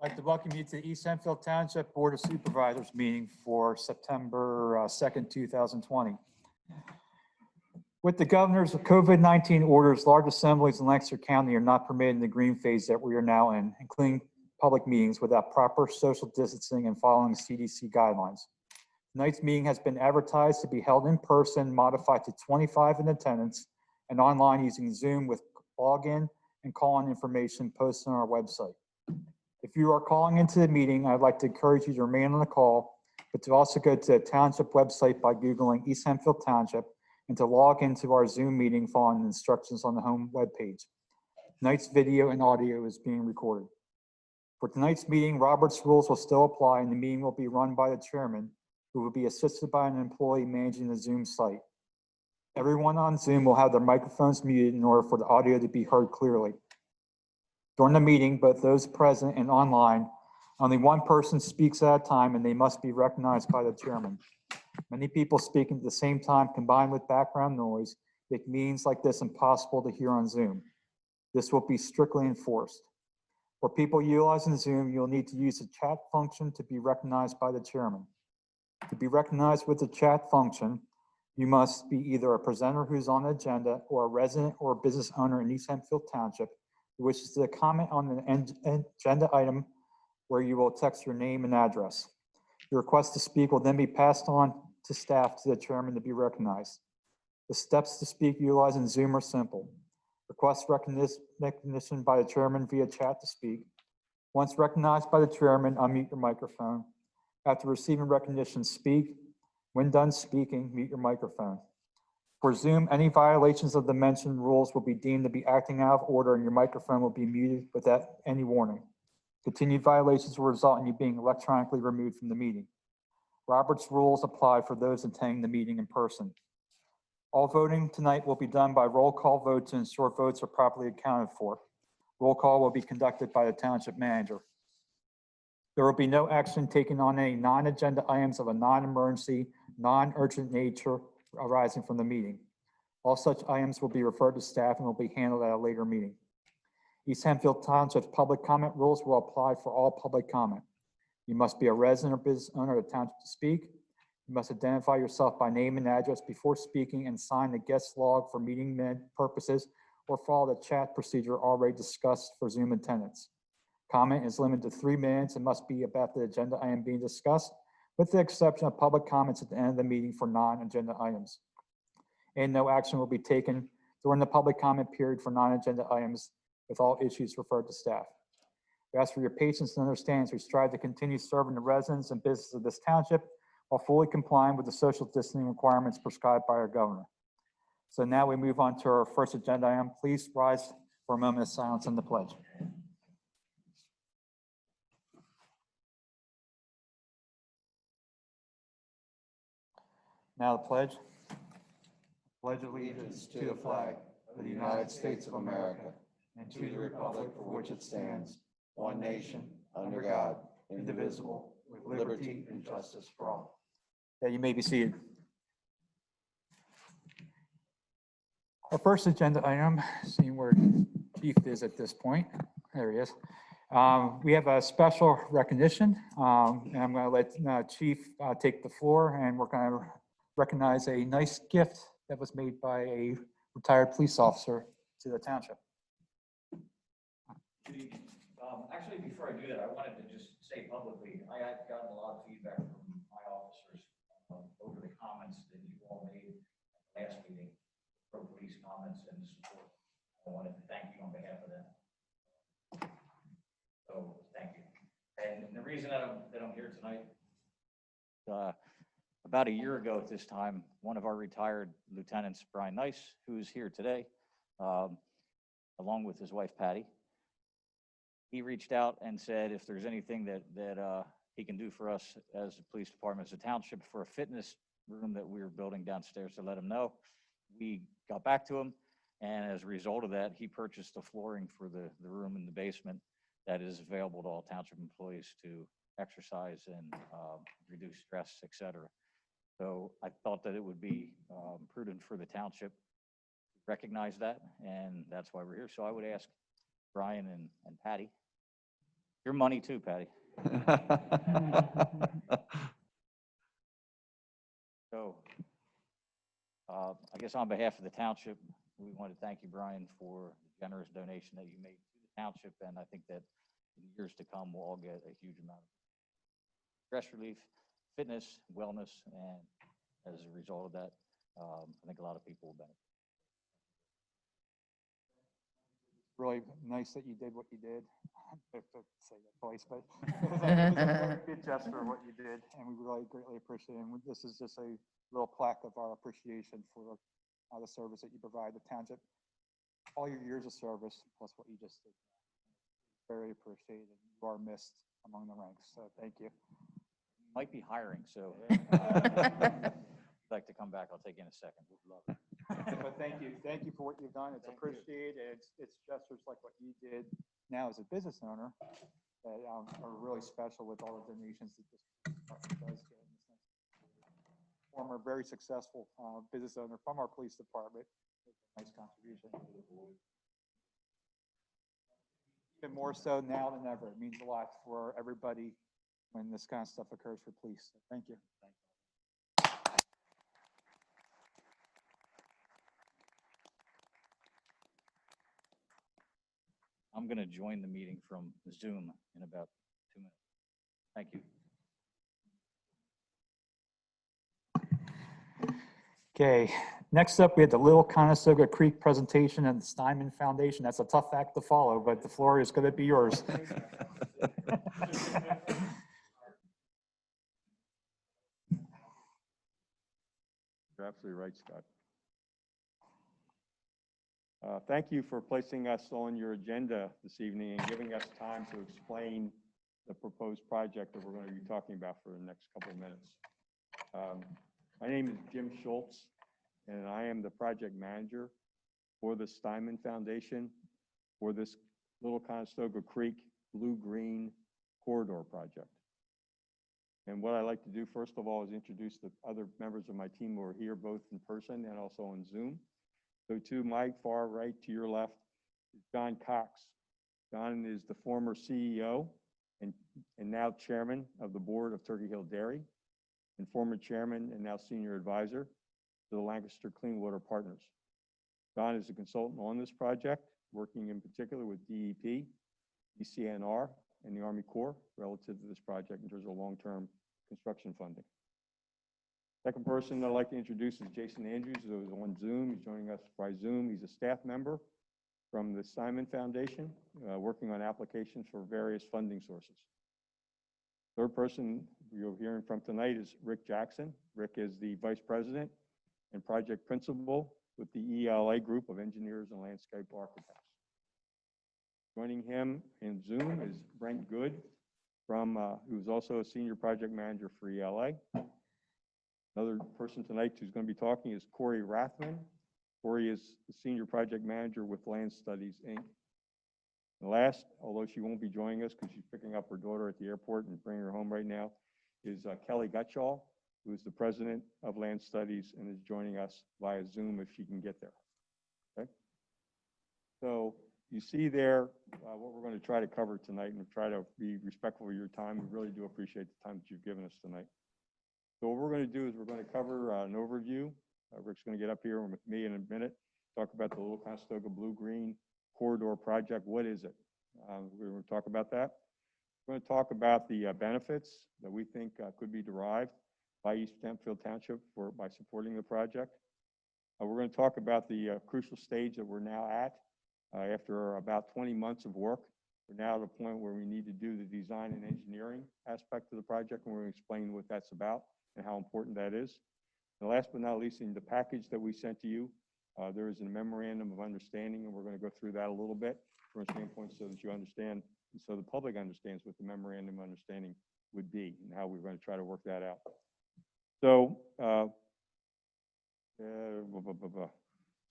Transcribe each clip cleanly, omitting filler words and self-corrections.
I'd like to welcome you to the East Hempfield Township Board of Supervisors meeting for September 2nd, 2020. With the governor's COVID-19 orders, large assemblies in Lancaster County are not permitted in the green phase that we are now in, including public meetings without proper social distancing and following CDC guidelines. Tonight's meeting has been advertised to be held in person, modified to 25 in attendance, and online using Zoom with login and call-in information posted on our website. If you are calling into the meeting, I'd like to encourage you to remain on the call, but to also go to the township website by Googling East Hempfield Township and to log into our Zoom meeting following the instructions on the home webpage. Tonight's video and audio is being recorded. For tonight's meeting, Robert's rules will still apply and the meeting will be run by the chairman, who will be assisted by an employee managing the Zoom site. Everyone on Zoom will have their microphones muted in order for the audio to be heard clearly. During the meeting, both those present and online, only one person speaks at a time and they must be recognized by the chairman. Many people speaking at the same time combined with background noise make meetings like this impossible to hear on Zoom. This will be strictly enforced. For people utilizing Zoom, you'll need to use the chat function to be recognized by the chairman. To be recognized with the chat function, you must be either a presenter who's on the agenda or a resident or business owner in East Hempfield Township who wishes to comment on an agenda item where you will text your name and address. Your request to speak will then be passed on to staff to the chairman to be recognized. The steps to speak utilizing Zoom are simple. Request recognition by the chairman via chat to speak. Once recognized by the chairman, unmute your microphone. After receiving recognition, speak. When done speaking, mute your microphone. For Zoom, any violations of the mentioned rules will be deemed to be acting out of order and your microphone will be muted without any warning. Continued violations will result in you being electronically removed from the meeting. Robert's rules apply for those attending the meeting in person. All voting tonight will be done by roll call vote to ensure votes are properly accounted for. Roll call will be conducted by the township manager. There will be no action taken on any non-agenda items of a non-emergency, non-urgent nature arising from the meeting. All such items will be referred to staff and will be handled at a later meeting. East Hempfield Township's public comment rules will apply for all public comment. You must be a resident or business owner of the township to speak. You must identify yourself by name and address before speaking and sign the guest log for meeting minute purposes or follow the chat procedure already discussed for Zoom attendance. Comment is limited to 3 minutes and must be about the agenda item being discussed, with the exception of public comments at the end of the meeting for non-agenda items. And no action will be taken during the public comment period for non-agenda items, with all issues referred to staff. We ask for your patience and understanding as we strive to continue serving the residents and businesses of this township while fully complying with the social distancing requirements prescribed by our governor. So now we move on to our first agenda item. Please rise for a moment of silence and the pledge. Now the pledge. Pledge allegiance to the flag of the United States of America and to the republic for which it stands, one nation, under God, indivisible, with liberty and justice for all. Yeah, you may be seated. Our first agenda item, seeing where Chief is at this point. There he is. We have a special recognition, and I'm going to let Chief take the floor, and we're going to recognize a nice gift that was made by a retired police officer to the township. Good evening. Actually, before I do that, I wanted to just say publicly, I have gotten a lot of feedback from my officers over the comments that you all made at the last meeting, pro-police comments and support. I wanted to thank you on behalf of them. So thank you. And the reason that I'm here tonight, about a year ago at this time, one of our retired lieutenants, Brian Nice, who's here today, along with his wife, Patty, he reached out and said if there's anything that he can do for us as a police department, as a township, for a fitness room that we were building downstairs, to let him know. We got back to him, and as a result of that, he purchased the flooring for the room in the basement that is available to all township employees to exercise and reduce stress, etc. So I thought that it would be prudent for the township to recognize that, and that's why we're here. So I would ask Brian and Patty Your money too, Patty. So, I guess on behalf of the township, we want to thank you, Brian, for the generous donation that you made to the township, and I think that in years to come, we'll all get a huge amount of stress relief, fitness, wellness, and as a result of that, I think a lot of people will benefit. Really nice that you did what you did. I have to say that twice, but it was a very good gesture what you did, and we really greatly appreciate it. And this is just a little plaque of our appreciation for the service that you provide the township, all your years of service, plus what you just did. Very appreciated. You are missed among the ranks, so thank you. Might be hiring, so if you'd like to come back, I'll take you in a second. We'd love it. But thank you for what you've done. It's appreciated. It's gestures like what you did now as a business owner that are really special with all the donations that this department does get. Former very successful business owner from our police department. Nice contribution. Even more so now than ever. It means a lot for everybody when this kind of stuff occurs for police. So thank you. I'm going to join the meeting from Zoom in about 2 minutes. Thank you. Okay, next up, we had the Little Conestoga Creek presentation and the Steinman Foundation. That's a tough act to follow, but the floor is going to be yours. You're absolutely right, Scott. Thank you for placing us on your agenda this evening and giving us time to explain the proposed project that we're going to be talking about for the next couple of minutes. My name is Jim Schultz, and I am the project manager for the Steinman Foundation for this Little Conestoga Creek Blue-Green Corridor project. And what I'd like to do, first of all, is introduce the other members of my team who are here both in person and also on Zoom. So to my far right, to your left, is John Cox. John is the former CEO and now chairman of the board of Turkey Hill Dairy, and former chairman and now senior advisor to the Lancaster Clean Water Partners. John is a consultant on this project, working in particular with DEP, ECNR, and the Army Corps relative to this project in terms of long-term construction funding. Second person I'd like to introduce is Jason Andrews, who is on Zoom. He's joining us by Zoom. He's a staff member from the Steinman Foundation, working on applications for various funding sources. Third person you're hearing from tonight is Rick Jackson. Rick is the vice president and project principal with the ELA group of engineers and landscape architects. Joining him in Zoom is Brent Good, who's also a senior project manager for ELA. Another person tonight who's going to be talking is Corey Rathman. Corey is the senior project manager with Land Studies, Inc. And last, although she won't be joining us because she's picking up her daughter at the airport and bringing her home right now, is Kelly Gutschall, who is the president of Land Studies and is joining us via Zoom if she can get there. Okay. So you see there what we're going to try to cover tonight, and try to be respectful of your time. We really do appreciate the time that you've given us tonight. So what we're going to do is we're going to cover an overview. Rick's going to get up here with me in a minute, talk about the Little Conestoga Blue-Green Corridor project. What is it? We're going to talk about that. We're going to talk about the benefits that we think could be derived by East Hempfield Township by supporting the project. We're going to talk about the crucial stage that we're now at. After about 20 months of work, we're now at a point where we need to do the design and engineering aspect of the project, and we're going to explain what that's about and how important that is. And last but not least, in the package that we sent to you, there is a memorandum of understanding, and we're going to go through that a little bit from a standpoint so that you understand, and so the public understands what the memorandum of understanding would be and how we're going to try to work that out. So, so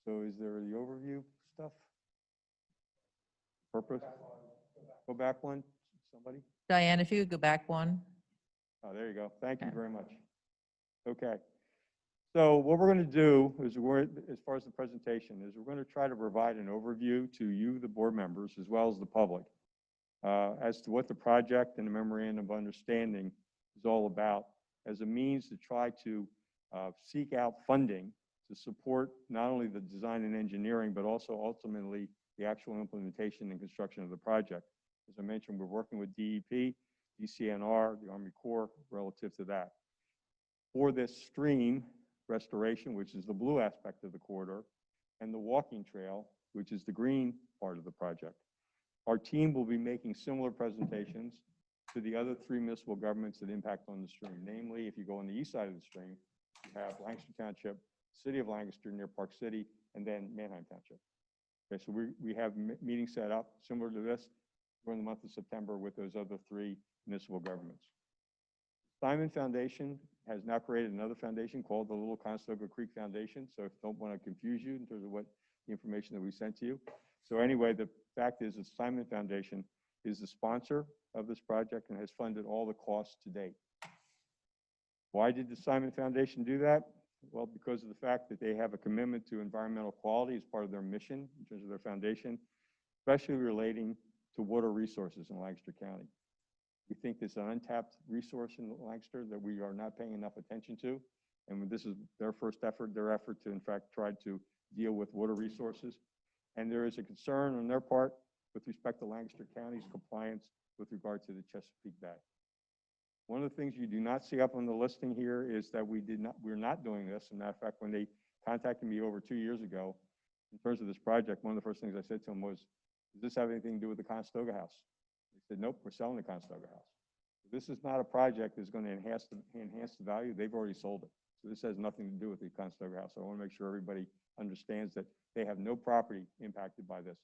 is there the overview stuff? Purpose? Go back one, somebody? Diane, if you could go back one. Oh, there you go. Thank you very much. Okay. So what we're going to do is as far as the presentation is, we're going to try to provide an overview to you, the board members, as well as the public, as to what the project and the memorandum of understanding is all about as a means to try to seek out funding to support not only the design and engineering, but also ultimately the actual implementation and construction of the project. As I mentioned, we're working with DEP, DCNR, the Army Corps relative to that. For this stream restoration, which is the blue aspect of the corridor, and the walking trail, which is the green part of the project, our team will be making similar presentations to the other 3 municipal governments that impact on the stream. Namely, if you go on the east side of the stream, you have Lancaster Township, City of Lancaster near Park City, and then Manheim Township. Okay, so we have meetings set up similar to this during the month of September with those other 3 municipal governments. Simon Foundation has now created another foundation called the Little Conestoga Creek Foundation. So if don't want to confuse you in terms of what the information that we sent to you. So anyway, the fact is that Simon Foundation is the sponsor of this project and has funded all the costs to date. Why did the Simon Foundation do that? Well, because of the fact that they have a commitment to environmental quality as part of their mission in terms of their foundation, especially relating to water resources in Lancaster County. We think it's an untapped resource in Lancaster that we are not paying enough attention to. And this is their first effort, their effort to, in fact, try to deal with water resources. And there is a concern on their part with respect to Lancaster County's compliance with regard to the Chesapeake Bay. One of the things you do not see up on the listing here is that we're not doing this. As a matter of fact, when they contacted me over 2 years ago, in terms of this project, one of the first things I said to them was, does this have anything to do with the Conestoga House? They said, nope, we're selling the Conestoga House. This is not a project that's going to enhance the value. They've already sold it. So this has nothing to do with the Conestoga House. So I want to make sure everybody understands that they have no property impacted by this.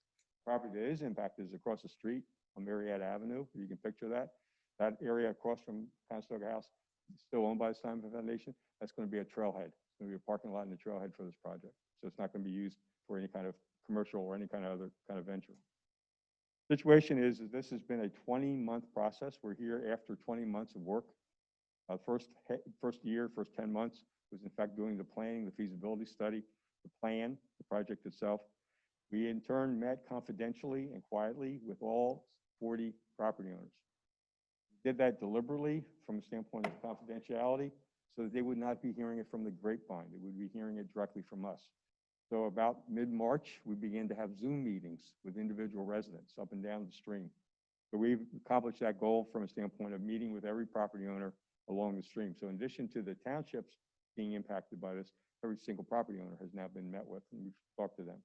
Property that is impacted is across the street on Marietta Avenue. You can picture that. That area across from Conestoga House is still owned by the Simon Foundation. That's going to be a trailhead. It's going to be a parking lot and a trailhead for this project. So it's not going to be used for any kind of commercial or any kind of other kind of venture. Situation is that this has been a 20-month process. We're here after 20 months of work. First 10 months was in fact doing the planning, the feasibility study, the plan, the project itself. We in turn met confidentially and quietly with all 40 property owners. We did that deliberately from a standpoint of confidentiality so that they would not be hearing it from the grapevine. They would be hearing it directly from us. So about mid-March, we began to have Zoom meetings with individual residents up and down the stream. So we've accomplished that goal from a standpoint of meeting with every property owner along the stream. So in addition to the townships being impacted by this, every single property owner has now been met with, and we've talked to them.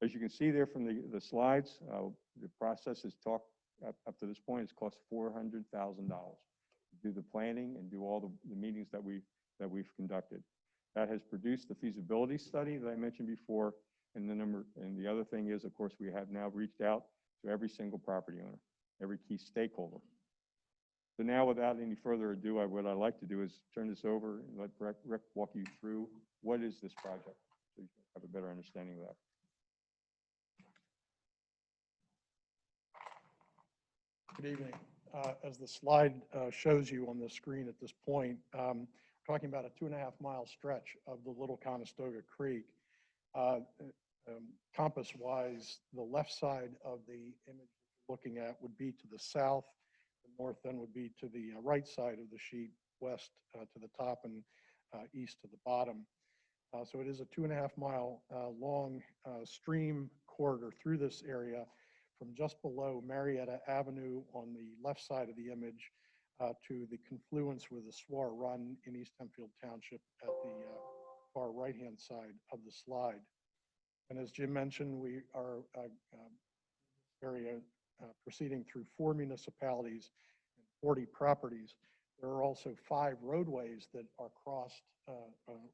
As you can see there from the slides, the process has talked up to this point, it's cost $400,000 to do the planning and do all the meetings that we've conducted. That has produced the feasibility study that I mentioned before, and the other thing is, of course, we have now reached out to every single property owner, every key stakeholder. So now, without any further ado, what I'd like to do is turn this over and let Rick walk you through what is this project, so you can have a better understanding of that. Good evening. As the slide shows you on the screen at this point, talking about a 2.5-mile stretch of the Little Conestoga Creek. Compass-wise, the left side of the image you're looking at would be to the south. The north then would be to the right side of the sheet, west to the top and east to the bottom. So it is a 2.5-mile long stream corridor through this area from just below Marietta Avenue on the left side of the image to the confluence with the Swar Run in East Hempfield Township at the far right-hand side of the slide. And as Jim mentioned, we are area proceeding through 4 municipalities and 40 properties. There are also 5 roadways that are crossed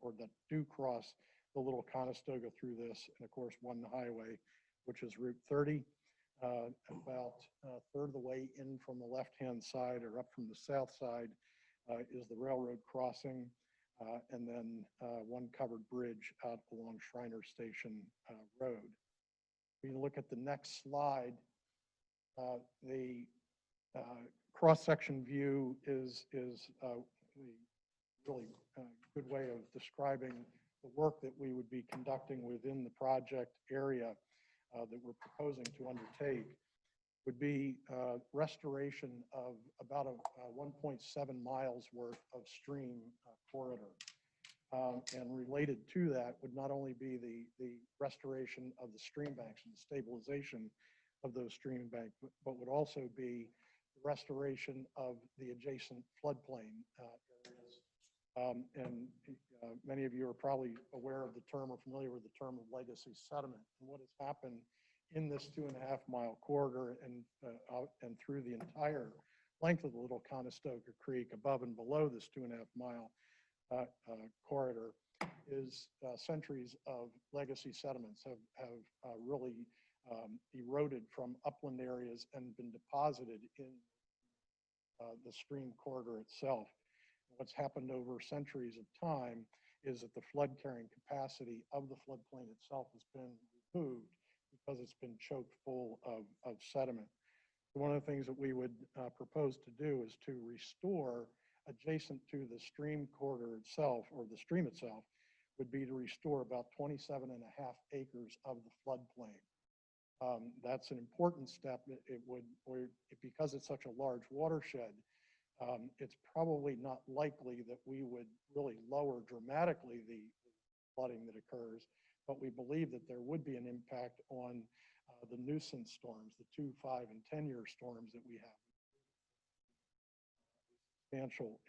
or that do cross the Little Conestoga through this, and of course one highway, which is Route 30. About a third of the way in from the left-hand side or up from the south side is the railroad crossing, and then one covered bridge out along Shriner Station Road. If you look at the next slide, the cross-section view is a really good way of describing the work that we would be conducting within the project area that we're proposing to undertake. would be restoration of about 1.7 miles worth of stream corridor. And related to that would not only be the restoration of the stream banks and the stabilization of those stream banks, but would also be the restoration of the adjacent floodplain areas. Many of you are probably aware of the term or familiar with the term of legacy sediment. And what has happened in this 2.5-mile corridor and through the entire length of the Little Conestoga Creek, above and below this 2.5-mile corridor, is centuries of legacy sediments have really eroded from upland areas and been deposited in the stream corridor itself. What's happened over centuries of time is that the flood carrying capacity of the floodplain itself has been removed because it's been choked full of sediment. One of the things that we would propose to do is to restore adjacent to the stream corridor itself, or the stream itself, would be to restore about 27.5 acres of the floodplain. That's an important step. Because it's such a large watershed, it's probably not likely that we would really lower dramatically the flooding that occurs, but we believe that there would be an impact on the nuisance storms, the 2, 5, and 10-year storms that we have. Substantial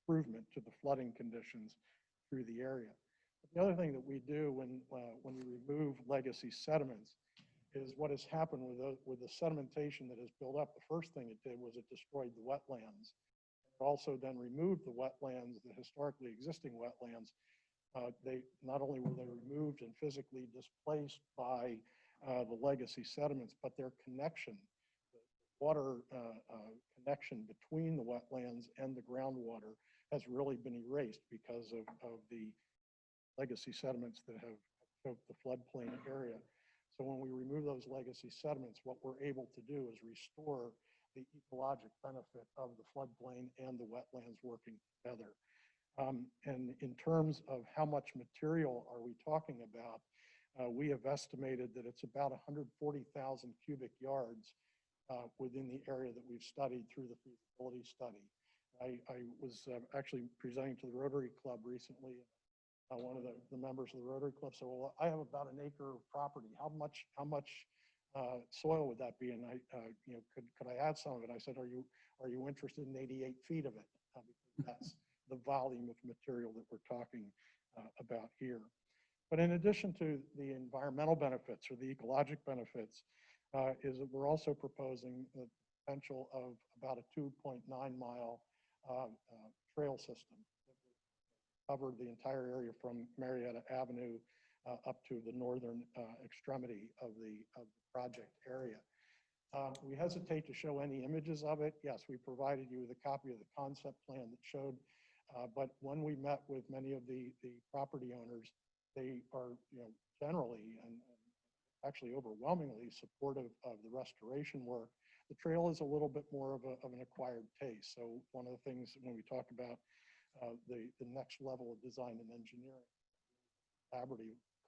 improvement to the flooding conditions through the area. But the other thing that we do when we remove legacy sediments is what has happened with the sedimentation that has built up. The first thing it did was it destroyed the wetlands. It also then removed the wetlands, the historically existing wetlands. They not only were they removed and physically displaced by the legacy sediments, but their connection, the water connection between the wetlands and the groundwater, has really been erased because of the legacy sediments that have choked the floodplain area. So when we remove those legacy sediments, what we're able to do is restore the ecologic benefit of the floodplain and the wetlands working together. And in terms of how much material are we talking about, we have estimated that it's about 140,000 cubic yards within the area that we've studied through the feasibility study. I was actually presenting to the Rotary Club recently. One of the members of the Rotary Club said, "Well, I have about an acre of property. How much soil would that be?" And could I add some of it? I said, "Are you interested in 88 feet of it?" Because that's the volume of material that we're talking about here. But in addition to the environmental benefits or the ecologic benefits, is that we're also proposing the potential of about a 2.9-mile trail system that would cover the entire area from Marietta Avenue up to the northern extremity of the project area. We hesitate to show any images of it. Yes, we provided you with a copy of the concept plan that showed, but when we met with many of the property owners, they are generally and actually overwhelmingly supportive of the restoration work. The trail is a little bit more of an acquired taste. So one of the things when we talk about the next level of design and engineering,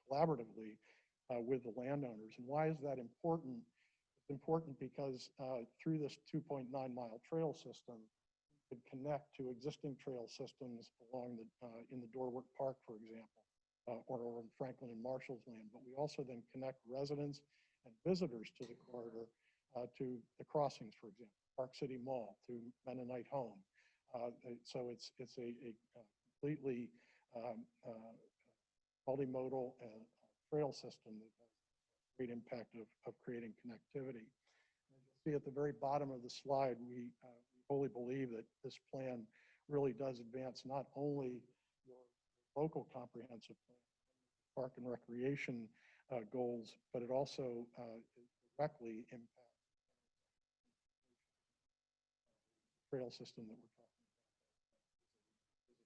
collaboratively with the landowners. And why is that important? It's important because through this 2.9-mile trail system, you could connect to existing trail systems along in the Dorwart Park, for example, or in Franklin and Marshall's land. But we also then connect residents and visitors to the corridor to the crossings, for example, Park City Mall, to Mennonite Home. So it's a completely multimodal trail system that has great impact of creating connectivity. And you'll see at the very bottom of the slide, we fully believe that this plan really does advance not only your local comprehensive plan, park and recreation goals, but it also directly impacts the trail system that we're talking about,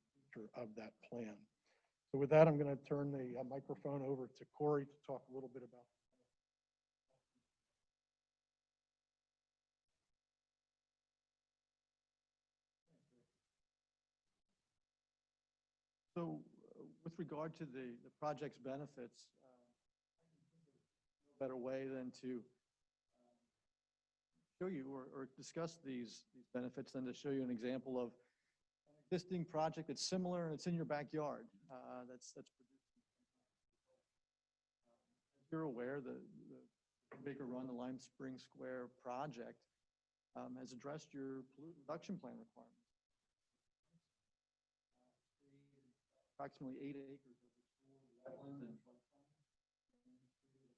the future of that plan. So with that, I'm going to turn the microphone over to Corey to talk a little bit about. So with regard to the project's benefits, no better way than to show you or discuss these benefits than to show you an example of an existing project that's similar and it's in your backyard. That's produced. As you're aware, the Baker Run, the Lime Spring Square project has addressed your pollutant reduction plan requirements. Approximately 8 acres of restored wetland and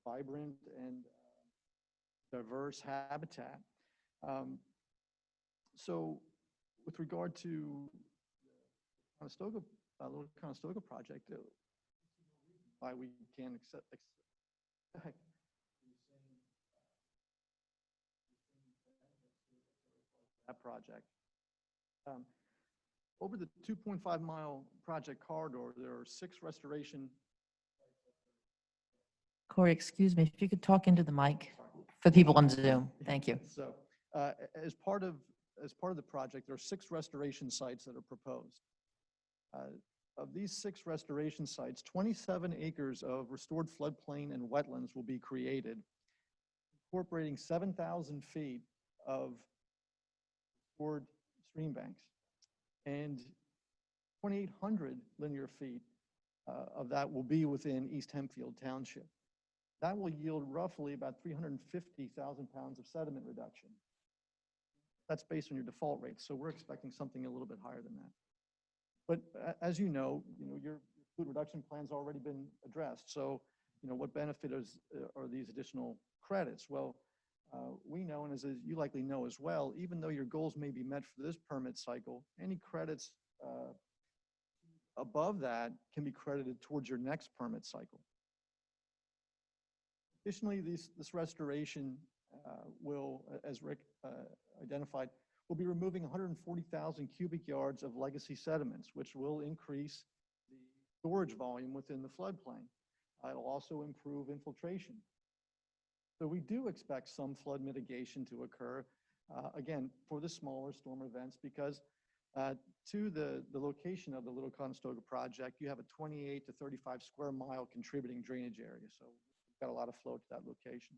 vibrant and diverse habitat. So with regard to the Conestoga, Little Conestoga project, why we can't expect the same that project. Over the 2.5-mile project corridor, there are 6 restoration. Corey, excuse me, if you could talk into the mic for the people on Zoom. Thank you. So as part of the project, there are 6 restoration sites that are proposed. Of these 6 restoration sites, 27 acres of restored floodplain and wetlands will be created, incorporating 7,000 feet of restored stream banks. And 2,800 linear feet of that will be within East Hempfield Township. That will yield roughly about 350,000 pounds of sediment reduction. That's based on your default rate, so we're expecting something a little bit higher than that. But as you know, your food reduction plan's already been addressed. So, what benefit are these additional credits? Well, we know, and as you likely know as well, even though your goals may be met for this permit cycle, any credits above that can be credited towards your next permit cycle. Additionally, this restoration will, as Rick identified, will be removing 140,000 cubic yards of legacy sediments, which will increase the storage volume within the floodplain. It'll also improve infiltration. So we do expect some flood mitigation to occur, again, for the smaller storm events, because to the location of the Little Conestoga project, you have a 28 to 35 square mile contributing drainage area. So we've got a lot of flow to that location.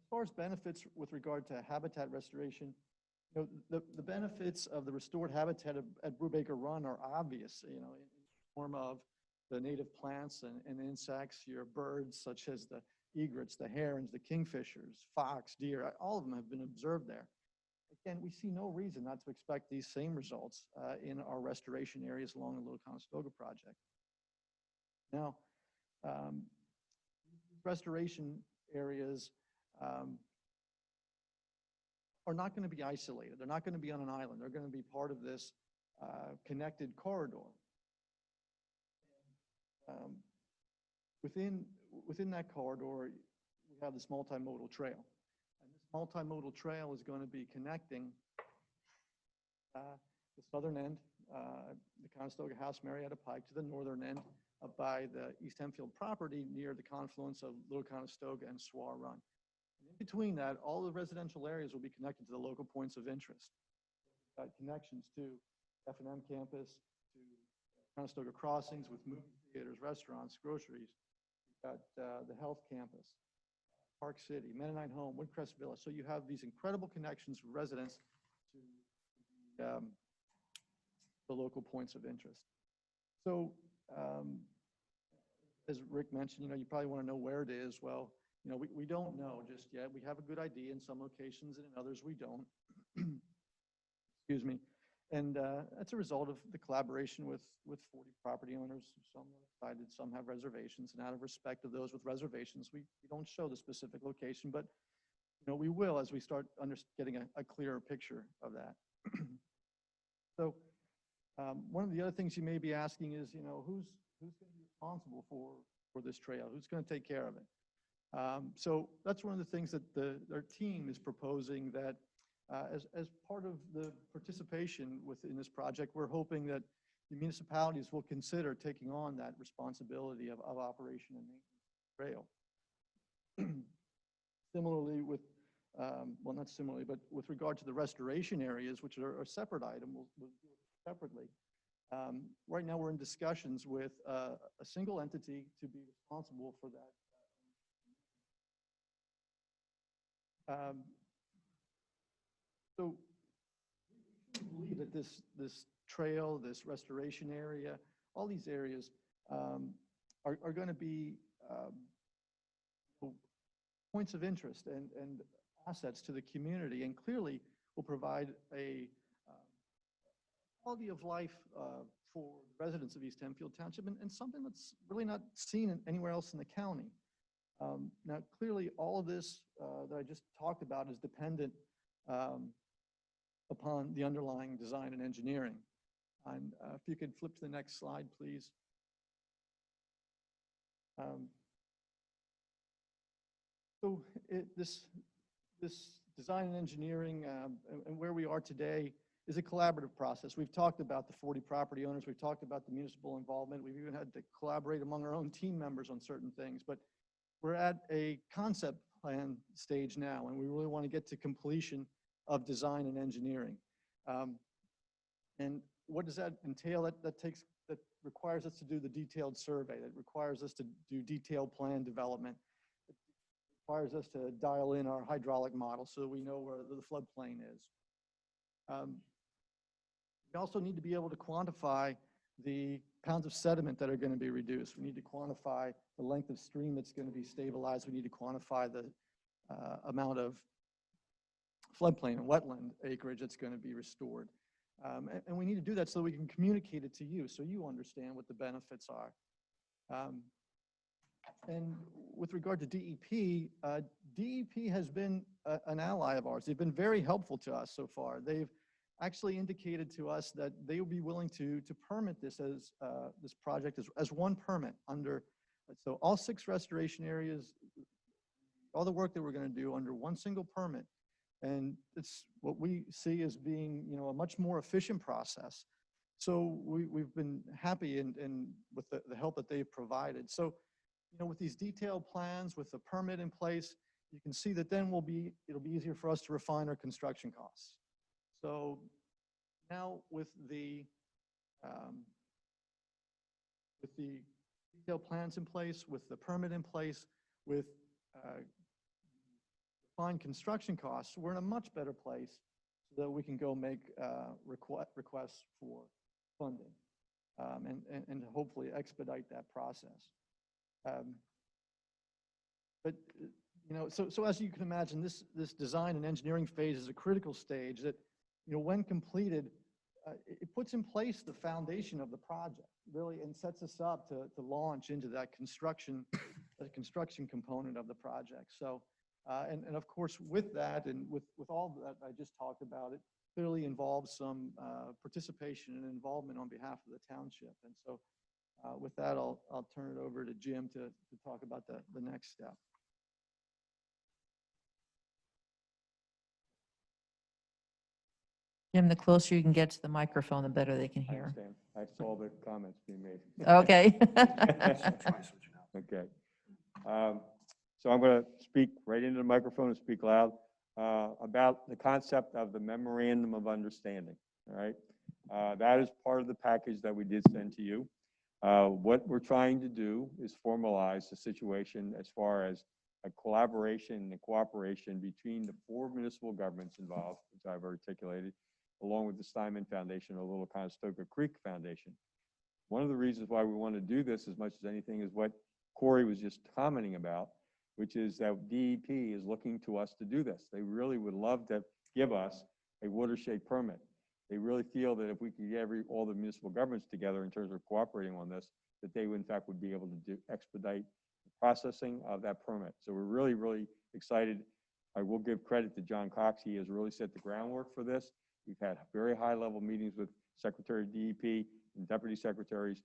As far as benefits with regard to habitat restoration, the benefits of the restored habitat at Brubaker Run are obvious, in the form of the native plants and insects, your birds such as the egrets, the herons, the kingfishers, fox, deer, all of them have been observed there. Again, we see no reason not to expect these same results in our restoration areas along the Little Conestoga project. Now, restoration areas are not going to be isolated. They're not going to be on an island. They're going to be part of this connected corridor. Within that corridor, we have this multimodal trail. And this multimodal trail is going to be connecting the southern end, the Conestoga House Marietta Pike, to the northern end by the East Hempfield property near the confluence of Little Conestoga and Swar Run. And in between that, all the residential areas will be connected to the local points of interest. We've got connections to F&M campus, to Conestoga crossings with movie theaters, restaurants, groceries. We've got the health campus, Park City, Mennonite Home, Woodcrest Villa. So you have these incredible connections for residents to the local points of interest. So as Rick mentioned, you probably want to know where it is. Well, we don't know just yet. We have a good idea in some locations and in others we don't. Excuse me. And that's a result of the collaboration with 40 property owners. Some are excited, some have reservations, and out of respect of those with reservations, we don't show the specific location, but we will as we start getting a clearer picture of that. So one of the other things you may be asking is, who's going to be responsible for this trail? Who's going to take care of it? So that's one of the things that their team is proposing, that as part of the participation within this project, we're hoping that the municipalities will consider taking on that responsibility of operation and maintenance of the trail. Similarly with, well, not similarly, but with regard to the restoration areas, which are a separate item, we'll do it separately. Right now we're in discussions with a single entity to be responsible for that. Um, So we believe that this trail, this restoration area, all these areas are going to be points of interest and assets to the community, and clearly will provide a quality of life for residents of East Hempfield Township, and something that's really not seen anywhere else in the county. Now, clearly, all of this that I just talked about is dependent upon the underlying design and engineering. And if you could flip to the next slide, please. So this design and engineering and where we are today is a collaborative process. We've talked about the 40 property owners. We've talked about the municipal involvement. We've even had to collaborate among our own team members on certain things. But we're at a concept plan stage now, and we really want to get to completion of design and engineering. And what does that entail? That requires us to do the detailed survey. That requires us to do detailed plan development. It requires us to dial in our hydraulic model so that we know where the floodplain is. We also need to be able to quantify the pounds of sediment that are going to be reduced. We need to quantify the length of stream that's going to be stabilized. We need to quantify the amount of floodplain and wetland acreage that's going to be restored. And we need to do that so we can communicate it to you, so you understand what the benefits are. And with regard to DEP, DEP has been an ally of ours. They've been very helpful to us so far. They've actually indicated to us that they would be willing to permit this as this project as one permit under, so all 6 restoration areas, all the work that we're going to do under one single permit. And it's what we see as being, a much more efficient process. So we've been happy and with the help that they've provided. So, with these detailed plans, with the permit in place, you can see that then it'll be easier for us to refine our construction costs. So now with the detailed plans in place, with the permit in place, with defined construction costs, we're in a much better place so that we can go make requests for funding and hopefully expedite that process. But so as you can imagine, this design and engineering phase is a critical stage that, when completed, it puts in place the foundation of the project, really, and sets us up to launch into that construction component of the project. So, and of course, with that and with all that I just talked about, it clearly involves some participation and involvement on behalf of the township. And so, with that, I'll turn it over to Jim to talk about the next step. Jim, the closer you can get to the microphone, the better they can I hear. understand. I saw the comments being made. Okay. Okay. So I'm going to speak right into the microphone and speak loud about the concept of the memorandum of understanding. All right. That is part of the package that we did send to you. What we're trying to do is formalize the situation as far as a collaboration and cooperation between the 4 municipal governments involved, which I've articulated, along with the Steinman Foundation, or Little Conestoga Creek Foundation. One of the reasons why we want to do this as much as anything is what Corey was just commenting about, which is that DEP is looking to us to do this. They really would love to give us a watershed permit. They really feel that if we could get all the municipal governments together in terms of cooperating on this, that they in fact would be able to expedite the processing of that permit. So we're really, really excited. I will give credit to John Cox. He has really set the groundwork for this. We've had very high-level meetings with Secretary of DEP and Deputy Secretaries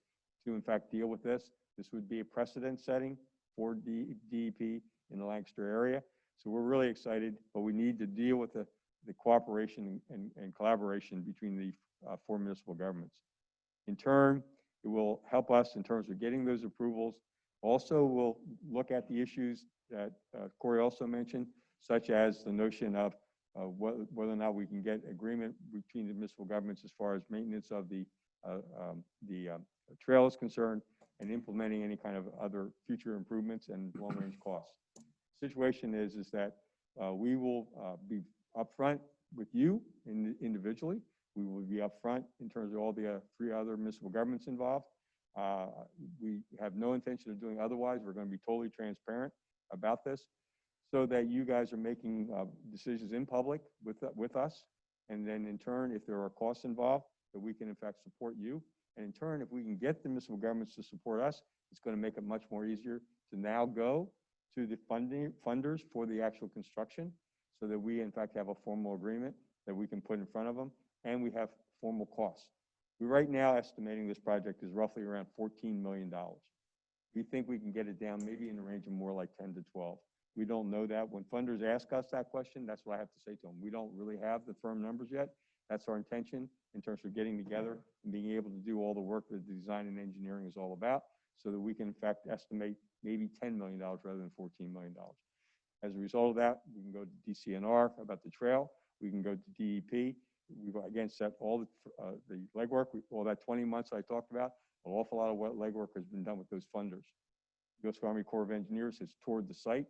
to, in fact, deal with this. This would be a precedent setting for DEP in the Lancaster area. So we're really excited, but we need to deal with the cooperation and collaboration between the 4 municipal governments. In turn, it will help us in terms of getting those approvals. Also, we'll look at the issues that Corey also mentioned, such as the notion of whether or not we can get agreement between the municipal governments as far as maintenance of the trail is concerned, and implementing any kind of other future improvements and long-range costs. The situation is that We will be upfront with you individually. We will be upfront in terms of all the 3 other municipal governments involved. We have no intention of doing otherwise. We're going to be totally transparent about this so that you guys are making decisions in public with us. And then in turn, if there are costs involved, that we can in fact support you. And in turn, if we can get the municipal governments to support us, it's going to make it much more easier to now go to the funders for the actual construction so that we in fact have a formal agreement that we can put in front of them, and we have formal costs. We're right now estimating this project is roughly around $14 million. We think we can get it down maybe in the range of more like 10 to 12. We don't know that. When funders ask us that question, that's what I have to say to them. We don't really have the firm numbers yet. That's our intention in terms of getting together and being able to do all the work that the design and engineering is all about so that we can in fact estimate maybe $10 million rather than $14 million. As a result of that, we can go to DCNR about the trail. We can go to DEP. We've again set all the legwork, all that 20 months I talked about. An awful lot of legwork has been done with those funders. The U.S. Army Corps of Engineers has toured the site.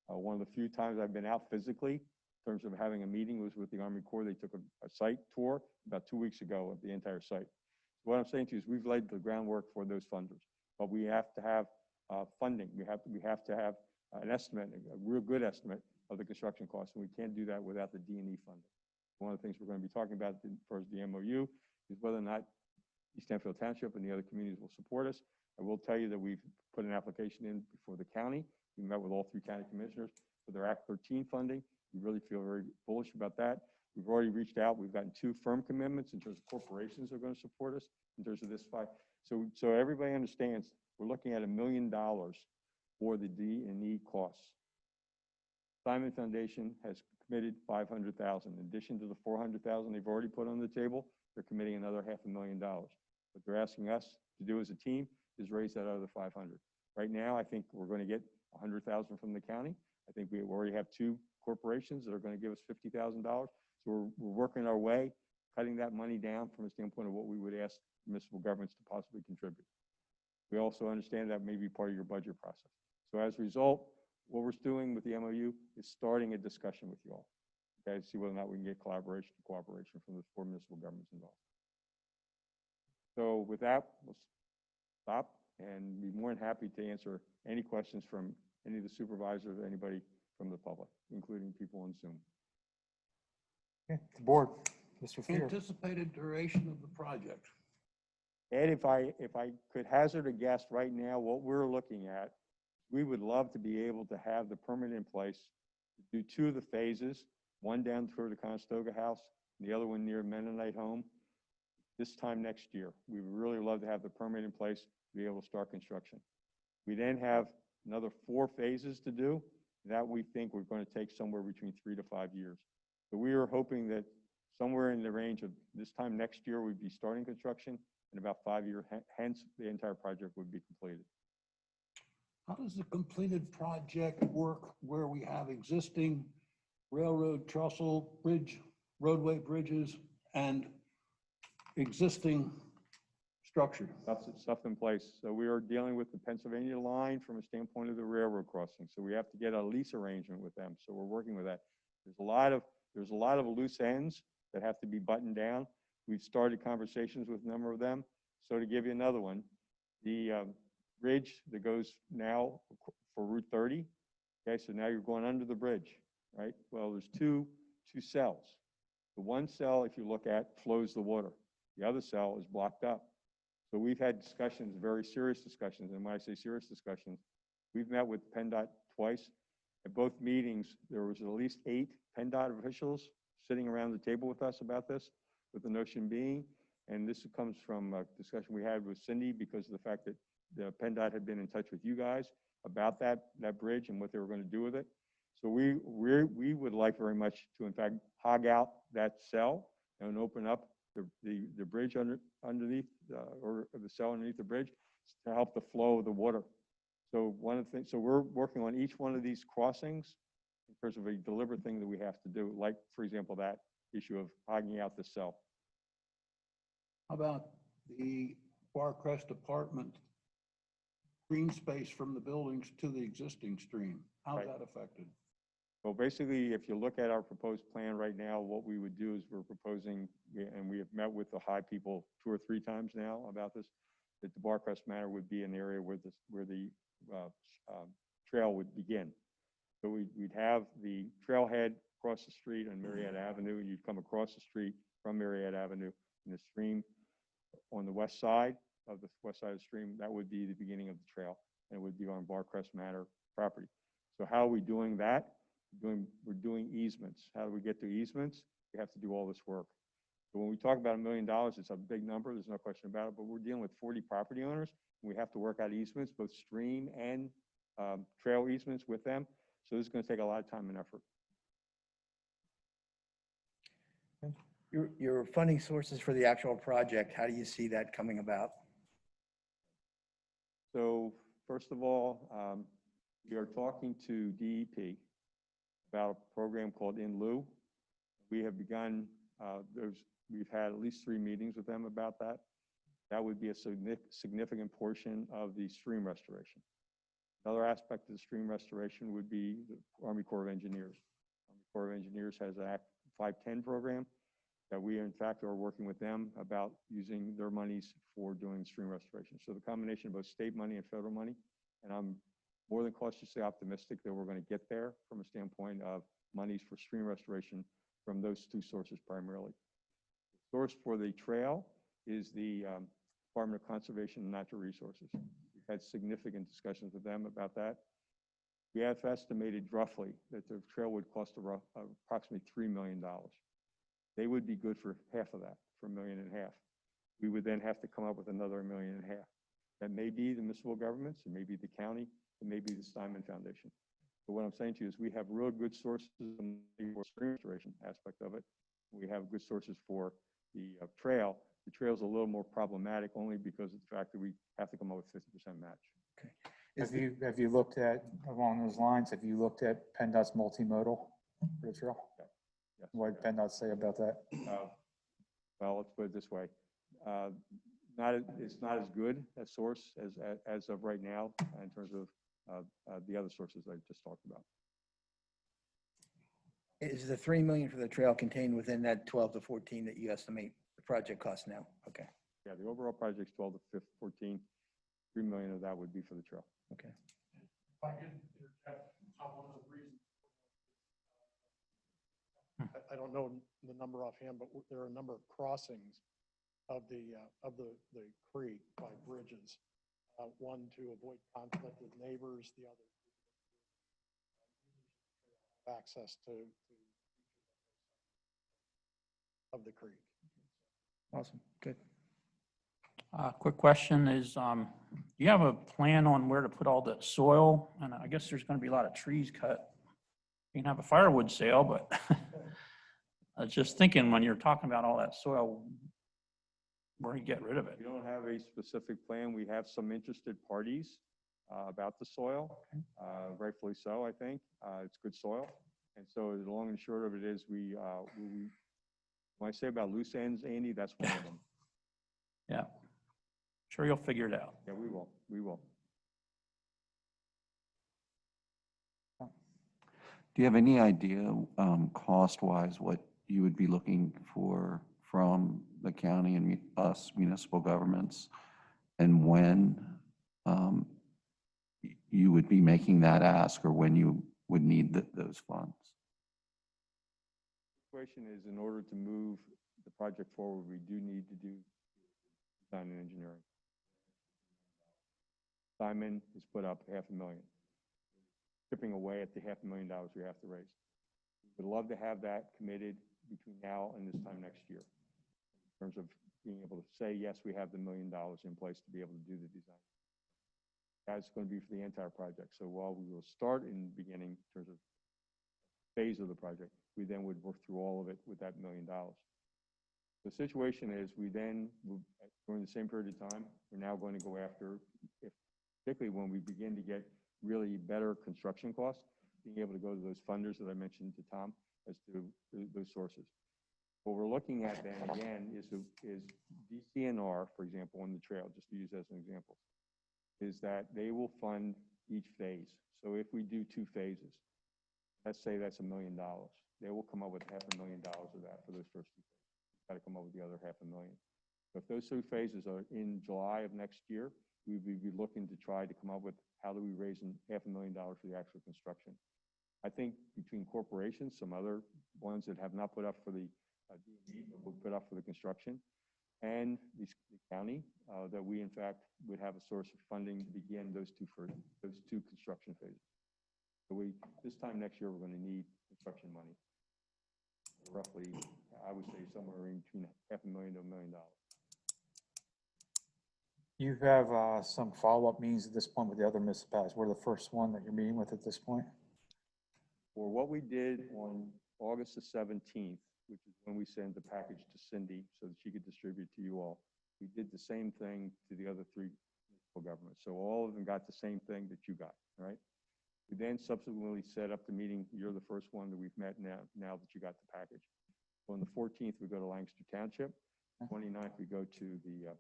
One of the few times I've been out physically in terms of having a meeting was with the Army Corps. They took a site tour about 2 weeks ago of the entire site. So what I'm saying to you is we've laid the groundwork for those funders, but we have to have funding. We have to have an estimate, a real good estimate of the construction costs, and we can't do that without the D&E funding. One of the things we're going to be talking about as far as the MOU is whether or not East Hempfield Township and the other communities will support us. I will tell you that we've put an application in before the county. We met with all 3 county commissioners for their Act 13 funding. We really feel very bullish about that. We've already reached out. We've gotten 2 firm commitments in terms of corporations that are going to support us in terms of this fight. So everybody understands we're looking at $1 million for the D&E costs. Simon Foundation has committed $500,000. In addition to the $400,000 they've already put on the table, they're committing another $500,000. What they're asking us to do as a team is raise that other $500,000. Right now, I think we're going to get $100,000 from the county. I think we already have 2 corporations that are going to give us $50,000. So we're working our way, cutting that money down from a standpoint of what we would ask municipal governments to possibly contribute. We also understand that may be part of your budget process. So as a result, what we're doing with the MOU is starting a discussion with you all, okay, to see whether or not we can get collaboration and cooperation from the 4 municipal governments involved. So with that, we'll stop and be more than happy to answer any questions from any of the supervisors or anybody from the public, including people on Zoom. Okay, the board, Mr. Fear. Anticipated duration of the project. Ed, if I could hazard a guess right now, what we're looking at, we would love to be able to have the permit in place to do 2 of the phases, one down toward the Conestoga House, and the other one near Mennonite Home, this time next year. We would really love to have the permit in place to be able to start construction. We then have another 4 phases to do. That we think we're going to take somewhere between 3 to 5 years. So we are hoping that somewhere in the range of this time next year, we'd be starting construction, and about 5 years, hence the entire project would be completed. How does the completed project work where we have existing railroad trestle, roadway bridges, and existing structure? Stuff in place. So we are dealing with the Pennsylvania line from a standpoint of the railroad crossing. So we have to get a lease arrangement with them. So we're working with that. There's a lot of loose ends that have to be buttoned down. We've started conversations with a number of them. So to give you another one, the bridge that goes now for Route 30. Okay, so now you're going under the bridge, right? Well, there's two cells. The one cell, if you look at, flows the water. The other cell is blocked up. So we've had discussions, very serious discussions. And when I say serious discussions, we've met with PennDOT twice. At both meetings, there was at least 8 PennDOT officials sitting around the table with us about this, with the notion being, and this comes from a discussion we had with Cindy because of the fact that the PennDOT had been in touch with you guys about that bridge and what they were going to do with it. So we would like very much to, in fact, hog out that cell and open up the bridge underneath, or the cell underneath the bridge to help the flow of the water. So one of the things, so we're working on each one of these crossings in terms of a deliberate thing that we have to do, like, for example, that issue of hogging out the cell. How about the Barcrest apartment green space from the buildings to the existing stream? How's Right. that affected? Well, basically, if you look at our proposed plan right now, what we would do is we're proposing, and we have met with the high people 2 or 3 times now about this, that the Barcrest Manor would be an area where the trail would begin. So we'd have the trailhead across the street on Marietta Avenue. You'd come across the street from Marietta Avenue, and the stream on the west side of the stream, that would be the beginning of the trail, and it would be on Barcrest Manor property. So how are we doing that? We're doing easements. How do we get to easements? We have to do all this work. So when we talk about $1 million, it's a big number, there's no question about it, but we're dealing with 40 property owners. We have to work out easements, both stream and trail easements with them. So this is going to take a lot of time and effort. Your funding sources for the actual project, how do you see that coming about? So first of all, we are talking to DEP about a program called In Lieu. We have begun, we've had at least 3 meetings with them about that. That would be a significant portion of the stream restoration. Another aspect of the stream restoration would be the Army Corps of Engineers. Army Corps of Engineers has an Act 510 program that we, in fact, are working with them about using their monies for doing stream restoration. So the combination of both state money and federal money, and I'm more than cautiously optimistic that we're going to get there from a standpoint of monies for stream restoration from those 2 sources primarily. The source for the trail is the Department of Conservation and Natural Resources. We've had significant discussions with them about that. We have estimated roughly that the trail would cost approximately $3 million. They would be good for half of that, for $1.5 million. We would then have to come up with another $1.5 million. That may be the municipal governments, it may be the county, it may be the Steinman Foundation. But what I'm saying to you is we have real good sources for stream restoration aspect of it. We have good sources for the trail. The trail is a little more problematic only because of the fact that we have to come up with 50% match. Okay. Have you looked at, along those lines, have you looked at PennDOT's multimodal for the trail? Yes. What did PennDOT say about that? Well, let's put it this way. It's not as good a source as of right now in terms of the other sources I just talked about. Is the 3 million for the trail contained within that 12 to 14 that you estimate the project cost now? Okay, Yeah, the overall project's 12 to 14. 3 million of that would be for the trail. okay. If I could interject, one of the reasons, I don't know the number offhand, but there are a number of crossings of the creek by bridges. One to avoid conflict with neighbors, the other access to of the creek. Awesome, good. Quick question is, do you have a plan on where to put all the soil? And I guess there's going to be a lot of trees cut. You can have a firewood sale, but I was just thinking when you're talking about all that soil, where do you get rid of it? We don't have a specific plan. We have some interested parties about the soil, rightfully so, I think. It's good soil. And so the long and short of it is when I say about loose ends, Andy, that's one of them. Yeah, sure you'll figure it out. Yeah, we will. We will. Do you have any idea, cost-wise, what you would be looking for from the county and us municipal governments, and when you would be making that ask, or when you would need those funds? The situation is, in order to move the project forward, we do need to do design and engineering. Simon has put up $500,000, chipping away at the $500,000 we have to raise. We would love to have that committed between now and this time next year, in terms of being able to say, yes, we have the $1 million in place to be able to do the design. That's going to be for the entire project. So while we will start in the beginning in terms of phase of the project, we then would work through all of it with that $1 million. The situation is we then, during the same period of time, we're now going to go after, particularly when we begin to get really better construction costs, being able to go to those funders that I mentioned to Tom as to those sources. What we're looking at then again is DCNR, for example, on the trail, just to use as an example, is that they will fund each phase. So if we do 2 phases, let's say that's $1 million. They will come up with $500,000 of that for those first two. Got to come up with the other $500,000. So if those two phases are in July of next year, we would be looking to try to come up with how do we raise $500,000 for the actual construction. I think between corporations, some other ones that have not put up for the D&D, but will put up for the construction, and the county, that we in fact would have a source of funding to begin those two construction phases. So this time next year, we're going to need construction money. Roughly, I would say somewhere in between $500,000 to $1 million. You have some follow-up meetings at this point with the other municipalities. We're the first one that you're meeting with at this point? For what we did on August the 17th, which is when we sent the package to Cindy so that she could distribute to you all, we did the same thing to the other three municipal governments. So all of them got the same thing that you got, right? We then subsequently set up the meeting. You're the first one that we've met now that you got the package. So on the 14th, we go to Lancaster Township. 29th, we go to the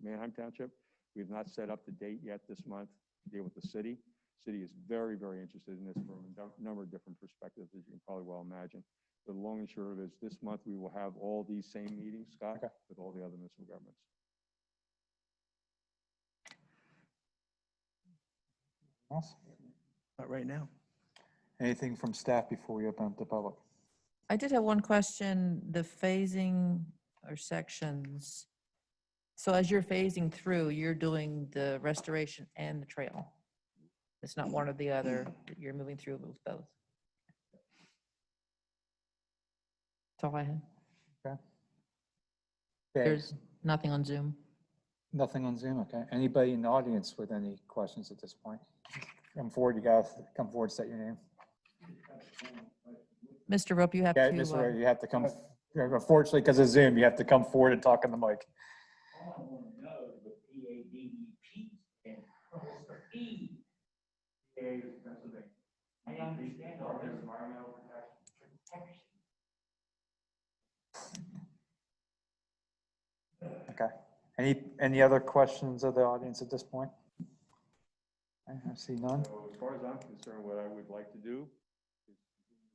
Manheim Township. We have not set up the date yet this month to deal with the city. City is very, very interested in this from a number of different perspectives, as you can probably well imagine. The long and short of it is this month we will have all these same meetings, Scott, with all the other municipal governments. Else? Not right now. Anything from staff before we open up the public? I did have one question, the phasing or sections. So as you're phasing through, you're doing the restoration and the trail. It's not one or the other, you're moving through with both. That's all I had. Okay. There's nothing on Zoom. Nothing on Zoom, okay. Anybody in the audience with any questions at this point? Come forward, you guys, come forward, state your name. Mr. Rope, you have Yeah, to, Mr. Ray, you have to come, unfortunately, because of Zoom, you have to come forward and talk on the mic. All I want to know is what PADEP and E. I understand all this environmental protection. Okay. Any other questions of the audience at this point? I see none. So as far as I'm concerned, what I would like to do is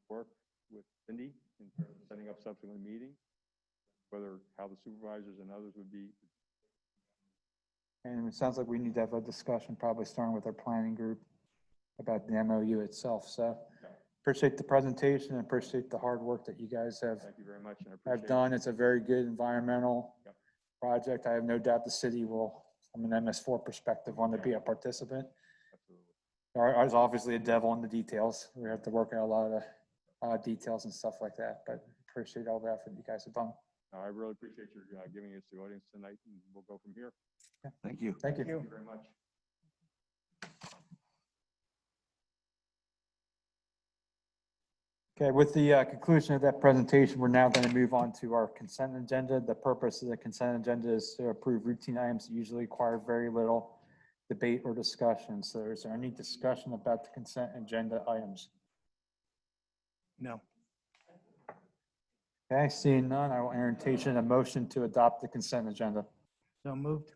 work with Cindy in terms of setting up subsequent meetings, how the supervisors and others would be. And it sounds like we need to have a discussion, probably starting with our planning group about the MOU itself. So appreciate the presentation and appreciate the hard work that you guys have Thank you very much. And I appreciate done. It's a very good environmental Yep. project. I have no doubt the city will, from an MS4 perspective, want to be a participant. Absolutely. There's obviously a devil in the details. We have to work out a lot of details and stuff like that, but appreciate all the effort you guys have done. I really appreciate your giving us the audience tonight, and we'll go from here. Thank you. Thank you. Thank you very much. Okay, with the conclusion of that presentation, we're now going to move on to our consent agenda. The purpose of the consent agenda is to approve routine items that usually require very little debate or discussion. So is there any discussion about the consent agenda items? No. Okay, seeing none, I will entertain a motion to adopt the consent agenda. So moved.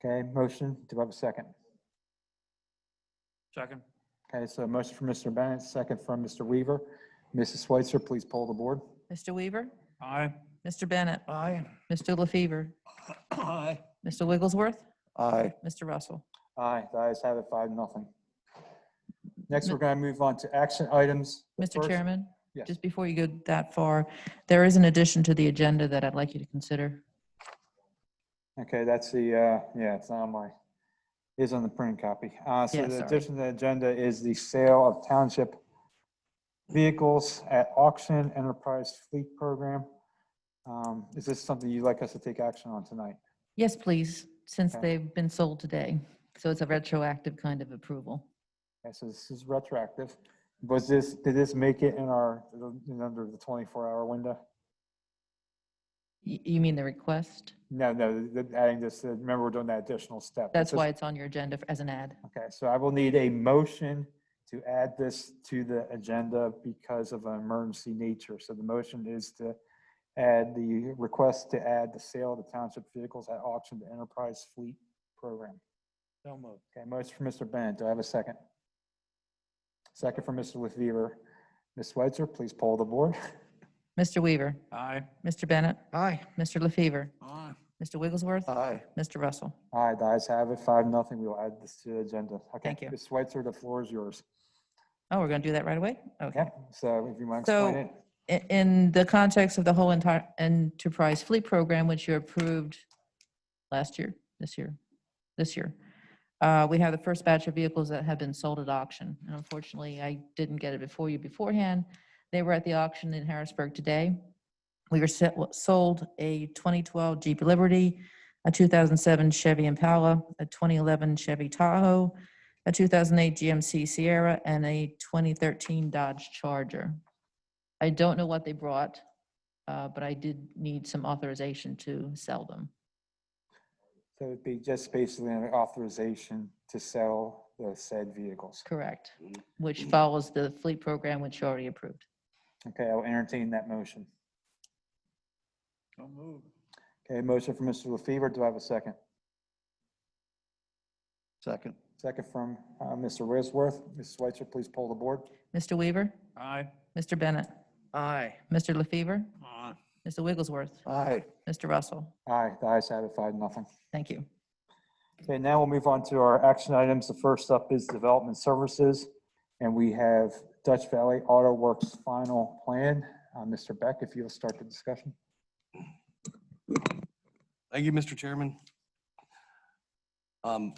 Okay, motion, do I have a second? Second. Okay, so a motion from Mr. Bennett, second from Mr. Weaver. Mrs. Schweitzer, please poll the board. Mr. Weaver, Aye. Mr. Bennett, Aye. Mr. LaFever, Aye. Mr. Wigglesworth, Aye. Mr. Russell. Aye, the ayes have it, 5-0. Next, we're going to move on to action items. Mr. First- Chairman, Yes. just before you go that far, there is an addition to the agenda that I'd like you to consider. Okay, that's the, yeah, it's not on my, is on the printed copy. So Yeah, the sorry. addition to the agenda is the sale of township vehicles at auction enterprise fleet program. Is this something you'd like us to take action on tonight? Yes, please, since Okay. they've been sold today. So it's a retroactive kind of approval. Okay, so this is retroactive. Did this make it in under the 24-hour window? You mean the request? No, adding this, remember we're doing that additional step. That's This is- why it's on your agenda as an ad. Okay, so I will need a motion to add this to the agenda because of an emergency nature. So the motion is to add the request to add the sale of the township vehicles at auction to enterprise fleet program. So moved. Okay, motion for Mr. Bennett. Do I have a second? Second from Mr. LaFever. Ms. Switzer, please poll the board. Mr. Weaver, Aye. Mr. Bennett, Aye. Mr. LaFever, Aye. Mr. Wigglesworth, Aye. Mr. Russell. Aye, the ayes have it, 5-0. We will add this to the agenda. Okay, Thank you. Ms. Switzer, the floor is yours. Oh, we're going to do that right away? Okay. Yep, so if you want to explain So it. in the context of the whole entire enterprise fleet program, which you approved last year, this year, we have the first batch of vehicles that have been sold at auction. And unfortunately, I didn't get it before you beforehand. They were at the auction in Harrisburg today. We were sold a 2012 Jeep Liberty, a 2007 Chevy Impala, a 2011 Chevy Tahoe, a 2008 GMC Sierra, and a 2013 Dodge Charger. I don't know what they brought, but I did need some authorization to sell them. So it'd be just basically an authorization to sell the said vehicles. Correct, which follows the fleet program, which you already approved. Okay, I'll entertain that motion. So moved. Okay, motion from Mr. LaFever. Do I have a second? Second. Second from Mr. Wigglesworth. Ms. Switzer, please poll the board. Mr. Weaver, Aye. Mr. Bennett, Aye. Mr. LaFever, Aye. Mr. Wigglesworth, Aye. Mr. Russell. Aye, the ayes have it, 5-0. Thank you. Okay, now we'll move on to our action items. The first up is development services. And we have Dutch Valley Auto Works final plan. Mr. Beck, if you'll start the discussion. Thank you, Mr. Chairman. For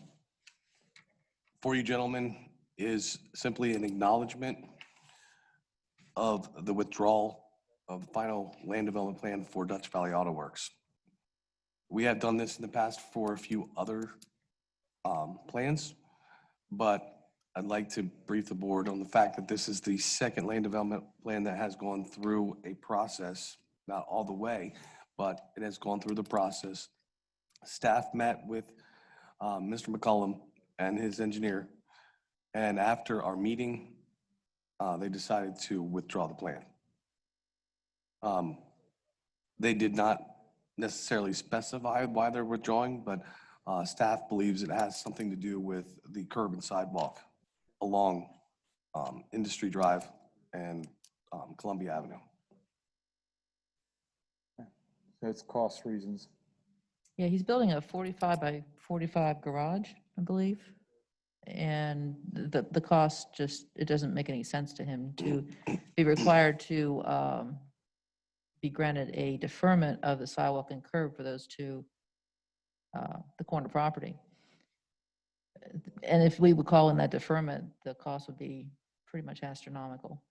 you gentlemen is simply an acknowledgement of the withdrawal of the final land development plan for Dutch Valley Auto Works. We have done this in the past for a few other plans, but I'd like to brief the board on the fact that this is the second land development plan that has gone through a process, not all the way, but it has gone through the process. Staff met with Mr. McCullum and his engineer, and after our meeting, they decided to withdraw the plan. They did not necessarily specify why they're withdrawing, but staff believes it has something to do with the curb and sidewalk along Industry Drive and Columbia Avenue. So it's cost reasons. Yeah, he's building a 45 by 45 garage, I believe. And the cost just, it doesn't make any sense to him to be required to be granted a deferment of the sidewalk and curb for those two, the corner property. And if we would call in that deferment, the cost would be pretty much astronomical.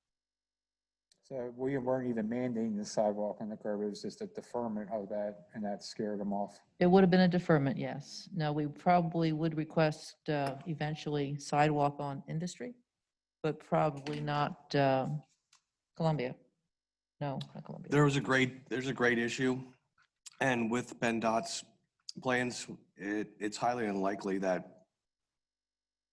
So we weren't even mandating the sidewalk and the curb. It was just a deferment of that, and that scared them off. It would have been a deferment, yes. No, we probably would request eventually sidewalk on Industry, but probably not Columbia. No, not Columbia. There's a great issue, and with PennDOT's plans, it's highly unlikely that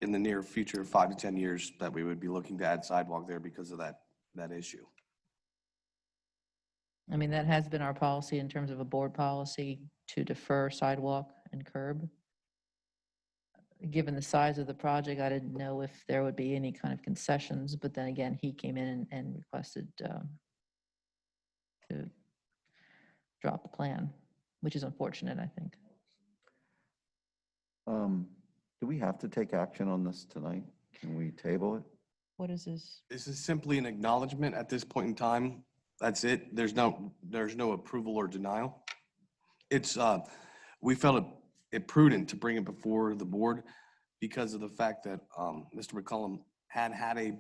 in the near future, 5 to 10 years, that we would be looking to add sidewalk there because of that issue. I mean, that has been our policy in terms of a board policy to defer sidewalk and curb. Given the size of the project, I didn't know if there would be any kind of concessions, but then again, he came in and requested to drop the plan, which is unfortunate, I think. Do we have to take action on this tonight? Can we table it? What is this? This is simply an acknowledgement at this point in time. That's it. There's no approval or denial. It's, we felt it prudent to bring it before the board because of the fact that Mr. McCullum had a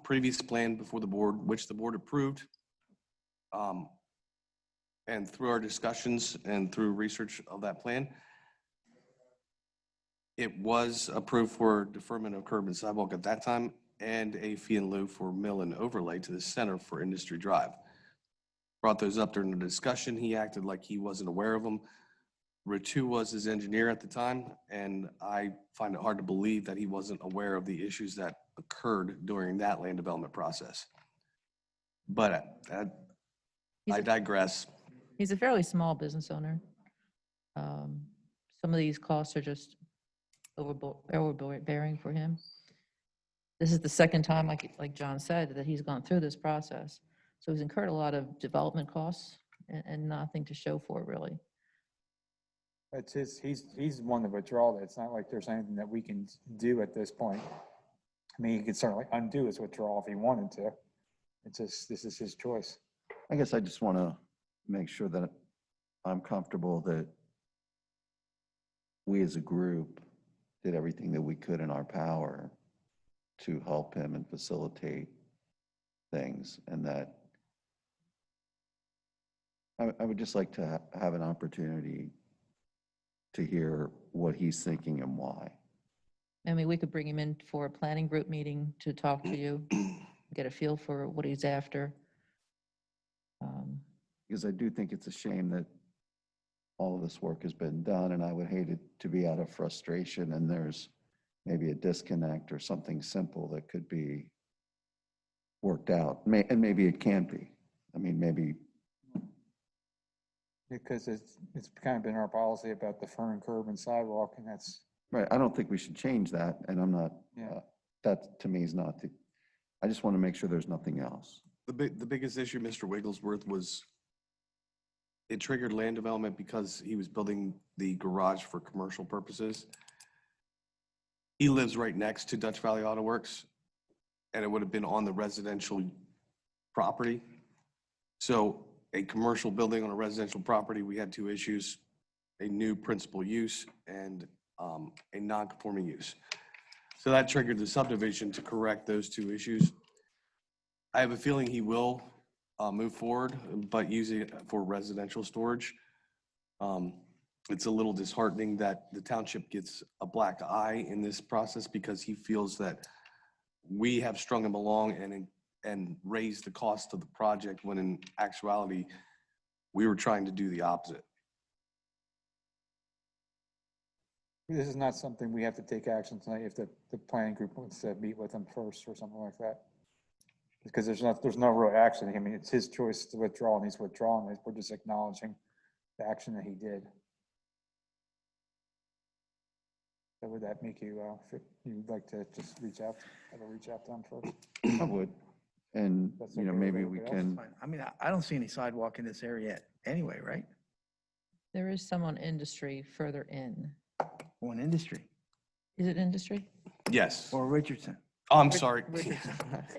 previous plan before the board, which the board approved. And through our discussions and through research of that plan, it was approved for deferment of curb and sidewalk at that time and a fee in lieu for mill and overlay to the center for Industry Drive. Brought those up during the discussion. He acted like he wasn't aware of them. Ritu was his engineer at the time, and I find it hard to believe that he wasn't aware of the issues that occurred during that land development process. But I digress. He's a fairly small business owner. Some of these costs are just overbearing for him. This is the second time, like John said, that he's gone through this process. So he's incurred a lot of development costs and nothing to show for it, really. It's he's one to withdraw that. It's not like there's anything that we can do at this point. I mean, he could certainly undo his withdrawal if he wanted to. It's just, this is his choice. I guess I just want to make sure that I'm comfortable that we as a group did everything that we could in our power to help him and facilitate things, and that I would just like to have an opportunity to hear what he's thinking and why. I mean, we could bring him in for a planning group meeting to talk to you, get a feel for what he's after. Because I do think it's a shame that all of this work has been done, and I would hate it to be out of frustration and there's maybe a disconnect or something simple that could be worked out. And maybe it can't be. I mean, maybe. Because it's kind of been our policy about the fern curb and sidewalk, and that's, Right, I don't think we should change that, and I'm not, yeah. that to me is not the, I just want to make sure there's nothing else. The biggest issue, Mr. Wigglesworth, was it triggered land development because he was building the garage for commercial purposes. He lives right next to Dutch Valley Auto Works, and it would have been on the residential property. So a commercial building on a residential property, we had two issues: a new principal use and a non-conforming use. So that triggered the subdivision to correct those two issues. I have a feeling he will move forward, but using it for residential storage. It's a little disheartening that the township gets a black eye in this process because he feels that we have strung him along and raised the cost of the project, when in actuality, we were trying to do the opposite. This is not something we have to take action tonight if the planning group wants to meet with him first or something like that. Because there's no real action. I mean, it's his choice to withdraw, and he's withdrawn. We're just acknowledging the action that he did. So would that make you, if you'd like to just reach out to him first? I would, and, That's you know, okay with maybe we everybody else? can, Fine. I mean, I don't see any sidewalk in this area anyway, right? There is some on Industry further in. Or in industry, Is it Industry? Yes. or Richardson. Oh, I'm sorry. Richardson.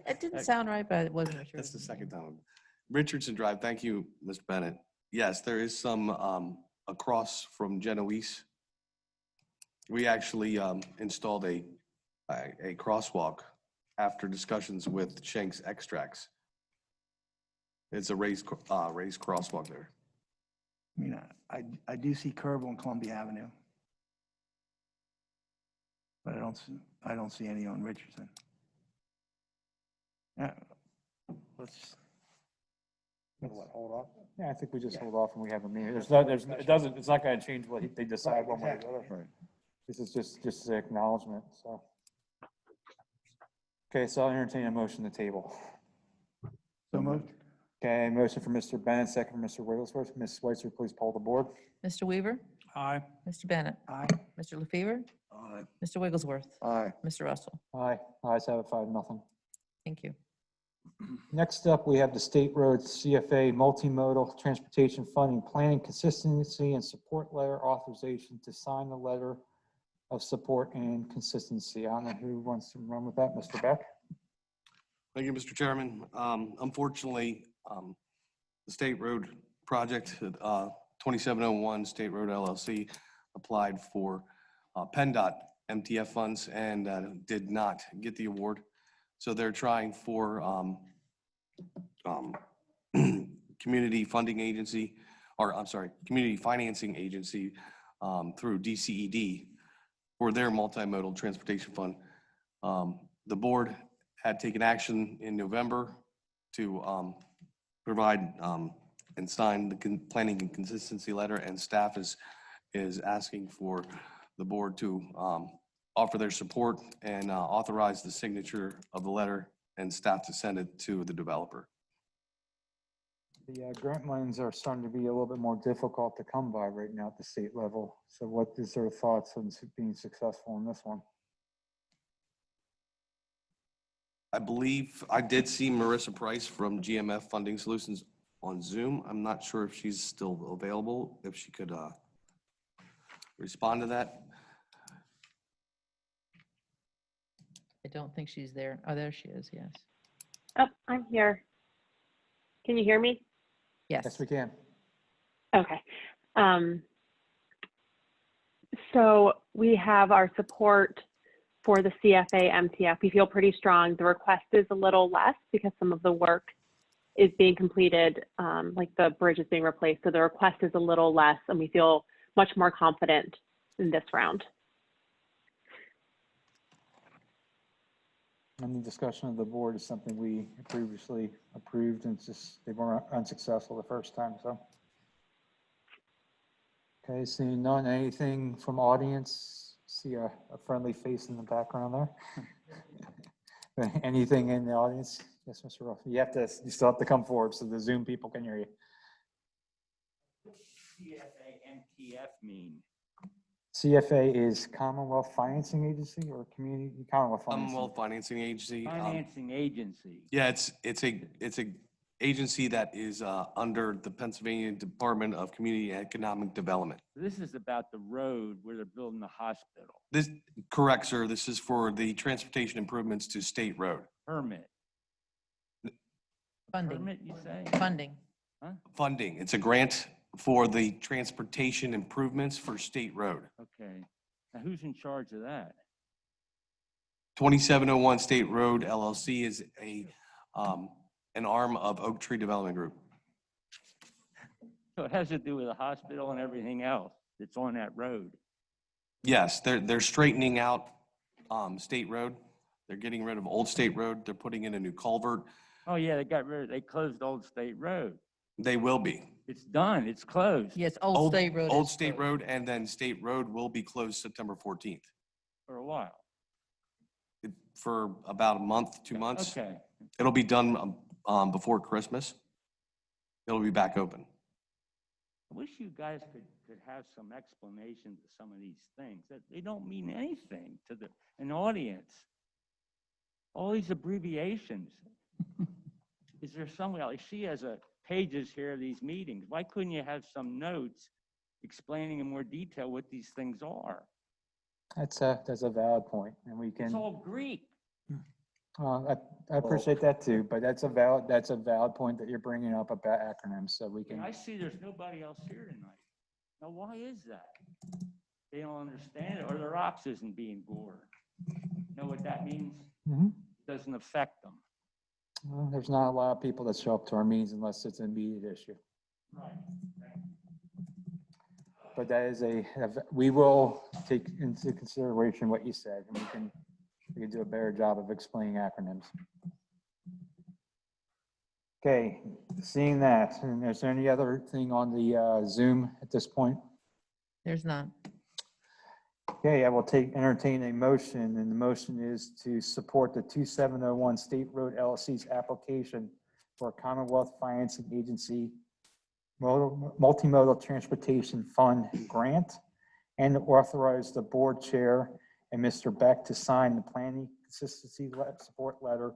It didn't sound right, but it wasn't Richardson. That's the second time. Richardson Drive, thank you, Mr. Bennett. Yes, there is some across from Genoese. We actually installed a crosswalk after discussions with Shank's Extracts. It's a raised crosswalk there. I mean, I do see curb on Columbia Avenue. But I don't see any on Richardson. Yeah, let's, Hold off? Yeah, I think we just hold off and we have a meeting. It's not gonna change what they decide one way or the other. right. This is just an acknowledgement, so. Okay, so I'll entertain a motion to table. so moved. Okay, motion for Mr. Bennett, second for Mr. Wigglesworth. Ms. Switzer, please poll the board. Mr. Weaver? Aye. Mr. Bennett? Aye. Mr. LaFever? Aye. Mr. Wigglesworth? Aye. Mr. Russell? Aye, ayes have it, 5-0. Thank you. Next up, we have the State Road CFA Multimodal Transportation Funding Planning Consistency and Support Letter Authorization to sign the letter of support and consistency. I don't know who wants to run with that, Mr. Beck? Thank you, Mr. Chairman. Unfortunately, the State Road Project, 2701 State Road LLC, applied for PennDOT MTF funds and did not get the award. So they're trying for community funding agency, or I'm sorry, community financing agency through DCED for their multimodal transportation fund. The board had taken action in November to provide and sign the planning and consistency letter, and staff is asking for the board to offer their support and authorize the signature of the letter and staff to send it to the developer. The grant monies are starting to be a little bit more difficult to come by right now at the state level. So what is their thoughts on being successful in this one? I believe I did see Marissa Price from GMF Funding Solutions on Zoom. I'm not sure if she's still available, if she could respond to that. I don't think she's there. Oh, there she is, yes. Oh, I'm here. Can you hear me? Yes. Yes, we can. Okay. So we have our support for the CFA MTF. We feel pretty strong. The request is a little less because some of the work is being completed, like the bridge is being replaced. So the request is a little less, and we feel much more confident in this round. Any discussion of the board is something we previously approved, and it's just, they were unsuccessful the first time, so. Okay, seeing none, anything from audience? See a friendly face in the background there? Anything in the audience? Yes, Mr. Ruff, you still have to come forward so the Zoom people can hear you. CFA MTF mean? CFA is Commonwealth Financing Agency or Community Commonwealth Financing? Commonwealth Financing Agency. Financing agency. Yeah, it's a agency that is under the Pennsylvania Department of Community and Economic Development. This is about the road where they're building the hospital. This, correct, sir. This is for the transportation improvements to State Road. Permit. Funding, Permit, you say? funding. Huh? Funding. It's a grant for the transportation improvements for State Road. Okay. Now who's in charge of that? 2701 State Road LLC is an arm of Oak Tree Development Group. So it has to do with the hospital and everything else that's on that road. Yes, they're straightening out State Road. They're getting rid of Old State Road. They're putting in a new culvert. Oh yeah, they closed Old State Road. They will be. It's done, it's closed Yes, Old State Road. Old is State closed. Road, and then State Road will be closed September 14th for a while. for about a month, 2 months. Okay. It'll be done before Christmas. It'll be back open. I wish you guys could have some explanation to some of these things, that they don't mean anything to an audience. All these abbreviations. Is there somewhere, like she has pages here of these meetings. Why couldn't you have some notes explaining in more detail what these things are? That's a valid point, and we can. It's all Greek. I appreciate that too, but that's a valid point that you're bringing up about acronyms, so we can. I see there's nobody else here tonight. Now, why is that? They don't understand it, or their ox isn't being gored. Know what that means? Mhm. It doesn't affect them. Well, there's not a lot of people that show up to our meetings unless it's an immediate issue. Right. But that is we will take into consideration what you said, and we can do a better job of explaining acronyms. Okay, seeing that, and is there any other thing on the Zoom at this point? There's none. Okay, I will entertain a motion, and the motion is to support the 2701 State Road LLC's application for a Commonwealth Financing Agency Multimodal Transportation Fund grant, and authorize the board chair and Mr. Beck to sign the planning consistency support letter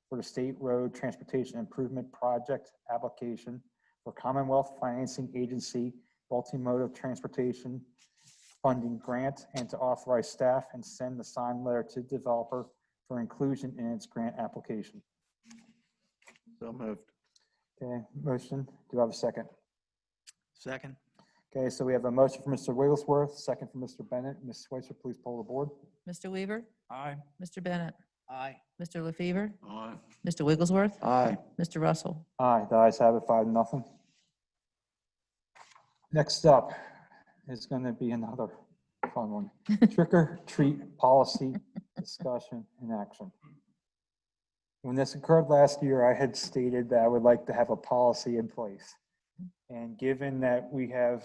for the State Road Transportation Improvement Project application for Commonwealth Financing Agency Multimodal Transportation Funding Grant, and to authorize staff and send the signed letter to developer for inclusion in its grant application. So moved. Okay, motion. Do I have a second? Second. Okay, so we have a motion for Mr. Wigglesworth, second for Mr. Bennett. Ms. Schweitzer, please poll the board. Mr. Weaver? Aye. Mr. Bennett? Aye. Mr. LaFever? Aye. Mr. Wigglesworth? Aye. Mr. Russell? Aye, the ayes have it, 5-0. Next up is going to be another fun one. Trick or treat policy discussion and action. When this occurred last year, I had stated that I would like to have a policy in place. And given that we have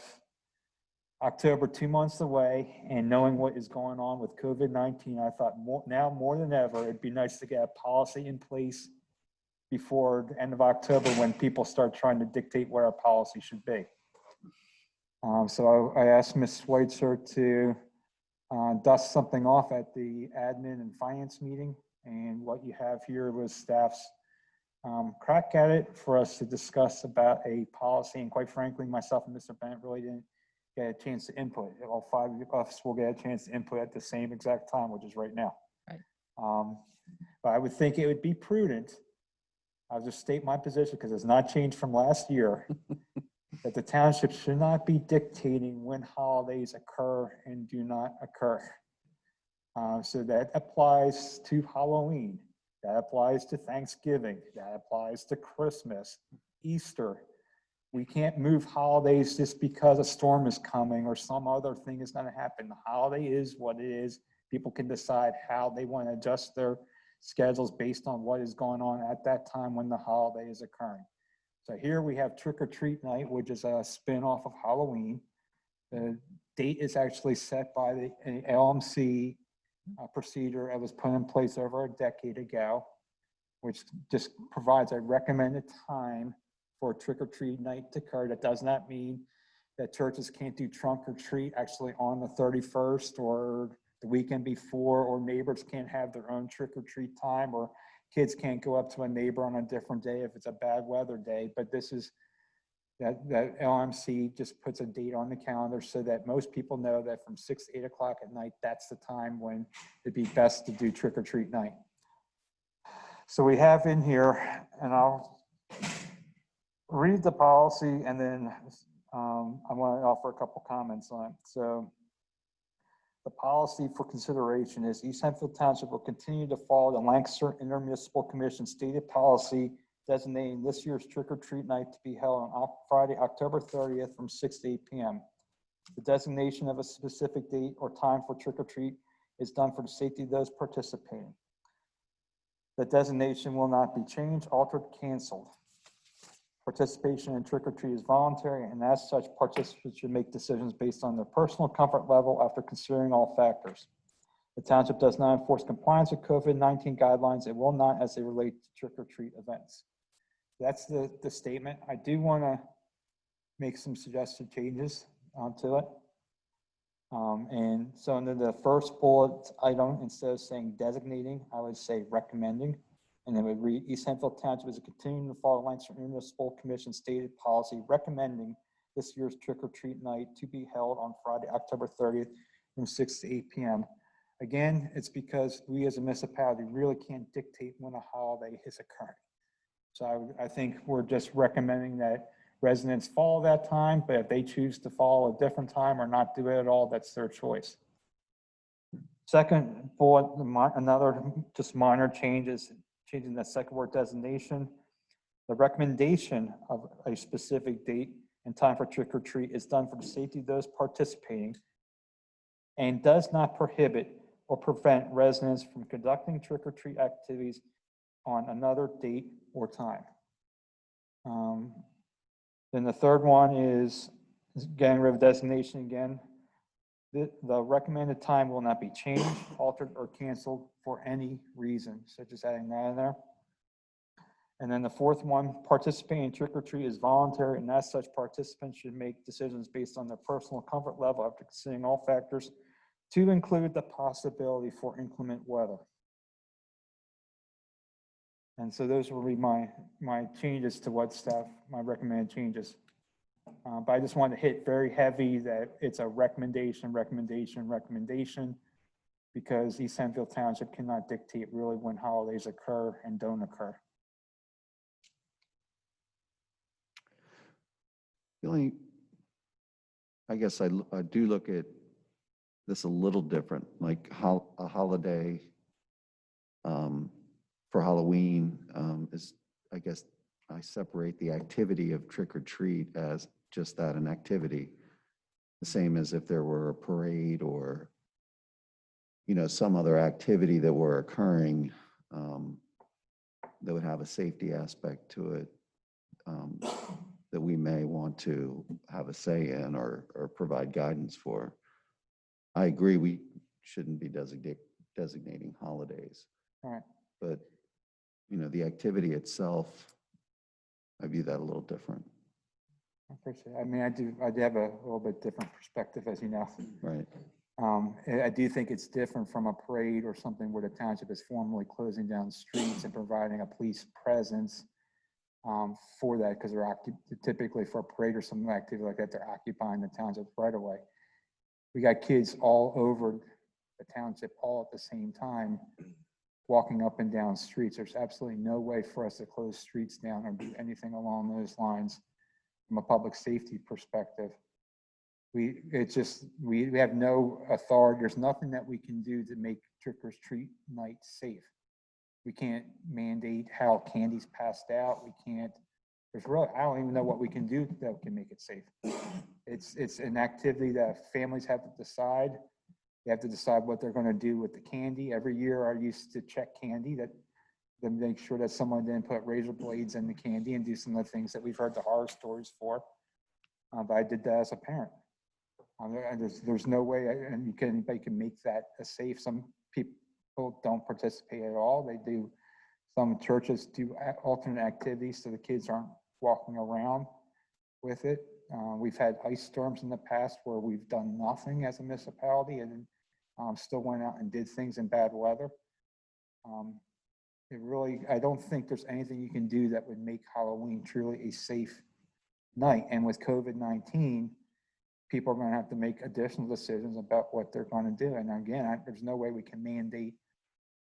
October 2 months away, and knowing what is going on with COVID-19, I thought now more than ever, it'd be nice to get a policy in place before the end of October, when people start trying to dictate what our policy should be. So I asked Ms. Schweitzer to dust something off at the admin and finance meeting, And what you have here was staff's crack at it for us to discuss about a policy. And quite frankly, myself and Mr. Bennett really didn't get a chance to input. All 5 of us will get a chance to input at the same exact time, which is right now. Right. But I would think it would be prudent, I'll just state my position because it's not changed from last year, that the township should not be dictating when holidays occur and do not occur. So that applies to Halloween, that applies to Thanksgiving, that applies to Christmas, Easter. We can't move holidays just because a storm is coming or some other thing is going to happen. The holiday is what it is. People can decide how they want to adjust their schedules based on what is going on at that time when the holiday is occurring. So here we have Trick or Treat Night, which is a spin-off of Halloween. The date is actually set by the LMC procedure that was put in place over a decade ago, which just provides a recommended time for Trick or Treat Night to occur. That does not mean that churches can't do trunk or treat actually on the 31st or the weekend before, or neighbors can't have their own trick or treat time, or kids can't go up to a neighbor on a different day if it's a bad weather day. But this is that LMC just puts a date on the calendar so that most people know that from 6 to 8 o'clock at night, that's the time when it'd be best to do Trick or Treat Night. So we have in here, and I'll read the policy and then I want to offer a couple comments on it. So the policy for consideration is East Hempfield Township will continue to follow the Lancaster Intermunicipal Commission stated policy designating this year's trick or treat night to be held on Friday, October 30th from 6 to 8 p.m. The designation of a specific date or time for trick or treat is done for the safety of those participating. The designation will not be changed, altered, canceled. Participation in trick or treat is voluntary, and as such, participants should make decisions based on their personal comfort level after considering all factors. The township does not enforce compliance with COVID-19 guidelines. It will not as they relate to trick or treat events. That's the statement. I do want to make some suggested changes to it. And so under the first bullet item, instead of saying designating, I would say recommending. And then we read East Hempfield Township is continuing to follow Lancaster Municipal Commission stated policy recommending this year's trick or treat night to be held on Friday, October 30th from 6 to 8 p.m. Again, it's because we as a municipality really can't dictate when a holiday is occurring. So I think we're just recommending that residents follow that time, but if they choose to follow a different time or not do it at all, that's their choice. Second bullet, another just minor changes, changing the second word designation. The recommendation of a specific date and time for trick or treat is done for the safety of those participating and does not prohibit or prevent residents from conducting trick or treat activities on another date or time. Then the third one is getting rid of designation again. The recommended time will not be changed, altered, or canceled for any reason. So just adding that in there. And then the fourth one, participating in trick or treat is voluntary, and as such, participants should make decisions based on their personal comfort level after considering all factors, to include the possibility for inclement weather. And so those will be my changes to what staff, my recommended changes. But I just want to hit very heavy that it's a recommendation, because East Hempfield Township cannot dictate really when holidays occur and don't occur. The only, I guess I do look at this a little different, like how a holiday for Halloween is, I guess I separate the activity of trick or treat as just that, an activity. The same as if there were a parade or, you know, some other activity that were occurring that would have a safety aspect to it that we may want to have a say in or provide guidance for. I agree we shouldn't be designating holidays. All right. But, you know, the activity itself, I view that a little different. I appreciate it. I mean, I do have a little bit different perspective, as you know. Right. I do think it's different from a parade or something where the township is formally closing down streets and providing a police presence for that, because they're typically for a parade or some activity like that, they're occupying the township right away. We got kids all over the township all at the same time, walking up and down streets. There's absolutely no way for us to close streets down or do anything along those lines from a public safety perspective. We have no authority. There's nothing that we can do to make trick or treat night safe. We can't mandate how candy's passed out. We can't, I don't even know what we can do that can make it safe. It's an activity that families have to decide. They have to decide what they're going to do with the candy. Every year I used to check candy to make sure that someone didn't put razor blades in the candy and do some of the things that we've heard the horror stories for. But I did that as a parent. There's no way anybody can make that a safe. Some people don't participate at all. They do. Some churches do alternate activities so the kids aren't walking around with it. We've had ice storms in the past where we've done nothing as a municipality and still went out and did things in bad weather. I don't think there's anything you can do that would make Halloween truly a safe night. And with COVID-19, people are going to have to make additional decisions about what they're going to do. And again, there's no way we can mandate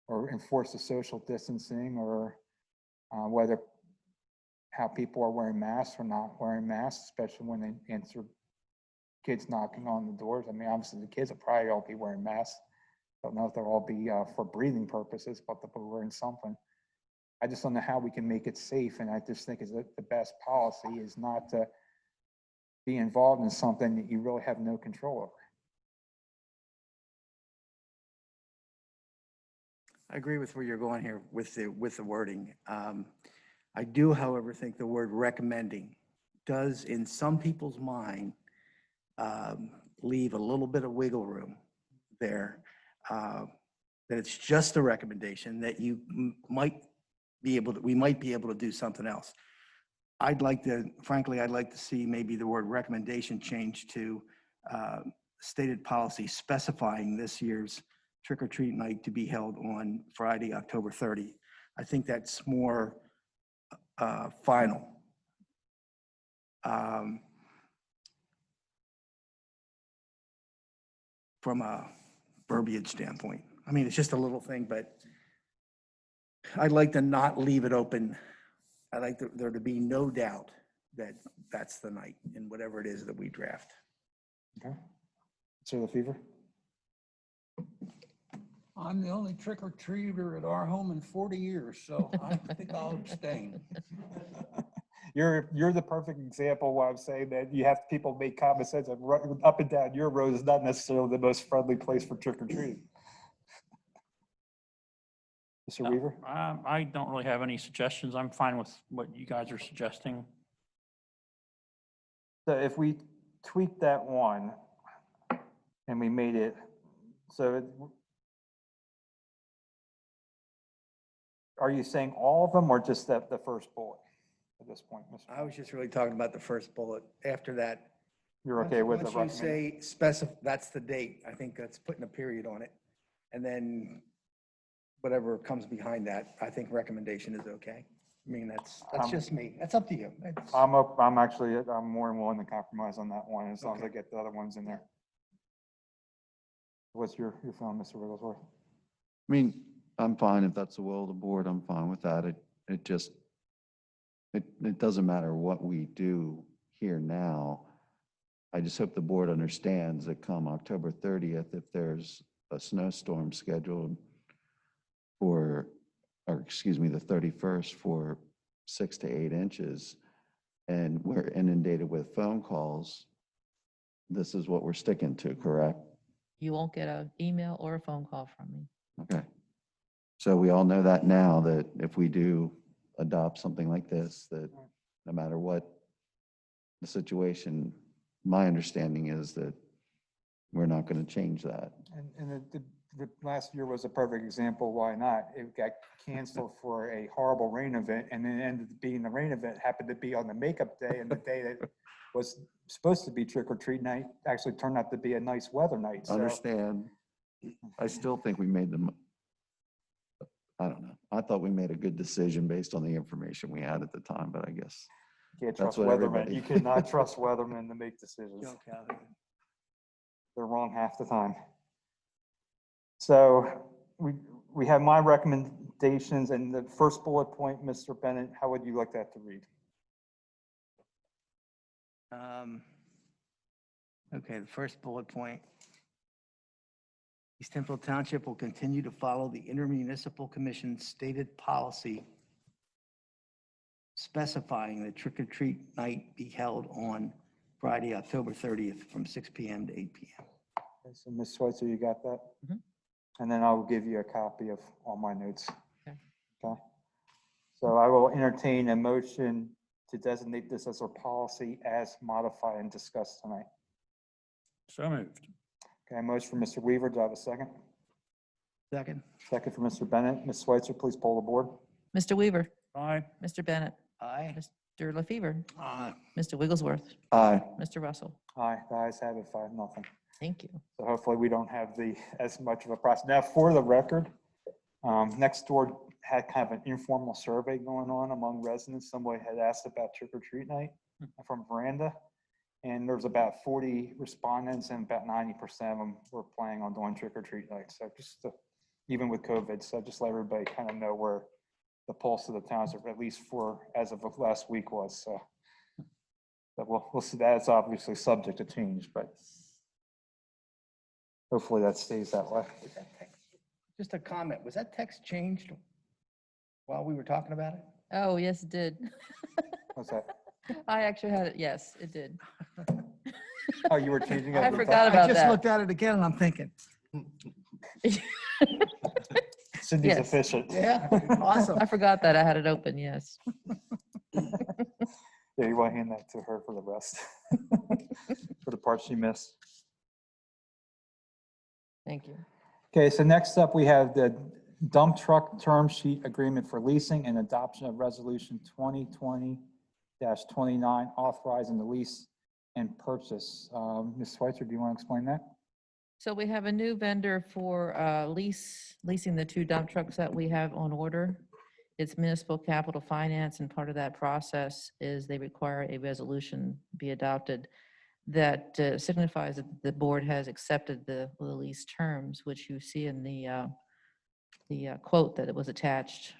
or enforce the social distancing or whether how people are wearing masks or not wearing masks, especially when they answer kids knocking on the doors. I mean, obviously the kids will probably all be wearing masks. Don't know if they'll all be for breathing purposes, but they'll be wearing something. I just don't know how we can make it safe. And I just think is that the best policy is not to be involved in something that you really have no control over. I agree with where you're going here with the wording. I do, however, think the word recommending does, in some people's mind, leave a little bit of wiggle room there. That it's just a recommendation that we might be able to do something else. Frankly, I'd like to see maybe the word recommendation change to stated policy specifying this year's trick-or-treat night to be held on Friday, October 30. I think that's more final. From a verbiage standpoint. I mean, it's just a little thing, but I'd like to not leave it open. I'd like there to be no doubt that that's the night in whatever it is that we draft. Okay. So the fever? I'm the only trick-or-treater at our home in 40 years, so I think I'll abstain. You're the perfect example why I'm saying that you have people make common sense of up and down your road is not necessarily the most friendly place for trick-or-treating. Mr. No, Weaver? I don't really have any suggestions. I'm fine with what you guys are suggesting. So if we tweak that one and we made it, are you saying all of them or just the first bullet at this point, Mr. I was just really talking about the first bullet. After that, You're okay with the once you recommendation? say that's the date, I think that's putting a period on it. And then whatever comes behind that, I think recommendation is okay. I mean, that's just me. That's up to you. I'm more than willing to compromise on that one as long as I get the other ones in there. What's your feeling, Mr. Wigglesworth? I mean, I'm fine if that's the will of the board. I'm fine with that. It doesn't matter what we do here now. I just hope the board understands that come October 30th, if there's a snowstorm scheduled the 31st for 6 to 8 inches, and we're inundated with phone calls, this is what we're sticking to, correct? You won't get an email or a phone call from me. Okay. So we all know that now, that if we do adopt something like this, that no matter what the situation, my understanding is that we're not going to change that. And the last year was a perfect example. Why not? It got canceled for a horrible rain event, and then ended up being the rain event happened to be on the makeup day, and the day that was supposed to be trick or treat night actually turned out to be a nice weather night. So Understand. I still think we made them, I don't know. I thought we made a good decision based on the information we had at the time, but I guess. you can't That's trust what weathermen. everybody- You cannot trust weathermen to make decisions. Joe Calhoun. They're wrong half the time. So we have my recommendations, and the first bullet point, Mr. Bennett, how would you like that to read? Okay, the first bullet point. East Hempfield Township will continue to follow the intermunicipal commission's stated policy specifying that trick or treat night be held on Friday, October 30th from 6 PM to 8 PM. Okay, so Ms. Schweitzer, you got that? Mhm. And then I'll give you a copy of all my notes. Okay. Okay. So I will entertain a motion to designate this as our policy as modified and discussed tonight. So moved. Okay, motion for Mr. Weaver. Do I have a second? Second? Second for Mr. Bennett. Ms. Schweitzer, please poll the board. Mr. Weaver, Aye. Mr. Bennett, Aye. Mr. LaFever, Aye. Mr. Wigglesworth, Aye. Mr. Russell. Aye, the ayes have it, 5-0. Thank you. So hopefully we don't have as much of a process. Now, for the record, next door had kind of an informal survey going on among residents. Somebody had asked about trick or treat night from veranda. And there's about 40 respondents, and about 90% of them were planning on doing trick or treat night. So just even with COVID, so just let everybody kind of know where the pulse of the township, at least for as of last week, was. So but we'll see. That's obviously subject to change, but hopefully that stays that way. Just a comment. Was that text changed while we were talking about it? Oh, yes, it did. What's that? I actually had it. Yes, it did. Oh, you were changing it? I at the forgot time? about I just that. looked at it again and I'm thinking, Cindy's Yes. efficient. yeah, awesome. I forgot that I had it open, yes. Yeah, you want to hand that to her for the rest, for the part she missed. Thank you. Okay, so next up, we have the dump truck term sheet agreement for leasing and adoption of resolution 2020-29, authorizing the lease and purchase. Ms. Schweitzer, do you want to explain that? So we have a new vendor for leasing the 2 dump trucks that we have on order. It's Municipal Capital Finance, and part of that process is they require a resolution be adopted that signifies that the board has accepted the lease terms, which you see in the quote that it was attached.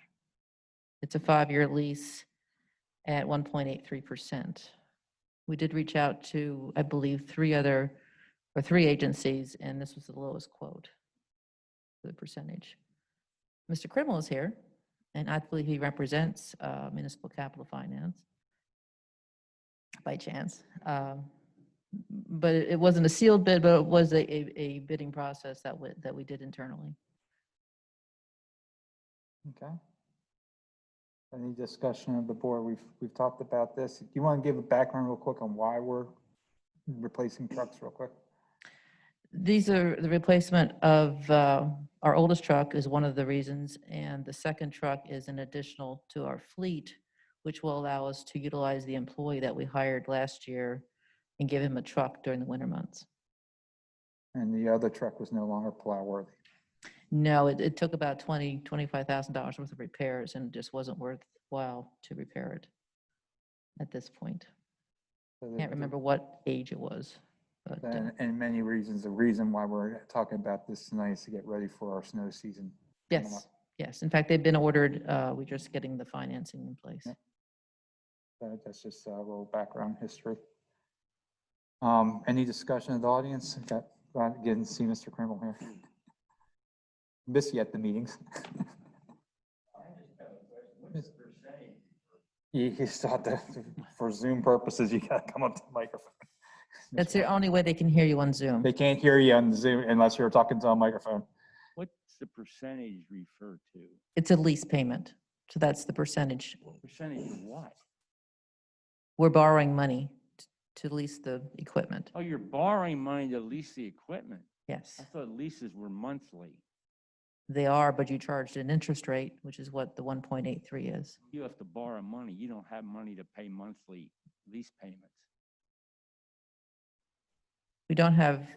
It's a 5-year lease at 1.83%. We did reach out to, I believe, 3 agencies, and this was the lowest quote for the percentage. Mr. Krimmel is here, and I believe he represents Municipal Capital Finance by chance. But it wasn't a sealed bid, but it was a bidding process that we did internally. Okay. Any discussion of the board? We've talked about this. Do you want to give a background real quick on why we're replacing trucks real quick? These are the replacement of our oldest truck is one of the reasons, and the second truck is an additional to our fleet, which will allow us to utilize the employee that we hired last year and give him a truck during the winter months. And the other truck was no longer plow worthy. No, it took about $25,000 worth of repairs, and it just wasn't worthwhile to repair it at this point. So Can't remember what age it was. But, and many reasons. The reason why we're talking about this tonight is to get ready for our snow season. coming up. yes, yes. In fact, they've been ordered. We're just getting the financing in place. Yep. That's just a little background history. Any discussion of the audience? Glad to get to see Mr. Krimmel here. Miss you at the meetings. You still have to, for Zoom purposes, you gotta come up to the microphone. That's the only way they can hear you on Zoom. They can't hear you on Zoom unless you're talking to a microphone. What's the percentage refer to? It's a lease payment, so that's the percentage. Percentage of what? We're borrowing money to lease the equipment. Oh, you're borrowing money to lease the equipment. Yes, I thought leases were monthly. they are, but you charged an interest rate, which is what the 1.83 is. You have to borrow money. You don't have money to pay monthly lease payments.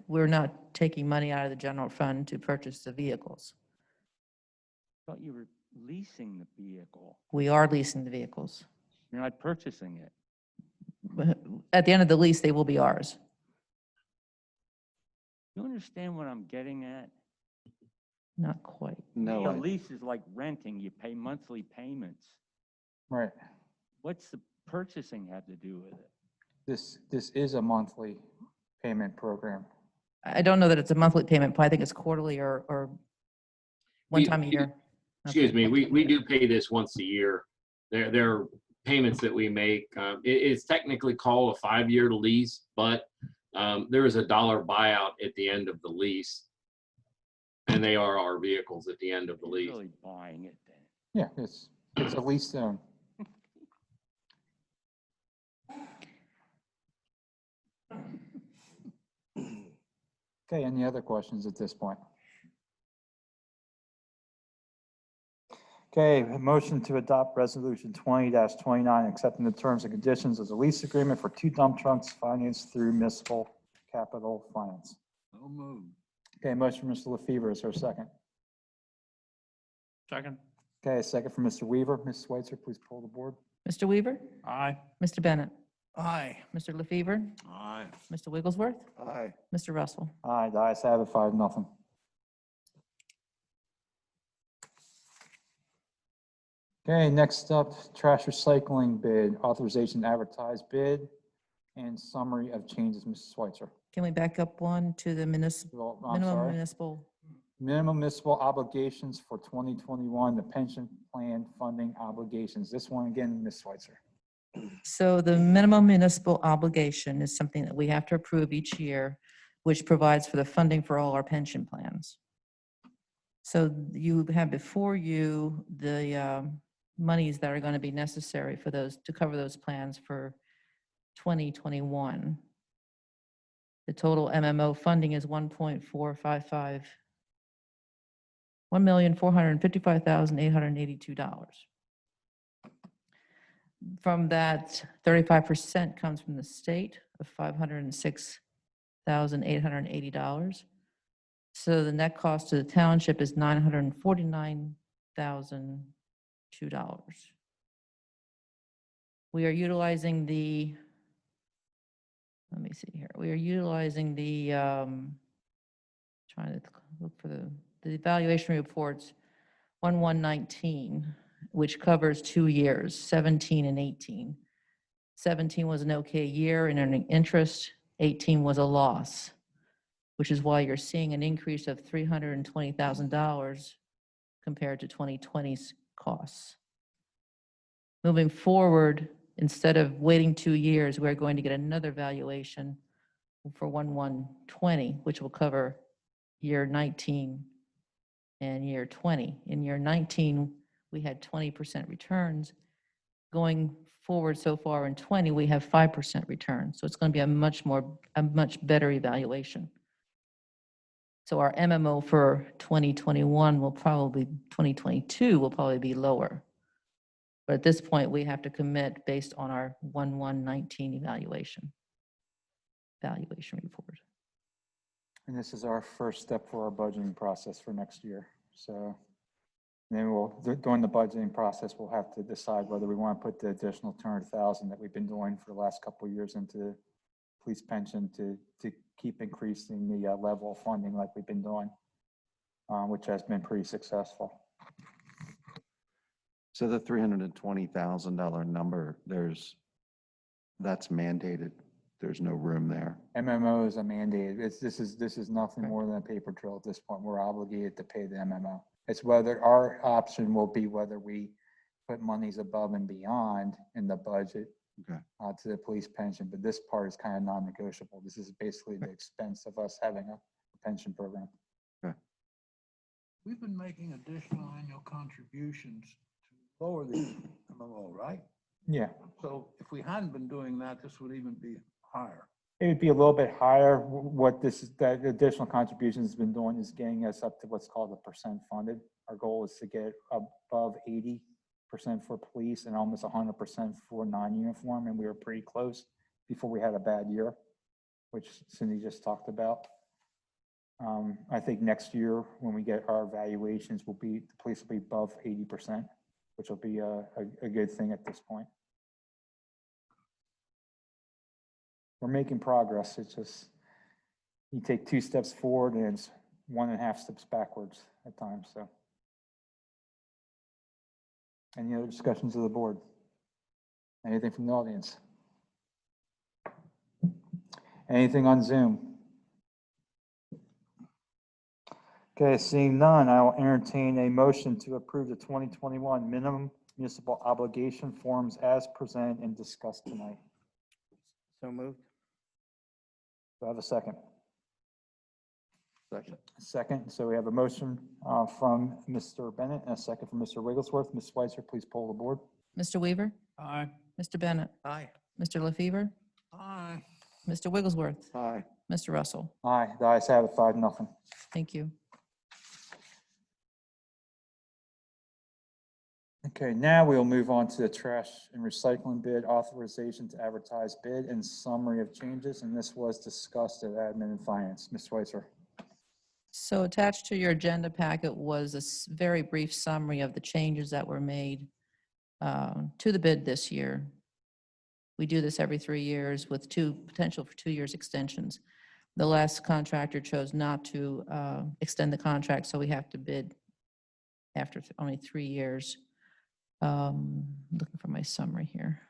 We're not taking money out of the general fund to purchase the vehicles. I thought you were leasing the vehicle. We are leasing the vehicles. You're not purchasing it. At the end of the lease, they will be ours. You understand what I'm getting at? Not quite. To me, No, a lease is like renting. You pay monthly payments. Right. What's the purchasing have to do with it? This is a monthly payment program. I don't know that it's a monthly payment, but I think it's quarterly or one time a year. Excuse Okay, me, one we, time a we year. do pay this once a year. There are payments that we make. It's technically called a 5-year lease, but there is a $1 buyout at the end of the lease. And they are our vehicles at the end of the You're lease. really buying it then. Yeah, it's a lease zone. Okay, any other questions at this point? Okay, a motion to adopt resolution 20-29, accepting the terms and conditions as a lease agreement for 2 dump trucks financed through municipal capital finance. So moved. Okay, motion from Mr. LaFever, is there a second? Second. Okay, a second from Mr. Weaver. Ms. Switzer, please pull the board. Mr. Weaver, Aye. Mr. Bennett, Aye. Mr. LaFever, Aye. Mr. Wigglesworth, aye. Mr. Russell. Aye, the ayes have it, 5-0. Okay, next up, trash recycling bid, authorization to advertise bid and summary of changes, Mrs. Switzer. Can we back up one to the Well, I'm minimum sorry. municipal? Minimum municipal obligations for 2021, the pension plan funding obligations. This one again, Ms. Switzer. So the minimum municipal obligation is something that we have to approve each year, which provides for the funding for all our pension plans. So you have before you the monies that are going to be necessary for those, to cover those plans for 2021. The total MMO funding is $1,455,882. From that, 35% comes from the state of $506,880. So the net cost to the township is $949,002. We are utilizing the, let me see here, we are utilizing the, trying to look for the evaluation reports, 1119, which covers 2 years, 17 and 18. 17 was an okay year in earning interest, 18 was a loss, which is why you're seeing an increase of $320,000 compared to 2020's costs. Moving forward, instead of waiting 2 years, we're going to get another valuation for 1120, which will cover year 19 and year 20. In year 19, we had 20% returns. Going forward so far in 20, we have 5% return. So it's going to be a much better evaluation. So our MMO for 2021 will probably, 2022 will probably be lower. But at this point, we have to commit based on our 1119 valuation report. And this is our first step for our budgeting process for next year. So then during the budgeting process, we'll have to decide whether we want to put the additional 200,000 that we've been doing for the last couple of years into police pension to keep increasing the level of funding like we've been doing, which has been pretty successful. So the $320,000 number, that's mandated. There's no room there. MMO is a mandate. This is nothing more than a paper trail at this point. We're obligated to pay the MMO. It's whether our option will be whether we put monies above and beyond in the budget Okay. to the police pension, but this part is kind of non-negotiable. This is basically the expense of us having a pension program. We've been making additional annual contributions to lower the MMO, right? Yeah, So if we hadn't been doing that, this would even be higher. It would be a little bit higher. What this, that additional contributions has been doing is getting us up to what's called a percent funded. Our goal is to get above 80% for police and almost 100% for non-uniform, and we were pretty close before we had a bad year, which Cindy just talked about. I think next year, when we get our evaluations, the police will be above 80%, which will be a good thing at this point. We're making progress. It's just, you take 2 steps forward and it's 1.5 steps backwards at times, so. Any other discussions of the board? Anything from the audience? Anything on Zoom? Okay, seeing none, I will entertain a motion to approve the 2021 minimum municipal obligation forms as presented and discussed tonight. So moved. Do I have a second? Second. Second, so we have a motion from Mr. Bennett and a second from Mr. Wigglesworth. Ms. Switzer, please poll the board. Mr. Weaver? Aye. Mr. Bennett? Aye. Mr. LaFever? Aye. Mr. Wigglesworth? Aye. Mr. Russell? Aye, the ayes have it, 5-0. Thank you. Okay, now we'll move on to the trash and recycling bid authorization to advertise bid and summary of changes, and this was discussed at admin and finance. Ms. Switzer. So attached to your agenda packet was a very brief summary of the changes that were made to the bid this year. We do this every 3 years with potential for 2 years extensions. The last contractor chose not to extend the contract, so we have to bid after only 3 years. Looking for my summary here.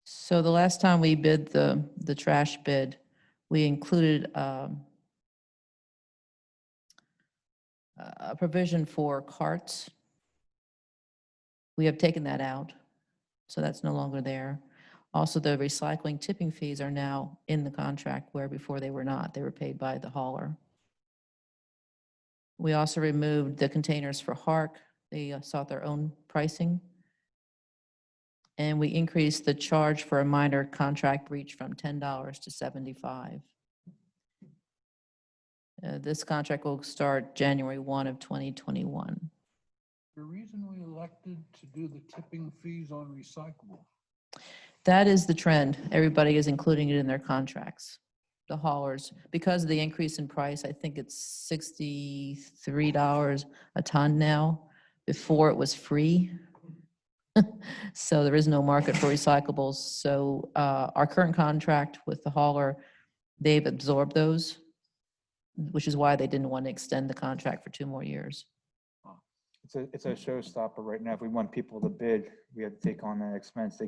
So the last time we bid the trash bid, we included a provision for carts. We have taken that out, so that's no longer there. Also, the recycling tipping fees are now in the contract, where before they were not. They were paid by the hauler. We also removed the containers for Hark. They sought their own pricing. And we increased the charge for a minor contract breach from $10 to $75. This contract will start January 1 of 2021. The reason we elected to do the tipping fees on recyclable. That is the trend. Everybody is including it in their contracts. The haulers, because of the increase in price, I think it's $63 a ton now. Before it was free. So there is no market for recyclables. So our current contract with the hauler, they've absorbed those, which is why they didn't want to extend the contract for 2 more years. It's a showstopper right now. If we want people to bid, we had to take on that expense.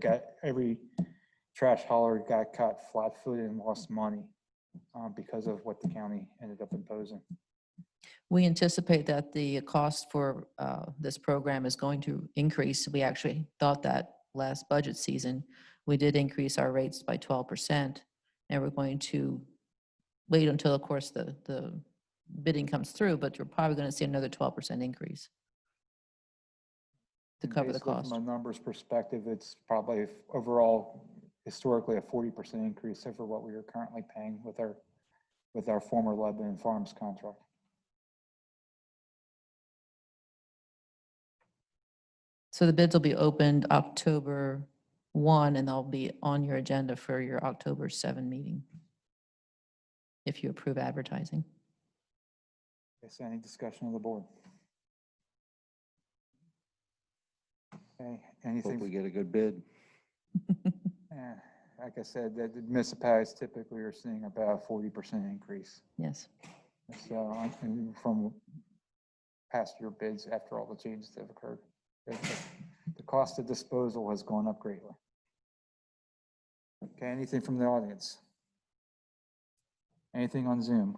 Every trash hauler got caught flat-footed and lost money because of what the county ended up imposing. We anticipate that the cost for this program is going to increase. We actually thought that last budget season. We did increase our rates by 12%, and we're going to wait until, of course, the bidding comes through, but you're probably going to see another 12% increase to cover the Basically, cost. from a numbers perspective, it's probably overall historically a 40% increase over what we are currently paying with our former Lebanon Farms contract. So the bids will be opened October 1, and they'll be on your agenda for your October 7 meeting, if you approve advertising. Okay, so any discussion of the board? Okay, Hope we anything? get a good bid. Like I said, the municipalities typically are seeing about a 40% increase. Yes. So and from past year bids after all the changes that have occurred. The cost of disposal has gone up greatly. Okay, anything from the audience? Anything on Zoom?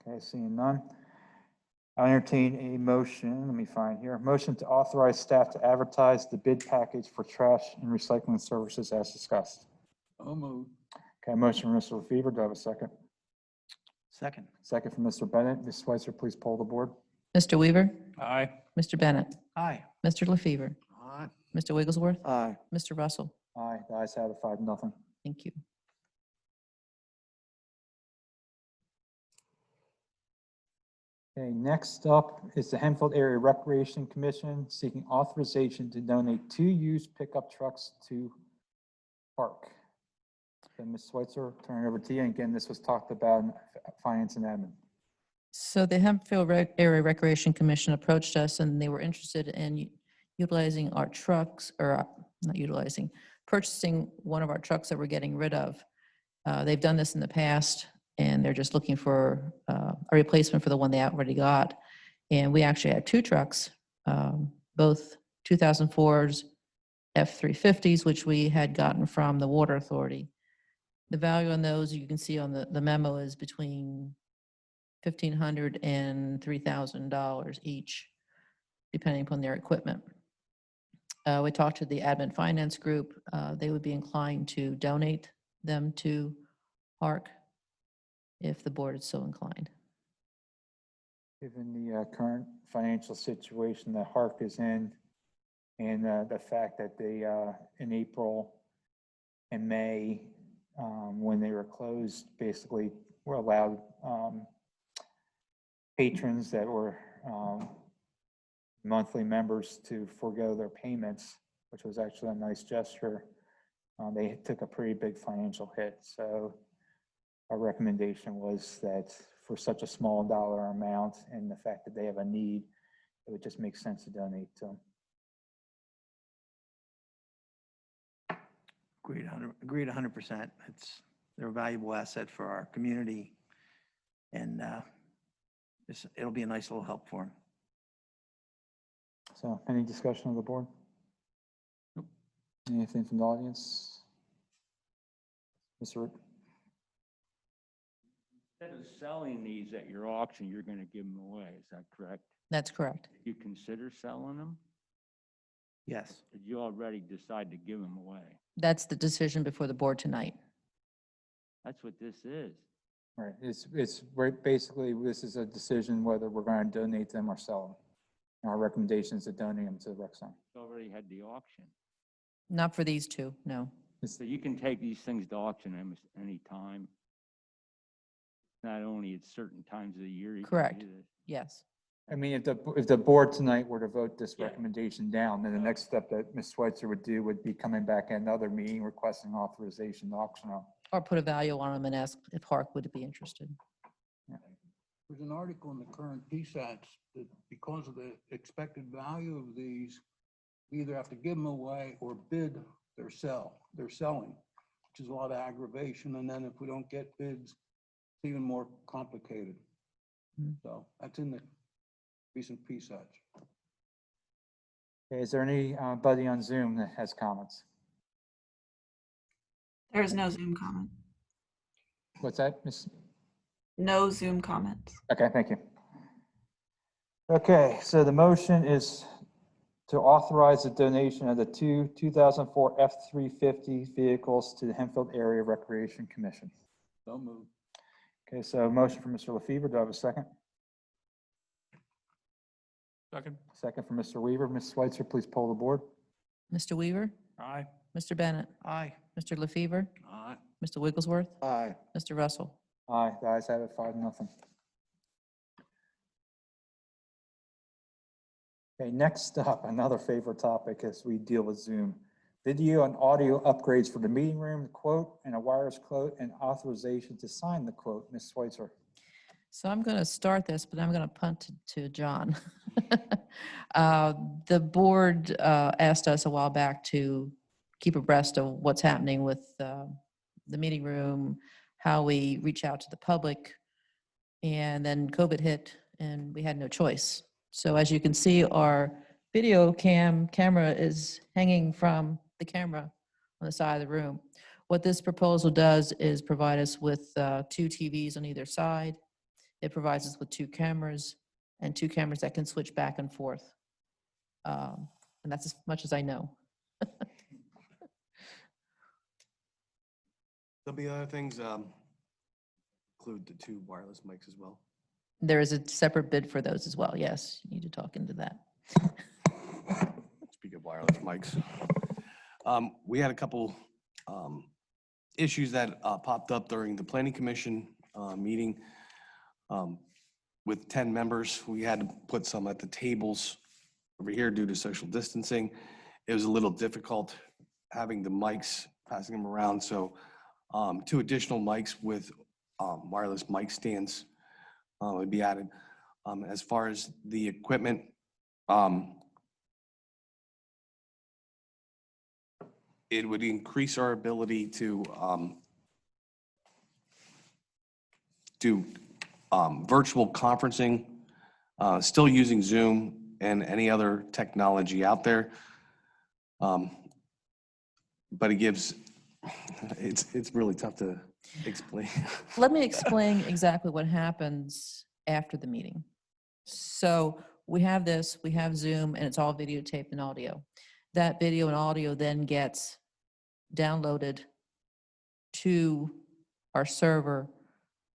Okay, seeing none. I'll entertain a motion, let me find here, motion to authorize staff to advertise the bid package for trash and recycling services as discussed. So moved. Okay, motion from Mr. LaFever, do I have a second? Second. Second from Mr. Bennett. Ms. Switzer, please poll the board. Mr. Weaver? Aye. Mr. Bennett? Aye. Mr. LaFever? Aye. Mr. Wigglesworth? Aye. Mr. Russell? Aye, the ayes have it, 5-0. Thank you. Okay, next up is the Hempfield Area Recreation Commission seeking authorization to donate 2 used pickup trucks to park. And Ms. Switzer, turn it over to you. And again, this was talked about in Finance and Admin. So the Hempfield Area Recreation Commission approached us and they were interested in utilizing our trucks, or not utilizing, purchasing one of our trucks that we're getting rid of. They've done this in the past and they're just looking for a replacement for the one they already got. And we actually had 2 trucks, both 2004's F-350s, which we had gotten from the Water Authority. The value on those, you can see on the memo, is between $1,500 and $3,000 each, depending upon their equipment. We talked to the admin finance group. They would be inclined to donate them to Park if the board is so inclined. Given the current financial situation that Hark is in, and the fact that they, in April and May, when they were closed, basically were allowed patrons that were monthly members to forego their payments, which was actually a nice gesture. They took a pretty big financial hit. So our recommendation was that for such a small dollar amount and the fact that they have a need, it would just make sense to donate to them. Agreed 100%. They're a valuable asset for our community, and it'll be a nice little help for them. So any discussion of the board? Nope. Anything from the audience? Mr. Root? Instead of selling these at your auction, you're going to give them away. Is that correct? That's correct. Did you consider selling them? Yes. Did you already decide to give them away? That's the decision before the board tonight. That's what this is. Right, basically, this is a decision whether we're going to donate them or sell them. Our recommendation is to donate them to the rec center. You already had the auction. Not for these 2, no. So you can take these things to auction any time. Not only at certain times of the year. You can Correct. do this. Yes. I mean, if the board tonight were to vote this Yeah. recommendation down, then the next step that Ms. Schweitzer would do would be coming back at another meeting requesting authorization to auction them. Or put a value on them and ask if Park would be interested. There's an article in the current PSATs that because of the expected value of these, we either have to give them away or bid their selling, which is a lot of aggravation. And then if we don't get bids, it's even more complicated. So that's in the recent PSATs. Okay, is there anybody on Zoom that has comments? There is no Zoom comment. What's that, Ms.? No Zoom comments. Okay, thank you. Okay, so the motion is to authorize the donation of the 2 2004 F-350 vehicles to the Hempfield Area Recreation Commission. So moved. Okay, so motion from Mr. LaFever. Do I have a second? Second. Second from Mr. Weaver. Ms. Schweitzer, please poll the board. Mr. Weaver? Aye. Mr. Bennett? Aye. Mr. LaFever? Aye. Mr. Wigglesworth? Aye. Mr. Russell? Aye, the ayes have it, 5-0. Okay, next up, another favorite topic as we deal with Zoom. Video and audio upgrades for the meeting room, quote, and a wireless quote, and authorization to sign the quote. Ms. Schweitzer. So I'm going to start this, but I'm going to punt to John. The board asked us a while back to keep abreast of what's happening with the meeting room, how we reach out to the public, and then COVID hit and we had no choice. So as you can see, our video camera is hanging from the camera on the side of the room. What this proposal does is provide us with 2 TVs on either side. It provides us with 2 cameras and 2 cameras that can switch back and forth. And that's as much as I know. There'll be other things, include the 2 wireless mics as well. There is a separate bid for those as well. Yes, you need to talk into that. Speak of wireless mics. mics. We had a couple issues that popped up during the planning commission meeting. With 10 members, we had to put some at the tables over here due to social distancing. It was a little difficult having the mics, passing them around. So 2 additional mics with wireless mic stands would be added. As far as the equipment, it would increase our ability to do virtual conferencing, still using Zoom and any other technology out there. But it gives, it's really tough to explain. Let me explain exactly what happens after the meeting. So we have this, we have Zoom, and it's all videotaped and audio. That video and audio then gets downloaded to our server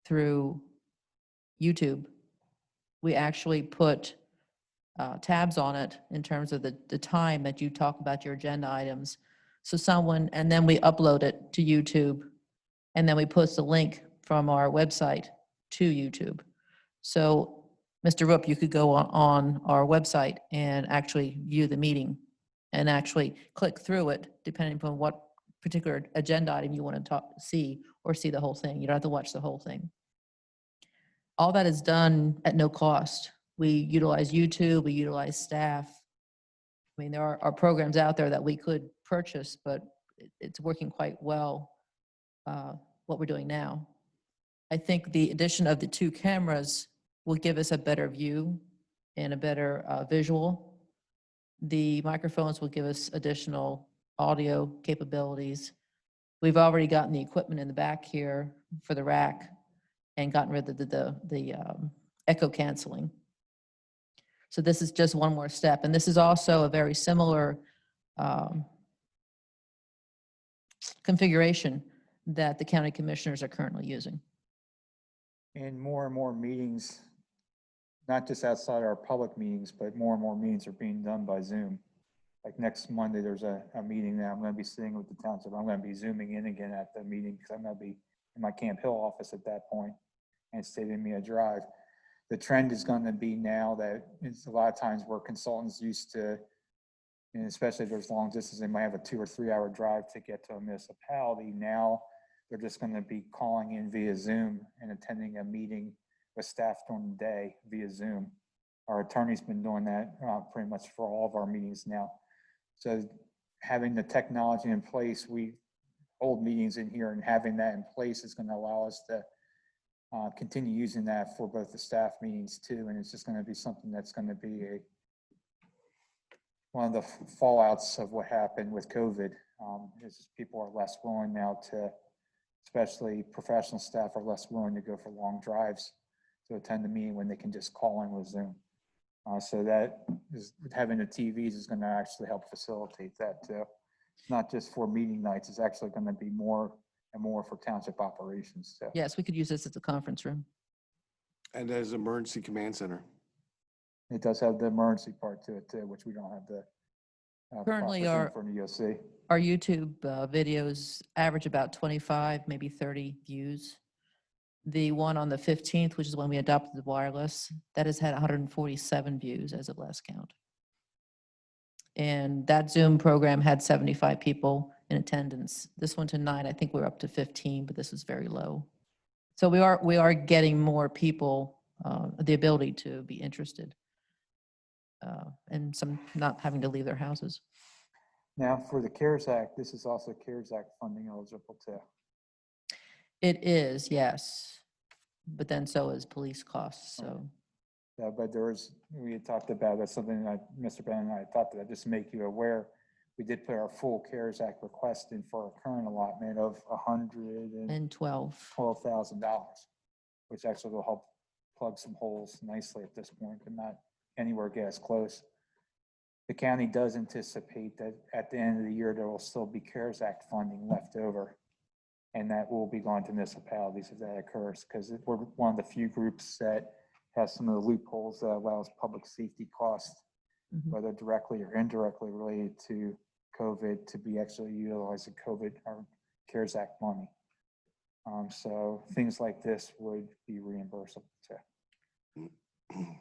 through YouTube. We actually put tabs on it in terms of the time that you talk about your agenda items. So someone, and then we upload it to YouTube, and then we post a link from our website to YouTube. So Mr. Rupp, you could go on our website and actually view the meeting and actually click through it, depending upon what particular agenda item you want to see, or see the whole thing. You don't have to watch the whole thing. All that is done at no cost. We utilize YouTube, we utilize staff. I mean, there are programs out there that we could purchase, but it's working quite well, what we're doing now. I think the addition of the 2 cameras will give us a better view and a better visual. The microphones will give us additional audio capabilities. We've already gotten the equipment in the back here for the rack and gotten rid of the echo canceling. So this is just one more step. And this is also a very similar configuration that the county commissioners are currently using. And more meetings, not just outside our public meetings, but more and more meetings are being done by Zoom. Like next Monday, there's a meeting that I'm going to be sitting with the township. I'm going to be Zooming in again at the meeting because I'm going to be in my Camp Hill office at that point and saving me a drive. The trend is going to be now that it's a lot of times where consultants used to, and especially if there's long distance, they might have a 2 or 3 hour drive to get to a municipality. Now they're just going to be calling in via Zoom and attending a meeting with staff during the day via Zoom. Our attorney's been doing that pretty much for all of our meetings now. So having the technology in place, we hold meetings in here, and having that in place is going to allow us to continue using that for both the staff meetings too. And it's just going to be something that's going to be one of the fallouts of what happened with COVID. Is people are less willing now to, especially professional staff are less willing to go for long drives to attend the meeting when they can just call in with Zoom. So that is, having the TVs is going to actually help facilitate that too. Not just for meeting nights, it's actually going to be more and more for township operations. So. Yes, we could use this as a conference room. And as emergency command center. It does have the emergency part to it too, which we don't have the Currently proper Zoom for the EOC. Our YouTube videos average about 25, maybe 30 views. The one on the 15th, which is when we adopted the wireless, that has had 147 views as of last count. And that Zoom program had 75 people in attendance. This one tonight, I think we're up to 15, but this is very low. So we are getting more people the ability to be interested, and some not having to leave their houses. Now for the CARES Act, this is also CARES Act funding eligible too. It is, yes, but then so is police costs, so. Yeah, but we had talked about, that's something that Mr. Ben and I talked about, just to make you aware. We did put our full CARES Act request in for our current allotment of $112,000, which actually will help plug some holes nicely at this point, but not anywhere gas close. The county does anticipate that at the end of the year, there will still be CARES Act funding left over. And that will be going to municipalities if that occurs, because we're one of the few groups that has some of the loopholes that allows public safety costs Mhm. whether directly or indirectly related to COVID, to be actually utilizing COVID or CARES Act money. So things like this would be reimbursable too.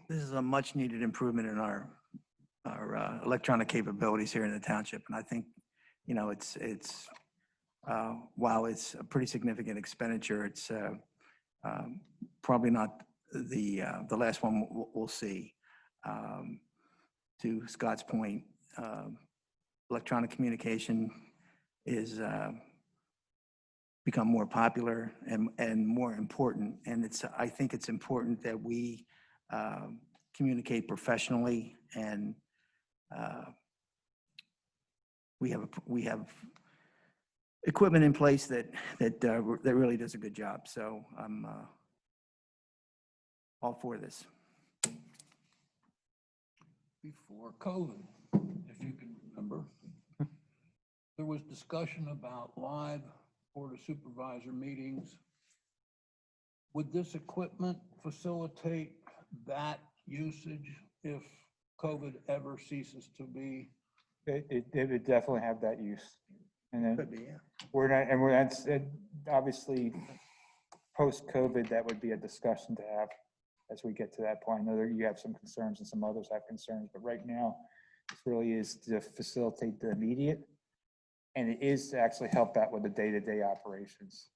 This is a much needed improvement in our electronic capabilities here in the township. And I think, you know, while it's a pretty significant expenditure, it's probably not the last one we'll see. To Scott's point, electronic communication is become more popular and more important. And I think it's important that we communicate professionally, and we have equipment in place that really does a good job. So I'm all for this. Before COVID, if you can remember, there was discussion about live Board of Supervisor meetings. Would this equipment facilitate that usage if COVID ever ceases to be? It would definitely have that use. And then Could be, yeah. that's obviously post-COVID, that would be a discussion to have as we get to that point. I know that you have some concerns and some others have concerns, but right now, this really is to facilitate the immediate, and it is to actually help out with the day-to-day operations.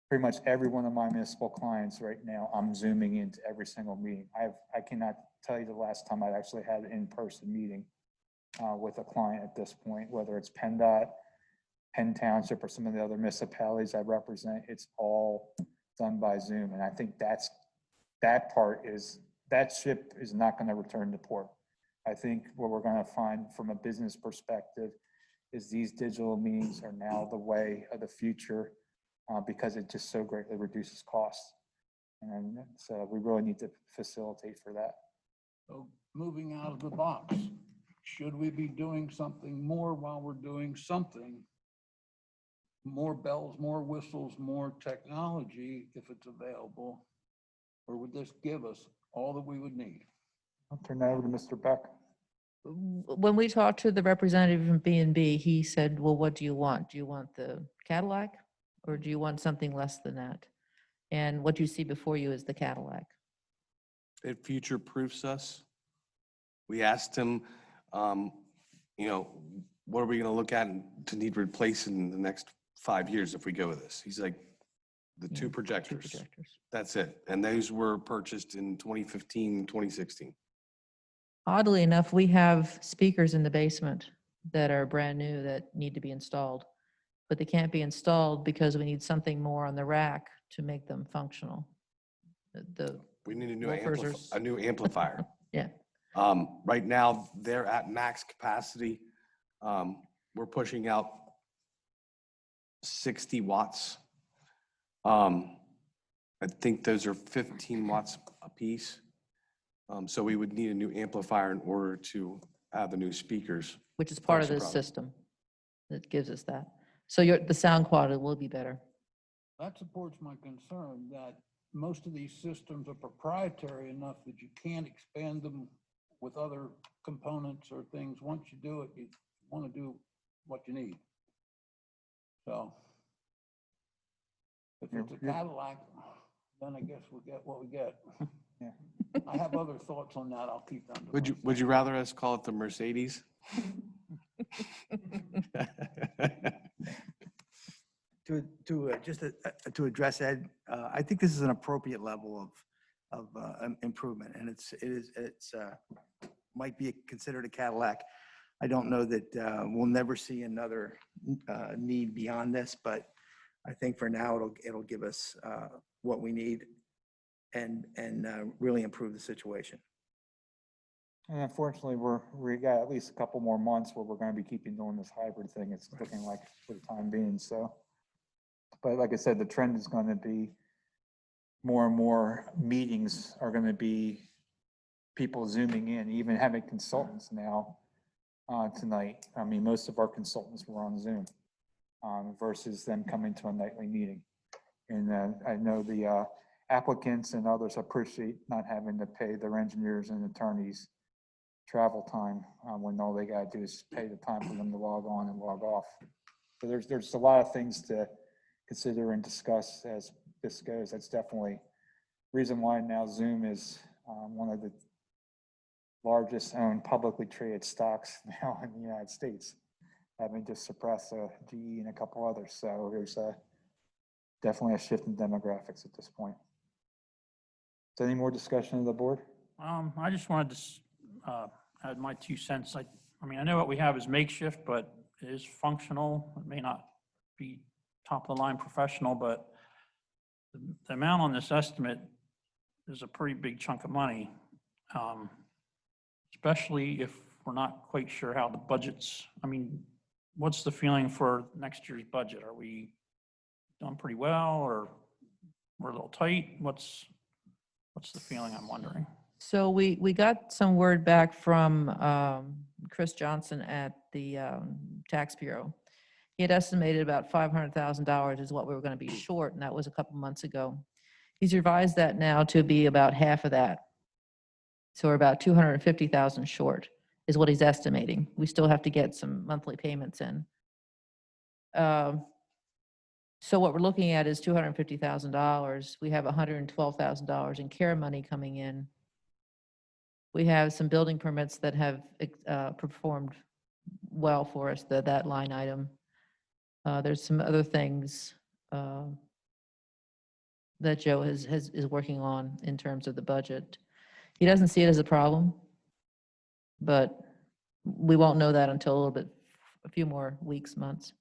Pretty much every one of my municipal clients right now, I'm zooming into every single meeting. I cannot tell you the last time I actually had an in-person meeting with a client at this point, whether it's PennDOT, Penn Township, or some of the other municipalities I represent. It's all done by Zoom, and I think that ship is not going to return to port. I think what we're going to find from a business perspective is these digital meetings are now the way of the future, because it just so greatly reduces costs. And so we really need to facilitate for that. So moving out of the box, should we be doing something more while we're doing something? More bells, more whistles, more technology if it's available? Or would this give us all that we would need? I'll turn that over to Mr. Beck. When we talked to the representative from B&B, he said, well, what do you want? Do you want the Cadillac, or do you want something less than that? And what you see before you is the Cadillac. It future-proofs us. We asked him, you know, what are we going to look at to need replacing in the next 5 years if we go with this? He's like, the two projectors. That's it. And those were purchased in 2015, 2016. Oddly enough, we have speakers in the basement that are brand new that need to be installed, but they can't be installed because we need something more on the rack to make them functional. We need woofers a new amplifier. Yeah. Right now, they're at max capacity. We're pushing out 60 watts. I think those are 15 watts a piece. So we would need a new amplifier in order to have the new speakers. Which is part of function this properly. system that gives us that. So the sound quality will be better. That supports my concern that most of these systems are proprietary enough that you can't expand them with other components or things. Once you do it, you want to do what you need. So if it's a Cadillac, then I guess we'll get what we get. Yeah. I have other thoughts on that. I'll keep them. Would you rather us call it the Mercedes? To address Ed, I think this is an appropriate level of improvement, and it's might be considered a Cadillac. I don't know that we'll never see another need beyond this, but I think for now it'll give us what we need and really improve the situation. And unfortunately, we got at least a couple more months where we're going to be keeping doing this hybrid thing. It's looking like for the time being. So, but like I said, the trend is going to be more and more meetings are going to be people zooming in, even having consultants now tonight. I mean, most of our consultants were on Zoom versus them coming to a nightly meeting. And I know the applicants and others appreciate not having to pay their engineers and attorneys travel time, when all they gotta do is pay the time for them to log on and log off. So there's a lot of things to consider and discuss as this goes. That's definitely reason why now Zoom is one of the largest owned publicly traded stocks now in the United States, having just surpassed GE and a couple others. So there's definitely a shift in demographics at this point. Is there any more discussion of the board? I just wanted to add my 2 cents. I mean, I know what we have is makeshift, but it is functional. It may not be top of the line professional, but the amount on this estimate is a pretty big chunk of money, especially if we're not quite sure how the budgets, I mean, what's the feeling for next year's budget? Are we doing pretty well, or we're a little tight? What's the feeling, I'm wondering? So we got some word back from Chris Johnson at the Tax Bureau. He had estimated about $500,000 is what we were going to be short, and that was a couple months ago. He's revised that now to be about half of that. So we're about 250,000 short is what he's estimating. We still have to get some monthly payments in. So what we're looking at is $250,000. We have $112,000 in care money coming in. We have some building permits that have performed well for us, that line item. There's some other things that Joe is working on in terms of the budget. He doesn't see it as a problem, but we won't know that until a few more weeks, months.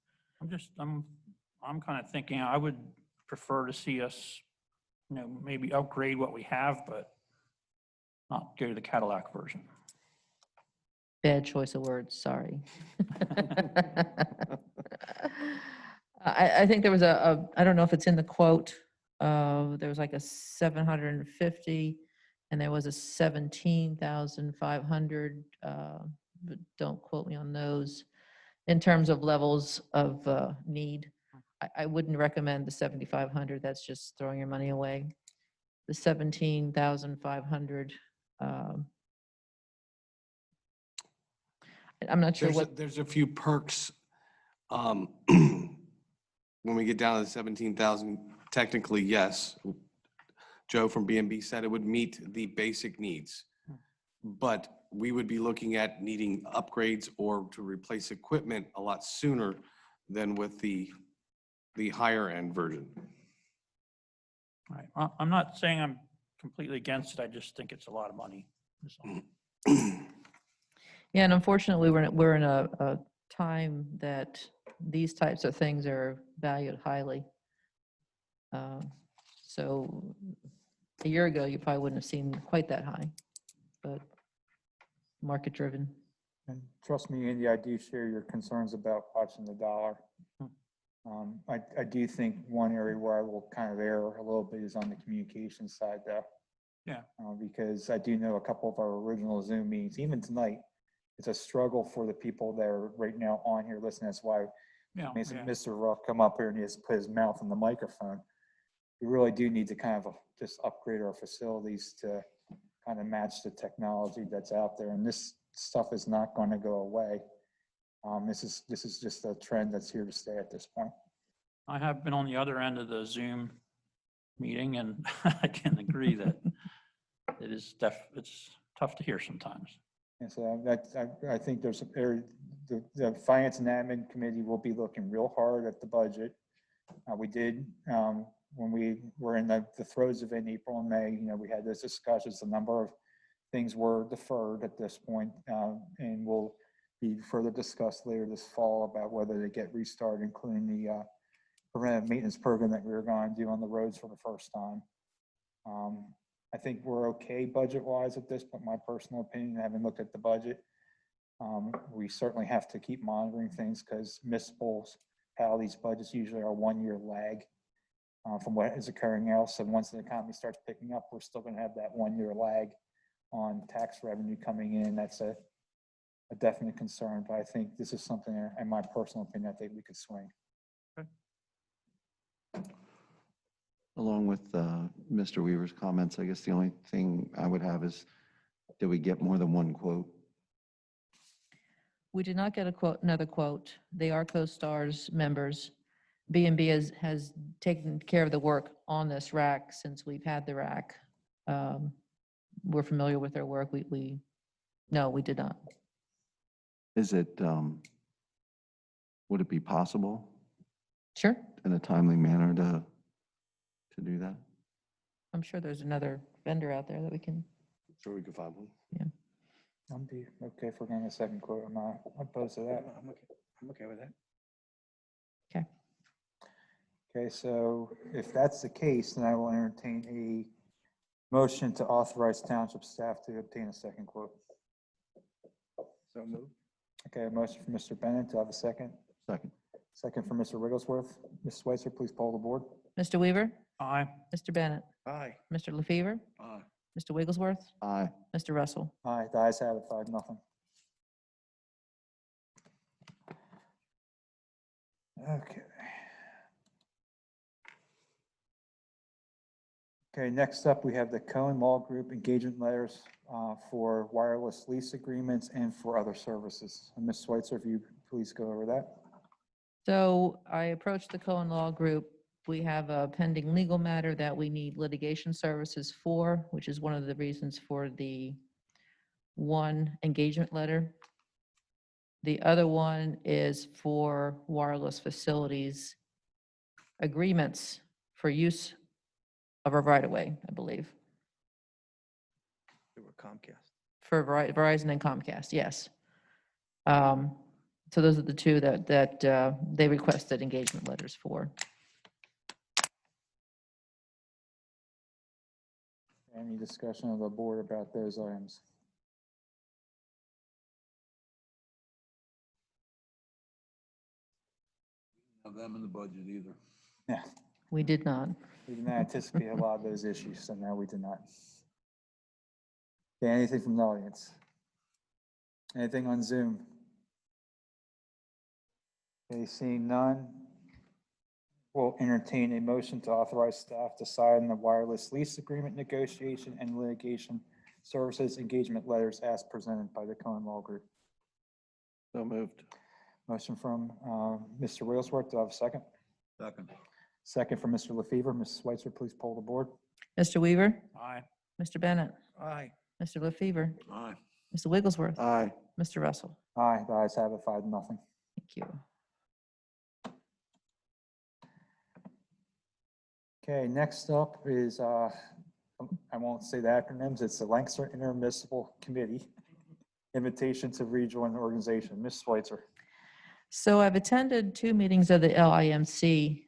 I'm kind of thinking I would prefer to see us, maybe upgrade what we have, but not go to the Cadillac version. Bad choice of words, sorry. I think there was I don't know if it's in the quote, there was like a 750 and there was a 17,500, but don't quote me on those. In terms of levels of need, I wouldn't recommend the 7,500. That's just throwing your money away. The 17,500. I'm not sure what. There's a few perks. When we get down to the 17,000, technically, yes. Joe from B&B said it would meet the basic needs. But we would be looking at needing upgrades or to replace equipment a lot sooner than with the higher end version. All right. I'm not saying I'm completely against it. I just think it's a lot of money. Yeah, and unfortunately, we're in a time that these types of things are valued highly. So a year ago, you probably wouldn't have seen quite that high, but market driven. And trust me, Andy, I do share your concerns about watching the dollar. I do think one area where I will kind of err a little bit is on the communication side, though. Yeah. Because I do know a couple of our original Zoom meetings, even tonight, it's a struggle for the people that are right now on here listening. That's why Mr. Ruff come up here and he has put his mouth on the microphone. We really do need to kind of just upgrade our facilities to kind of match the technology that's out there. And this stuff is not going to go away. This is just a trend that's here to stay at this point. I have been on the other end of the Zoom meeting, and I can agree that it's tough to hear sometimes. And so I think there's the Finance and Admin Committee will be looking real hard at the budget. We did when we were in the throes of it in April and May. We had those discussions. A number of things were deferred at this point, and will be further discussed later this fall about whether they get restarted, including the preventive maintenance program that we were going to do on the roads for the first time. I think we're okay budget-wise at this point, my personal opinion, having looked at the budget. We certainly have to keep monitoring things because municipalities' budgets usually are a one-year lag from what is occurring else. And once the economy starts picking up, we're still going to have that one-year lag on tax revenue coming in. That's a definite concern, but I think this is something, in my personal opinion, I think we could swing. Along with Mr. Weaver's comments, I guess the only thing I would have is, did we get more than one quote? We did not get a quote, another quote. They are Co-Stars members. B&B has taken care of the work on this rack since we've had the rack. We're familiar with their work. No, we did not. Is it, would it be possible Sure, in a timely manner to do that? I'm sure there's another vendor out there that we can, Sure, we could find one. I'm be okay for getting a second quote. I'm not opposed to that. I'm okay with that. okay. Okay, so if that's the case, then I will entertain a motion to authorize township staff to obtain a second quote. So moved. Okay, a motion from Mr. Bennett. Do I have a second? Second. Second from Mr. Wigglesworth. Ms. Switzer, please poll the board. Mr. Weaver, Aye. Mr. Bennett, Aye. Mr. LaFever, Aye. Mr. Wigglesworth, Aye. Mr. Russell. Aye, the ayes have it, 5-0. Okay. Okay, next up, we have the Cohen Law Group engagement letters for wireless lease agreements and for other services. And Ms. Switzer, if you please go over that. So I approached the Cohen Law Group. We have a pending legal matter that we need litigation services for, which is one of the reasons for the one engagement letter. The other one is for wireless facilities agreements for use of our right-of-way, I believe, They were Comcast. for Verizon and Comcast, yes. So those are the two that they requested engagement letters for. Any discussion of the board about those items? Have them in the budget either. Yeah, We did not. we did not anticipate a lot of those issues, so no, we did not. Okay, anything from the audience? Anything on Zoom? Okay, seeing none, we'll entertain a motion to authorize staff to sign the wireless lease agreement negotiation and litigation services engagement letters as presented by the Cohen Law Group. So moved. Motion from Mr. Wigglesworth. Do I have a second? Second. Second from Mr. LaFever. Ms. Switzer, please poll the board. Mr. Weaver, Aye. Mr. Bennett, Aye. Mr. LaFever, Aye. Mr. Wigglesworth, Aye. Mr. Russell. Aye, the ayes have it, 5-0. Thank you. Okay, next up is, I won't say the acronyms, it's the Lancaster Intermunicipal Committee, Invitation to Rejoin the Organization. Ms. Switzer. So I've attended 2 meetings of the LIMC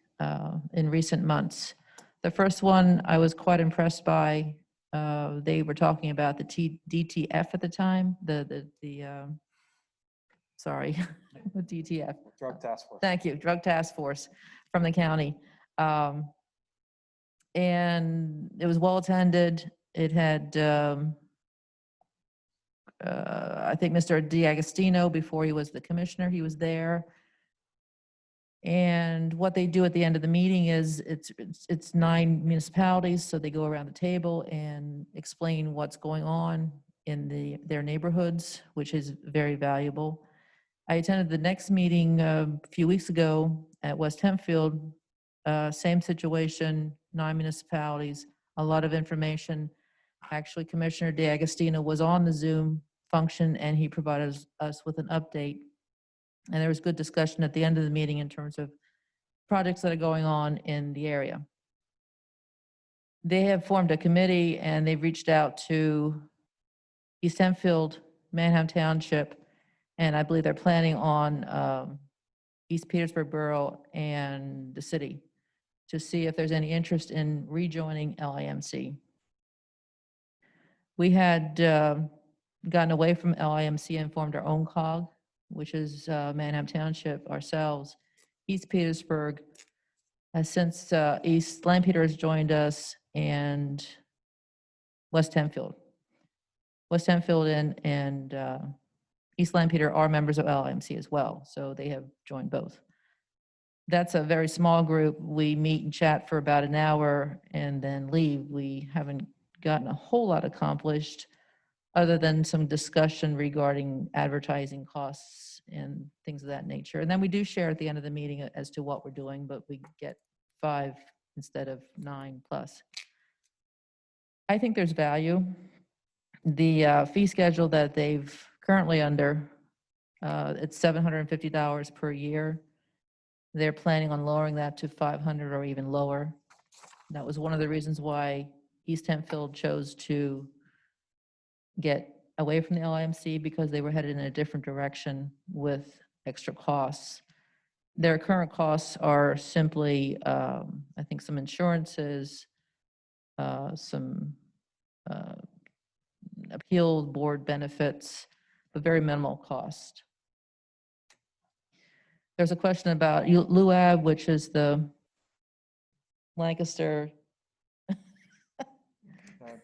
in recent months. The first one I was quite impressed by. They were talking about the DTF at the time, sorry, the DTF. Drug Task Force. Thank you, Drug Task Force from the county. And it was well attended. It had, I think Mr. DiAgostino, before he was the commissioner, he was there. And what they do at the end of the meeting is it's 9 municipalities, so they go around the table and explain what's going on in their neighborhoods, which is very valuable. I attended the next meeting a few weeks ago at West Hempfield. Same situation, 9 municipalities, a lot of information. Actually, Commissioner DiAgostino was on the Zoom function and he provided us with an update. And there was good discussion at the end of the meeting in terms of projects that are going on in the area. They have formed a committee and they've reached out to East Hempfield, Manheim Township, and I believe they're planning on East Petersburg Borough and the city to see if there's any interest in rejoining LIMC. We had gotten away from LIMC and formed our own COG, which is Manheim Township ourselves. East Petersburg has since East Lampeter has joined us, and West Hempfield. West Hempfield and East Lampeter are members of LIMC as well, so they have joined both. That's a very small group. We meet and chat for about an hour and then leave. We haven't gotten a whole lot accomplished. other than some discussion regarding advertising costs and things of that nature. And then we do share at the end of the meeting as to what we're doing, but we get 5 instead of 9 plus. I think there's value. The fee schedule that they've currently under, it's $750 per year. They're planning on lowering that to 500 or even lower. That was one of the reasons why East Hempfield chose to get away from the LIMC, because they were headed in a different direction with extra costs. Their current costs are simply, I think, some insurances, some appeal board benefits, but very minimal cost. There's a question about LUAB, which is the Lancaster,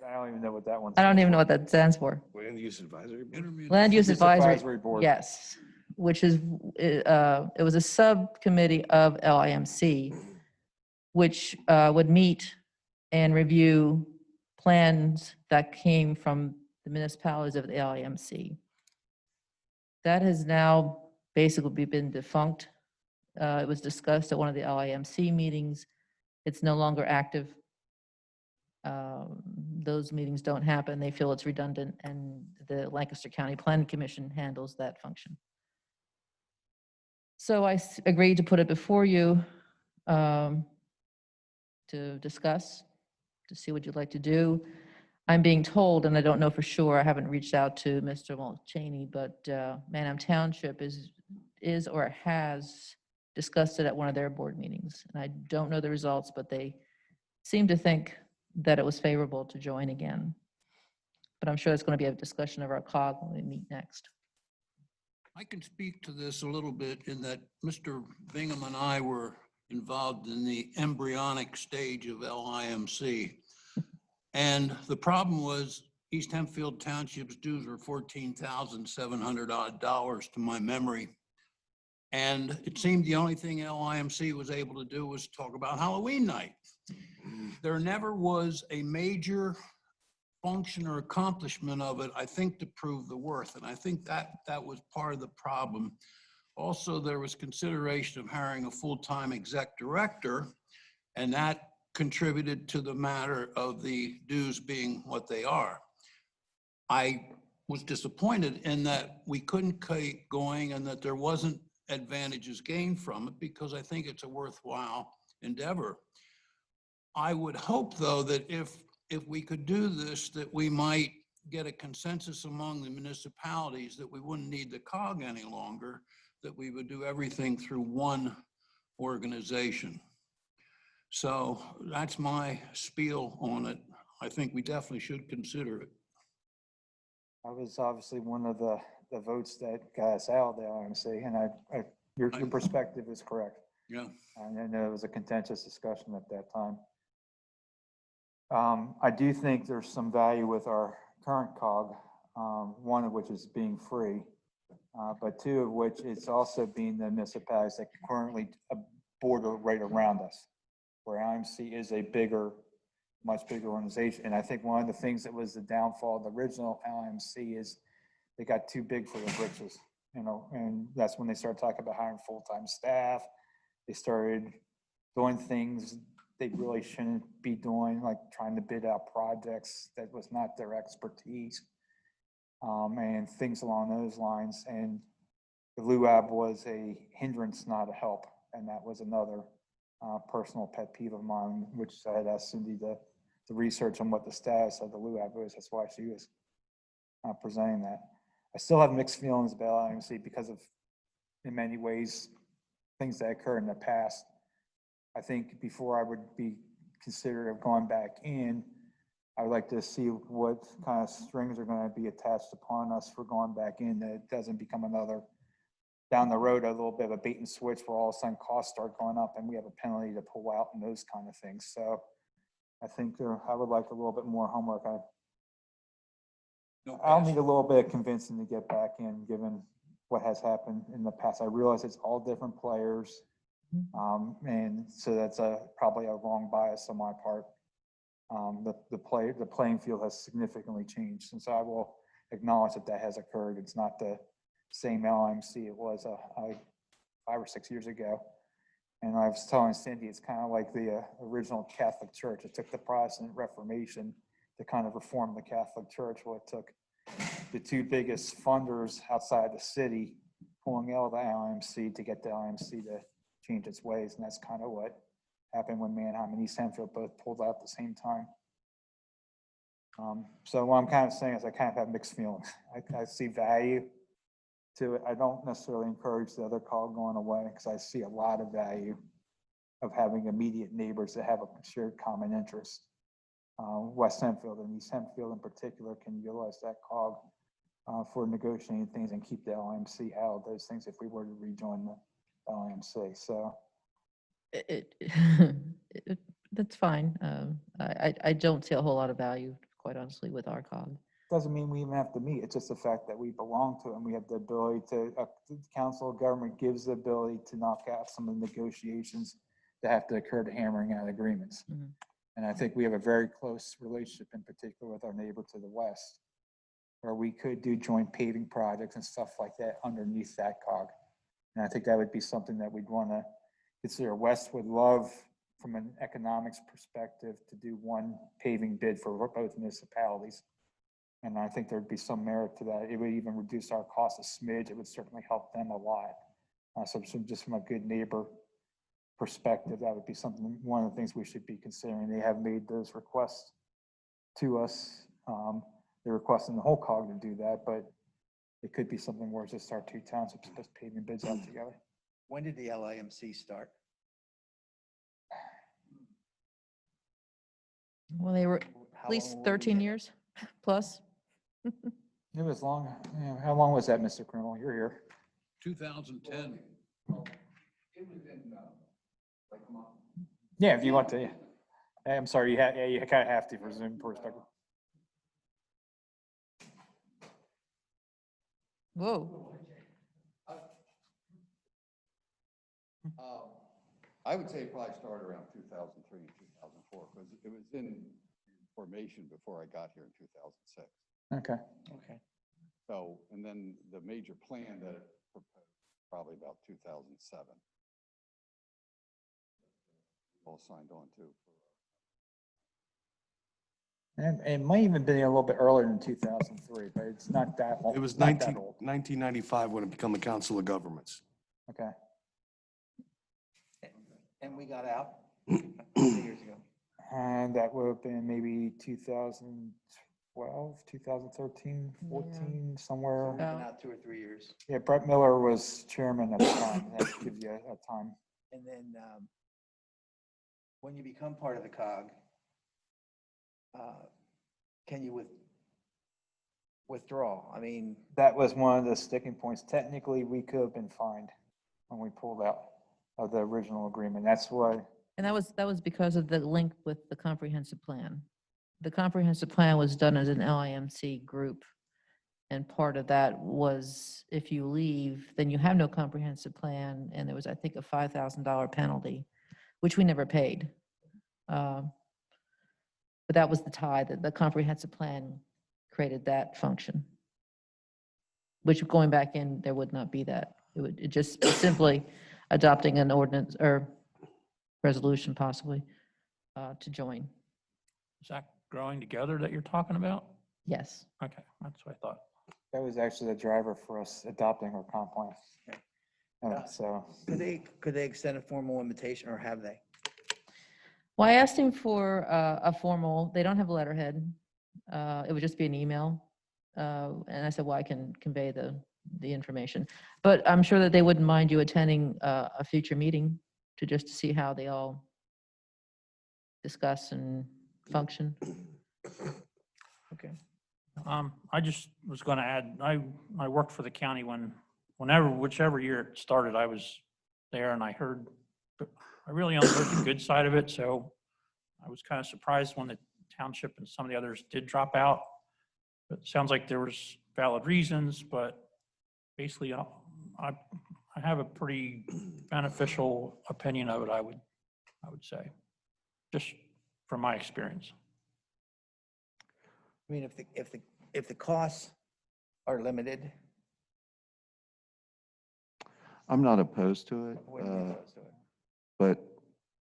I don't even know what that one I don't stands even know for. what that stands for. Land Use Advisory Board? Land Use Use Advisory. Advisory Board. Yes, which is, it was a subcommittee of LIMC, which would meet and review plans that came from the municipalities of the LIMC. That has now basically been defunct. It was discussed at one of the LIMC meetings. It's no longer active. Those meetings don't happen. They feel it's redundant, and the Lancaster County Planning Commission handles that function. So I agreed to put it before you to discuss, to see what you'd like to do. I'm being told, and I don't know for sure, I haven't reached out to Mr. Mulchaney, but Manham Township is or has discussed it at one of their board meetings. And I don't know the results, but they seem to think that it was favorable to join again. But I'm sure it's going to be a discussion of our COG when we meet next. I can speak to this a little bit in that Mr. Bingham and I were involved in the embryonic stage of LIMC. And the problem was East Hempfield Township's dues were $14,700 odd to my memory. And it seemed the only thing LIMC was able to do was talk about Halloween night. There never was a major function or accomplishment of it, I think, to prove the worth. And I think that was part of the problem. Also, there was consideration of hiring a full-time exec director, and that contributed to the matter of the dues being what they are. I was disappointed in that we couldn't keep going and that there wasn't advantages gained from it, because I think it's a worthwhile endeavor. I would hope, though, that if we could do this, that we might get a consensus among the municipalities that we wouldn't need the COG any longer, that we would do everything through one organization. So that's my spiel on it. I think we definitely should consider it. I was obviously one of the votes that got us out of the LMC, and your perspective is correct. Yeah. And I know it was a contentious discussion at that time. I do think there's some value with our current COG, one of which is being free, but two of which is also being the municipalities that currently border right around us, where LMC is a bigger, much bigger organization. And I think one of the things that was the downfall of the original LMC is they got too big for their britches, you know, and that's when they started talking about hiring full-time staff. They started doing things they really shouldn't be doing, like trying to bid out projects that was not their expertise, and things along those lines. And the LUAB was a hindrance, not a help. And that was another personal pet peeve of mine, which I had asked Cindy to research on what the status of the LUAB was. That's why she was presenting that. I still have mixed feelings about LIMC because of, in many ways, things that occurred in the past. I think before I would be considerate of going back in, I would like to see what kind of strings are going to be attached upon us for going back in, that it doesn't become another down the road, a little bit of a bait and switch where all of a sudden costs start going up and we have a penalty to pull out and those kind of things. So I think I would like a little bit more homework. I'll need a little bit of convincing to get back in, given what has happened in the past. I realize it's all different players. And so that's probably a wrong bias on my part. The playing field has significantly changed, and so I will acknowledge that that has occurred. It's not the same LIMC it was 5 or 6 years ago. And I was telling Cindy, it's kind of like the original Catholic Church. It took the Protestant Reformation to kind of reform the Catholic Church. Well, it took the two biggest funders outside the city pulling out of the LIMC to get the LIMC to change its ways. And that's kind of what happened when Manheim and East Hempfield both pulled out at the same time. So what I'm kind of saying is I kind of have mixed feelings. I see value to it. I don't necessarily encourage the other call going away because I see a lot of value of having immediate neighbors that have a shared common interest. West Hempfield and East Hempfield in particular can utilize that cog for negotiating things and keep the LIMC out of those things if we were to rejoin the LIMC. So That's fine. I don't see a whole lot of value, quite honestly, with our cog. doesn't mean we even have to meet. It's just the fact that we belong to it and we have the ability to, the council of government gives the ability to knock out some of the negotiations that have to occur to hammering out agreements. Mhm. And I think we have a very close relationship in particular with our neighbor to the west, where we could do joint paving projects and stuff like that underneath that cog. And I think that would be something that we'd want to consider. West would love, from an economics perspective, to do one paving bid for both municipalities. And I think there'd be some merit to that. It would even reduce our cost a smidge. It would certainly help them a lot. So just from a good neighbor perspective, that would be something, one of the things we should be considering. They have made those requests to us. They're requesting the whole cog to do that, but it could be something where it's just our two townships just paving bids out together. When did the LIMC start? Well, they were How at least long were we 13 in? years plus. It was long. Yeah, how long was that, Mr. Criminal? You're here. 2010. Yeah, if you want to. Hey, I'm sorry, you kind of have to for Zoom perspective. Whoa. I would say it probably started around 2003 and 2004, because it was in formation before I got here in 2006. Okay. Okay. So, and then the major plan that it proposed, probably about 2007. All signed on to. And it might even be a little bit earlier than 2003, but it's not that old. It was not that old. 1995 when it became a council of governments. Okay. And we got out 2 years ago. And that would have been maybe 2012, 2013, 14, somewhere. We've been out 2 or 3 years. Yeah, Brett Miller was chairman at the time. That gives you a time. And then when you become part of the cog, can you withdraw? I mean, That was one of the sticking points. Technically, we could have been fined when we pulled out of the original agreement. That's why. And that was because of the link with the comprehensive plan. The comprehensive plan was done as an LIMC group. And part of that was if you leave, then you have no comprehensive plan. And there was, I think, a $5,000 penalty, which we never paid. But that was the tie, that the comprehensive plan created that function. Which going back in, there would not be that. It just simply adopting an ordinance or resolution possibly to join. Is that growing together that you're talking about? Yes. Okay, that's what I thought. That was actually the driver for us adopting our comp plan. So could they extend a formal invitation, or have they? Well, I asked him for a formal, they don't have a letterhead. It would just be an email. And I said, well, I can convey the information. But I'm sure that they wouldn't mind you attending a future meeting to see how they all discuss and function. Okay. I just was going to add, I worked for the county whichever year it started, I was there, and I really only heard the good side of it. So I was kind of surprised when the township and some of the others did drop out. It sounds like there was valid reasons, but basically I have a pretty beneficial opinion of it, I would say, just from my experience. I mean, if the costs are limited. I'm not opposed to it, I wouldn't be opposed to it. but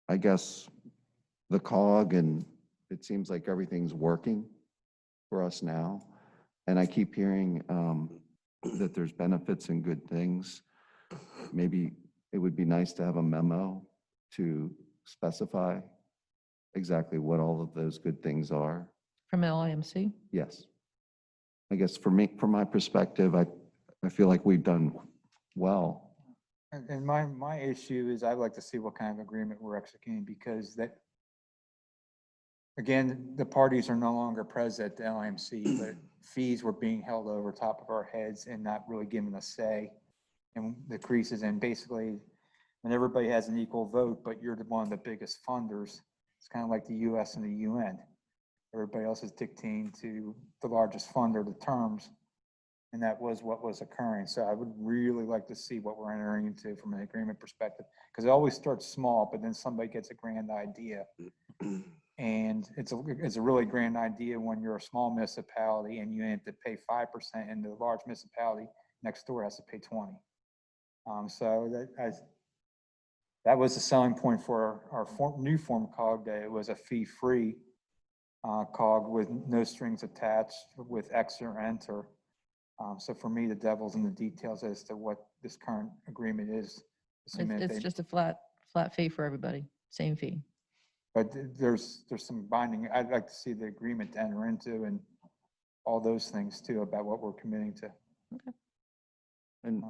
I guess the cog and it seems like everything's working for us now. And I keep hearing that there's benefits and good things. Maybe it would be nice to have a memo to specify exactly what all of those good things are. From LIMC? Yes. I guess for me, from my perspective, I feel like we've done well. And my issue is I'd like to see what kind of agreement we're executing, because that, again, the parties are no longer present at the LIMC, but fees were being held over top of our heads and not really given a say in the creases. And basically, when everybody has an equal vote, but you're one of the biggest funders, it's kind of like the US and the UN. Everybody else is dictating to the largest funder the terms, and that was what was occurring. So I would really like to see what we're entering into from an agreement perspective, because it always starts small, but then somebody gets a grand idea. And it's a really grand idea when you're a small municipality and you have to pay 5%, and the large municipality next door has to pay 20. So that was the selling point for our new form COG, that it was a fee-free COG with no strings attached, with X or enter. So for me, the devil's in the details as to what this current agreement is. assuming that It's they- just a flat fee for everybody, same fee. But there's some binding, I'd like to see the agreement to enter into and all those things too about what we're committing to. And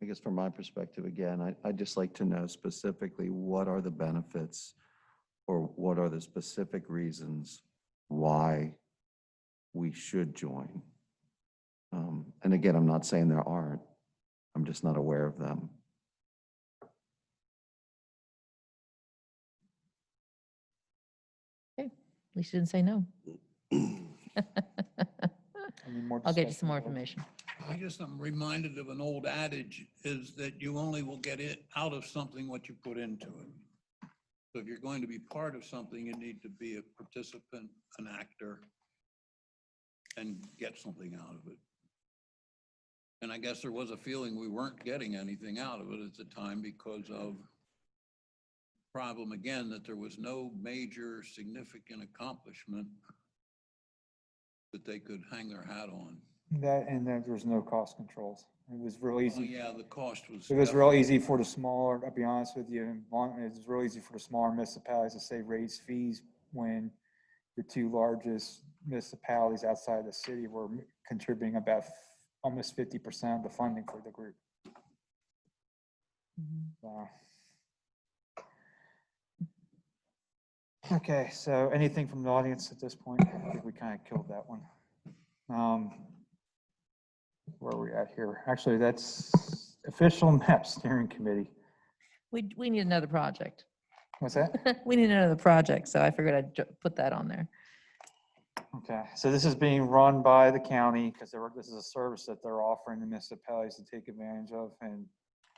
I guess from my perspective, again, I'd just like to know specifically what are the benefits or what are the specific reasons why we should join. And again, I'm not saying there aren't, I'm just not aware of them. Okay, at least you didn't say no. Any more I'll get you some discussion, more folks? information. I guess I'm reminded of an old adage, is that you only will get it out of something what you put into it. So if you're going to be part of something, you need to be a participant, an actor, and get something out of it. And I guess there was a feeling we weren't getting anything out of it at the time because of problem again, that there was no major significant accomplishment that they could hang their hat on. That, and then there's no cost controls. It was real Oh, easy. yeah, the cost was. It was real easy for the smaller, I'll be honest with you, it was real easy for the smaller municipalities to say raise fees when your two largest municipalities outside the city were contributing about almost 50% of the funding for the group. Okay, so anything from the audience at this point? I think we kind of killed that one. Where are we at here? Actually, that's official map steering committee. We need another project. What's that? We need another project, so I figured I'd put that on there. Okay, so this is being run by the county because this is a service that they're offering the municipalities to take advantage of. And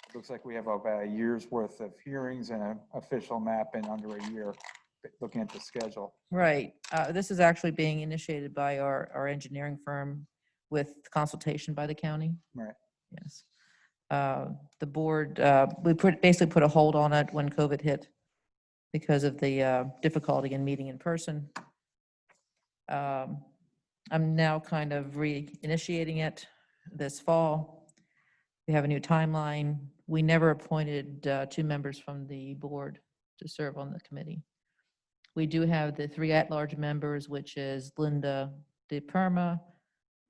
it looks like we have about a year's worth of hearings and an official map in under a year, looking at the schedule. Right. This is actually being initiated by our engineering firm with consultation by the county. Right. Yes. The board, we basically put a hold on it when COVID hit because of the difficulty in meeting in person. I'm now kind of reinitiating it this fall. We have a new timeline. We never appointed 2 members from the board to serve on the committee. We do have the 3 at-large members, which is Linda DePerma,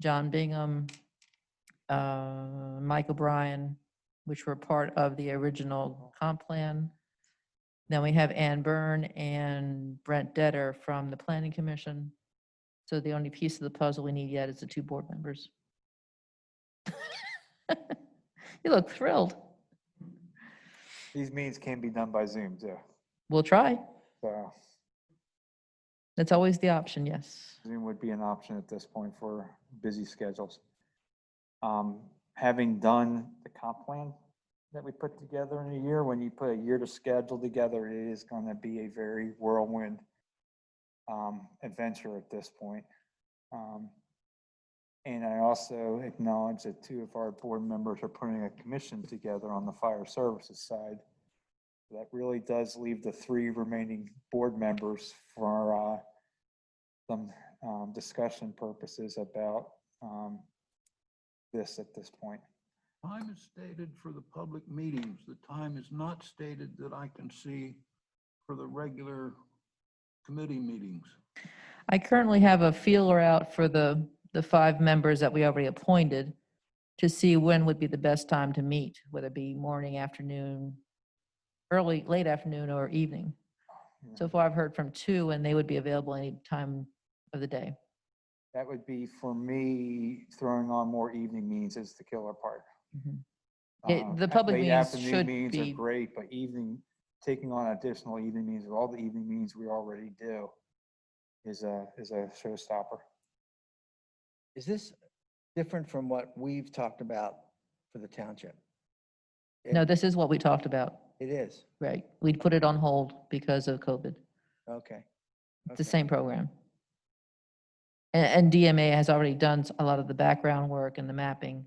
John Bingham, Mike O'Brien, which were part of the original comp plan. Then we have Ann Byrne and Brent Detter from the Planning Commission. So the only piece of the puzzle we need yet is the 2 board members. You look thrilled. These meetings can be done by Zoom too. We'll try. So That's always the option, yes. Zoom would be an option at this point for busy schedules. Having done the comp plan that we put together in a year, when you put a year to schedule together, it is going to be a very whirlwind adventure at this point. And I also acknowledge that 2 of our board members are putting a commission together on the fire services side. That really does leave the 3 remaining board members for some discussion purposes about this at this point. Time is stated for the public meetings. The time is not stated that I can see for the regular committee meetings. I currently have a feeler out for the 5 members that we already appointed to see when would be the best time to meet, whether it be morning, afternoon, late afternoon, or evening. So far, I've heard from 2, and they would be available any time of the day. That would be for me, throwing on more evening meetings is the killer part. The public Late meetings afternoon should meetings are be, great, but taking on additional evening meetings with all the evening meetings we already do is a showstopper. Is this different from what we've talked about for the township? no, this is what we talked about, It is, right? We'd put it on hold because of COVID. okay. It's the Okay. same program. And DMA has already done a lot of the background work and the mapping,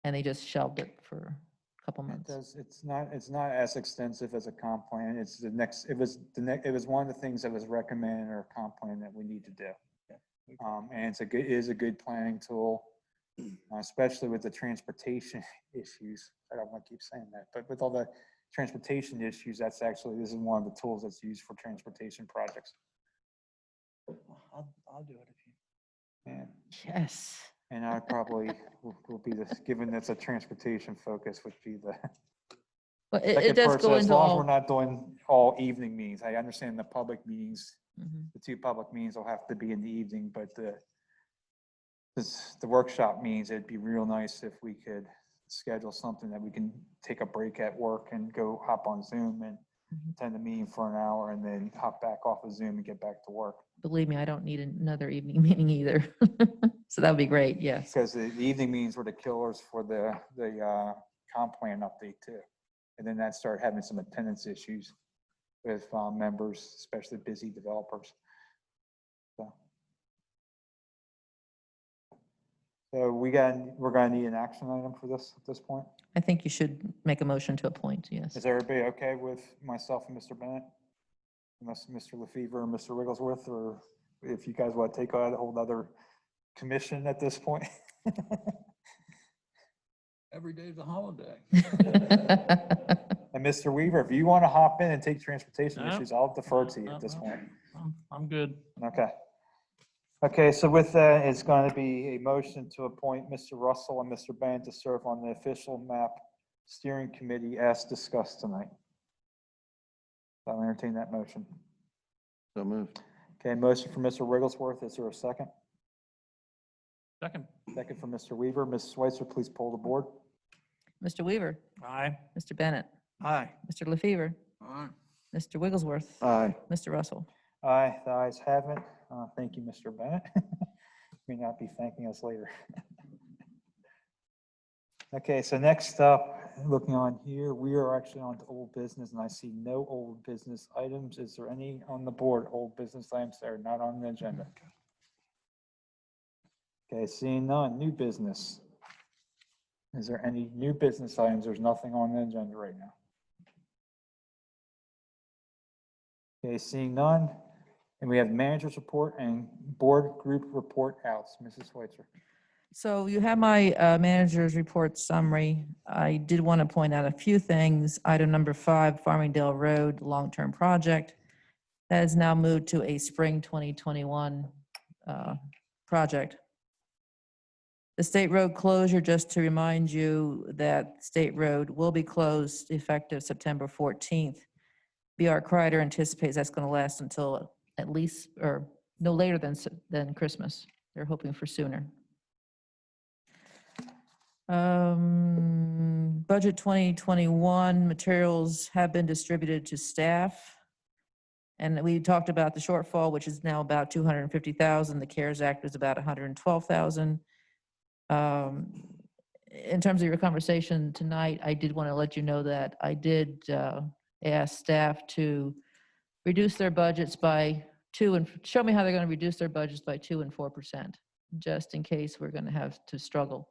and they just shelved it for a couple months. It's not as extensive as a comp plan. It's the next, it was one of the things that was recommended in our comp plan that we need to do. And it is a good planning tool, especially with the transportation issues. I don't want to keep saying that, but with all the transportation issues, this is one of the tools that's used for transportation projects. I'll do it if you. And, Yes. and I probably will be given that's a transportation focus, would be the But it second does person, go as into long as we're all. not doing all evening meetings. I understand the public meetings, Mhm. the 2 public meetings will have to be in the evening, but the workshop meetings, it'd be real nice if we could schedule something that we can take a break at work and go hop on Zoom and attend the meeting for an hour and then hop back off of Zoom and get back to work. Believe me, I don't need another evening meeting either. So that would be great, yes. Because the evening meetings were the killers for the comp plan update too. And then that started having some attendance issues with members, especially busy developers. So we're gonna need an action item for this at this point. I think you should make a motion to appoint, yes. Is everybody okay with myself and Mr. Bennett? Unless Mr. LaFever and Mr. Wigglesworth, or if you guys want to take on a whole other commission at this point? Every day's a holiday. And Mr. Weaver, if you want to hop in and take transportation No, issues, I'll defer to you no, at this no. point. I'm good. Okay. Okay, so with that, it's going to be a motion to appoint Mr. Russell and Mr. Bennett to serve on the official map steering committee as discussed tonight. I'll entertain that motion. So moved. Okay, motion for Mr. Wigglesworth. Is there a second? Second. Second for Mr. Weaver. Ms. Schweitzer, please poll the board. Mr. Weaver, Aye. Mr. Bennett, Aye. Mr. LaFever, All right. Mr. Wigglesworth, Aye. Mr. Russell. Aye, the ayes have it. Thank you, Mr. Bennett. May not be thanking us later. Okay, so next up, looking on here, we are actually on to old business, and I see no old business items. Is there any on the board, old business items that are not on the agenda? Okay, seeing none, new business. Is there any new business items? There's nothing on the agenda right now. Okay, seeing none, and we have manager's report and board group report outs. Mrs. Schweitzer. So you have my manager's report summary. I did want to point out a few things. Item number 5, Farmingdale Road, long-term project. That is now moved to a spring 2021 project. The state road closure, just to remind you that state road will be closed effective September 14th. B.R. Kreider anticipates that's going to last until at least, or no later than Christmas. They're hoping for sooner. Budget 2021 materials have been distributed to staff. And we talked about the shortfall, which is now about 250,000. The CARES Act is about 112,000. In terms of your conversation tonight, I did want to let you know that I did ask staff to reduce their budgets by 2% and show me how they're going to reduce their budgets by 2% and 4%. just in case we're going to have to struggle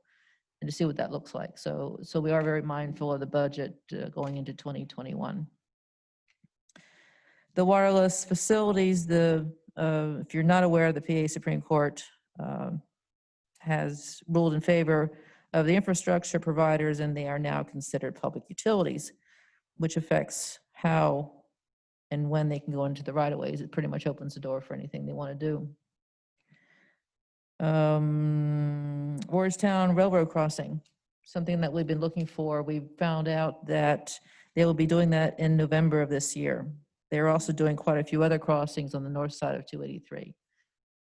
and to see what that looks like. So we are very mindful of the budget going into 2021. The wireless facilities, if you're not aware, the PA Supreme Court has ruled in favor of the infrastructure providers, and they are now considered public utilities, which affects how and when they can go into the right-of-ways. It pretty much opens the door for anything they want to do. Orangetown Railroad Crossing, something that we've been looking for. We found out that they will be doing that in November of this year. They're also doing quite a few other crossings on the north side of 283.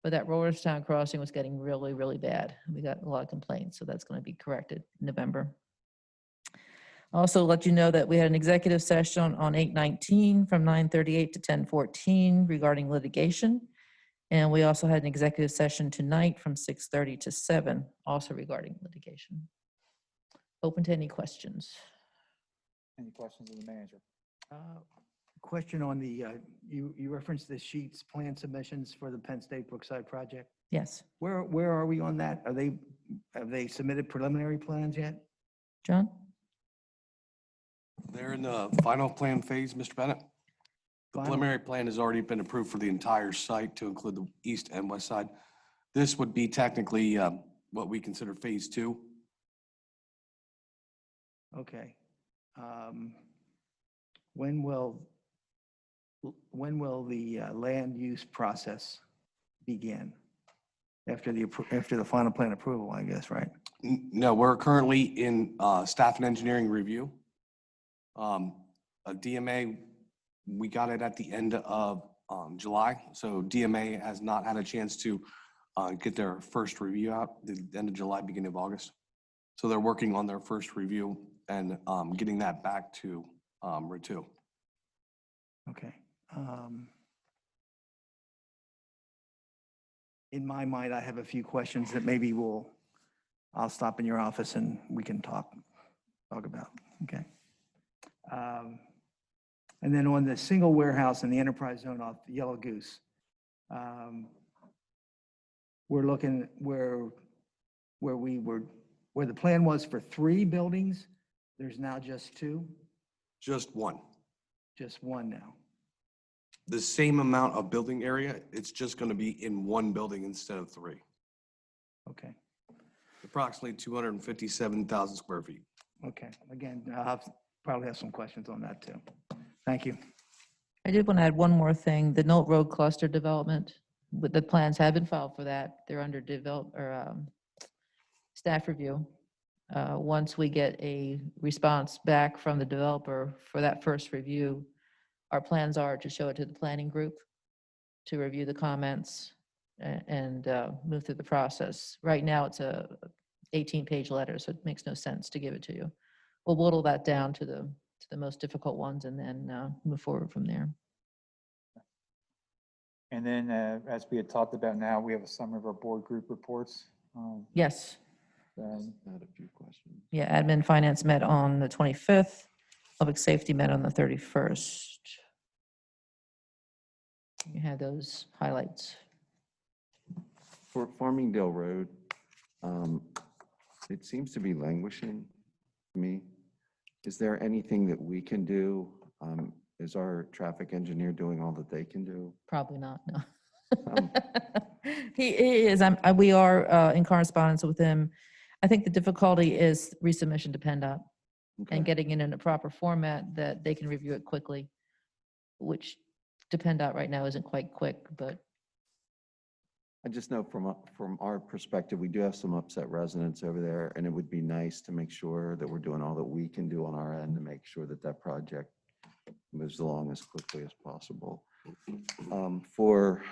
But that Orangetown crossing was getting really, really bad. We got a lot of complaints, so that's going to be corrected in November. Also let you know that we had an executive session on 8/19 from 9:38 to 10:14 regarding litigation. And we also had an executive session tonight from 6:30 to 7, also regarding litigation. Open to any questions. Any questions of the manager? Question on the, you referenced the sheets, plan submissions for the Penn State Brookside project. Yes, Where are we on that? Have they submitted preliminary plans yet? John? They're in the final plan phase, Mr. Bennett. The Final- preliminary plan has already been approved for the entire site to include the east and west side. This would be technically what we consider phase 2. Okay. When will the land use process begin? After the final plan approval, I guess, right? No, we're currently in staff and engineering review. A DMA, we got it at the end of July, so DMA has not had a chance to get their first review out the end of July, beginning of August. So they're working on their first review and getting that back to RIT2. Okay. In my mind, I have a few questions that maybe I'll stop in your office and we can talk about, okay? And then on the single warehouse in the enterprise zone off Yellow Goose, we're looking where the plan was for 3 buildings, there's now just 2? Just one. Just one now. The same amount of building area, it's just going to be in one building instead of 3. Okay, Approximately 257,000 square feet. okay. Again, I'll probably have some questions on that too. Thank you. I did want to add one more thing. The Nolt Road cluster development, the plans have been filed for that. They're under staff review. Once we get a response back from the developer for that first review, our plans are to show it to the planning group to review the comments and move through the process. Right now, it's a 18-page letter, so it makes no sense to give it to you. We'll whittle that down to the most difficult ones and then move forward from there. And then, as we had talked about now, we have a summary of our board group reports. Yes. I had a few questions. Yeah, admin finance met on the 25th. Public safety met on the 31st. You had those highlights. For Farmingdale Road, it seems to be languishing to me. Is there anything that we can do? Is our traffic engineer doing all that they can do? Probably not, no. Um, He is, we are in correspondence with him. I think the difficulty is resubmission to PennDOT Okay. and getting it in a proper format that they can review it quickly, which to PennDOT right now isn't quite quick, but I just know from our perspective, we do have some upset residents over there, and it would be nice to make sure that we're doing all that we can do on our end to make sure that that project moves along as quickly as possible. For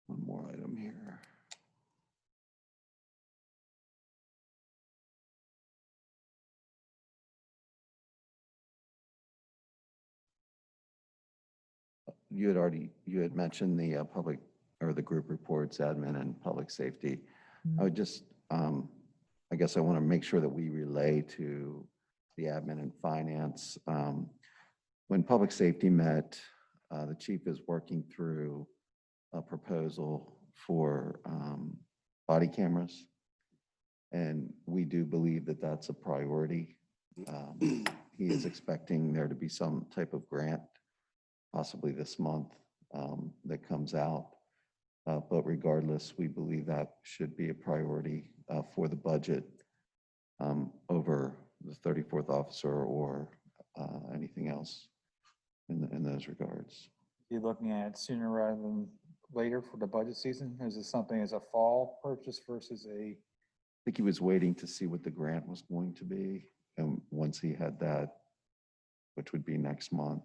one more item here. You had mentioned the public or the group reports, admin and public safety. I would just, I guess I want to make sure that we relay to the admin and finance. when public safety met, the chief is working through a proposal for body cameras. And we do believe that that's a priority. He is expecting there to be some type of grant, possibly this month, that comes out. But regardless, we believe that should be a priority for the budget over the 34th officer or anything else in those regards. You looking at it sooner rather than later for the budget season? Is it something as a fall purchase versus a? I think he was waiting to see what the grant was going to be. And once he had that, which would be next month,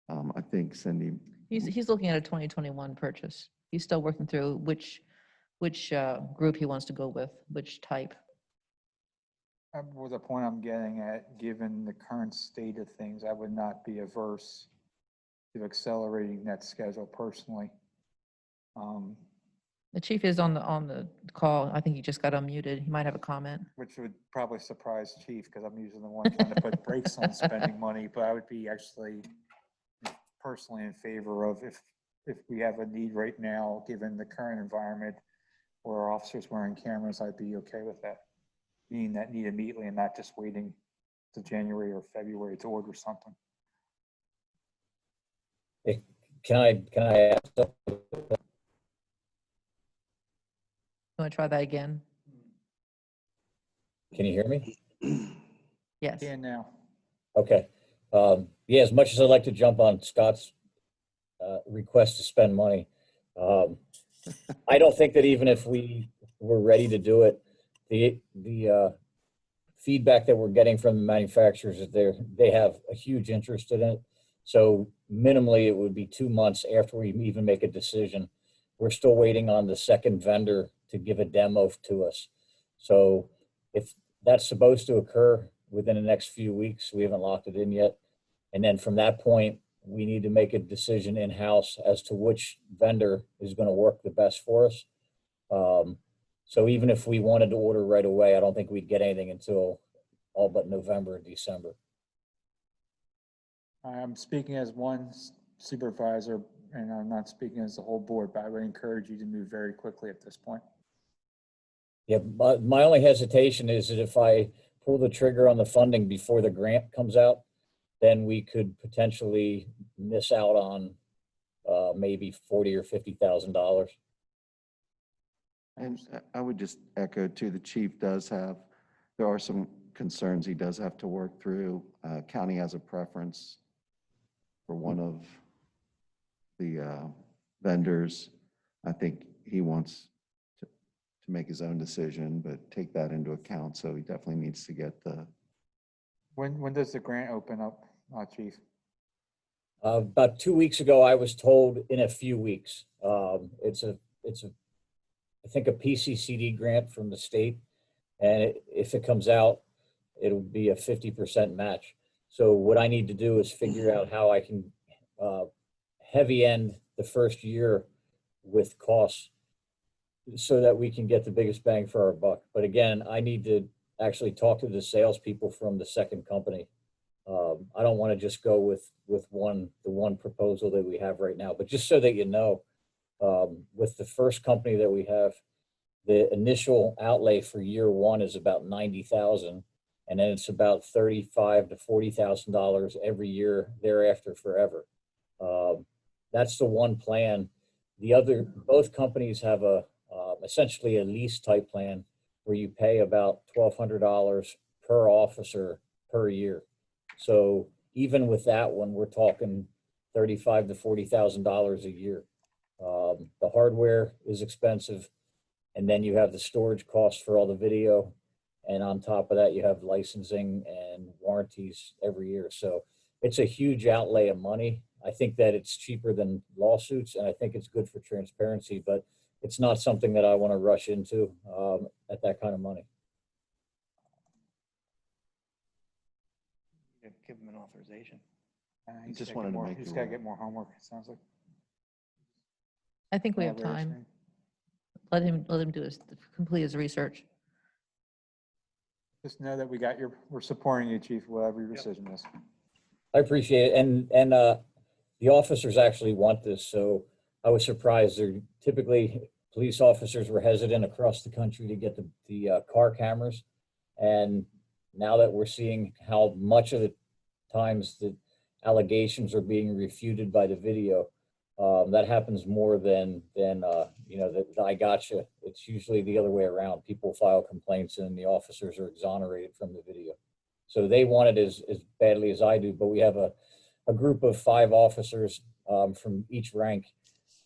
I think Cindy. He's looking at a 2021 purchase. He's still working through which group he wants to go with, which type. Well, the point I'm getting at, given the current state of things, I would not be averse to accelerating that schedule personally. The chief is on the call. I think he just got unmuted. He might have a comment. Which would probably surprise chief, because I'm usually the one trying to put brakes on spending money, but I would be actually personally in favor of if we have a need right now, given the current environment where our officers wearing cameras, I'd be okay with that. Meaning that need immediately and not just waiting to January or February to order something. Can I ask? You want to try that again? Can you hear me? Yes. Yeah, now. Okay. Yeah, as much as I'd like to jump on Scott's request to spend money, I don't think that even if we were ready to do it, the feedback that we're getting from the manufacturers is they have a huge interest in it. So minimally, it would be 2 months after we even make a decision. We're still waiting on the second vendor to give a demo to us. So if that's supposed to occur within the next few weeks, we haven't locked it in yet. And then from that point, we need to make a decision in-house as to which vendor is going to work the best for us. So even if we wanted to order right away, I don't think we'd get anything until all but November and December. I'm speaking as one supervisor, and I'm not speaking as the whole board, but I would encourage you to move very quickly at this point. Yeah, but my only hesitation is that if I pull the trigger on the funding before the grant comes out, then we could potentially miss out on maybe $40,000 or $50,000. And I would just echo too, the chief there are some concerns he does have to work through. County has a preference for one of the vendors. I think he wants to make his own decision, but take that into account. So he definitely needs to get the. When does the grant open up, Chief? About 2 weeks ago, I was told in a few weeks. It's I think a PCCD grant from the state, and if it comes out, it'll be a 50% match. So what I need to do is figure out how I can heavy end the first year with costs so that we can get the biggest bang for our buck. But again, I need to actually talk to the salespeople from the second company. I don't want to just go with the one proposal that we have right now, but just so that you know, with the first company that we have, the initial outlay for year one is about $90,000, and then it's about $35,000 to $40,000 every year thereafter forever. That's the one plan. Both companies have essentially a lease type plan where you pay about $1,200 per officer per year. So even with that one, we're talking $35,000 to $40,000 a year. The hardware is expensive, and then you have the storage cost for all the video, and on top of that, you have licensing and warranties every year. So it's a huge outlay of money. I think that it's cheaper than lawsuits, and I think it's good for transparency, but it's not something that I want to rush into at that kind of money. Give him an authorization. He's just gotta wanted get to more- make He's you got to aware. get more homework, it sounds like. I think we have Collaboration. time. Let him complete his research. Just know that we're supporting you, Chief, whatever your decision is. I appreciate it. And the officers actually want this, so I was surprised. They're typically, police officers were hesitant across the country to get the car cameras. And now that we're seeing how much of the times the allegations are being refuted by the video, that happens more than you know, the I gotcha. It's usually the other way around. People file complaints and the officers are exonerated from the video. So they want it as badly as I do, but we have a group of 5 officers from each rank,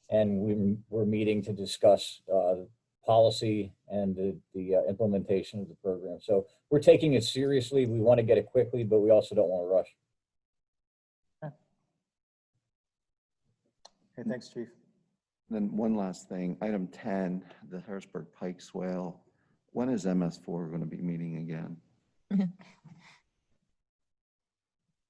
and we're meeting to discuss policy and the implementation of the program. So we're taking it seriously. We want to get it quickly, but we also don't want to rush. Okay, thanks, Chief. Then one last thing, item 10, the Harrisburg Pike Swale. When is MS4 going to be meeting again?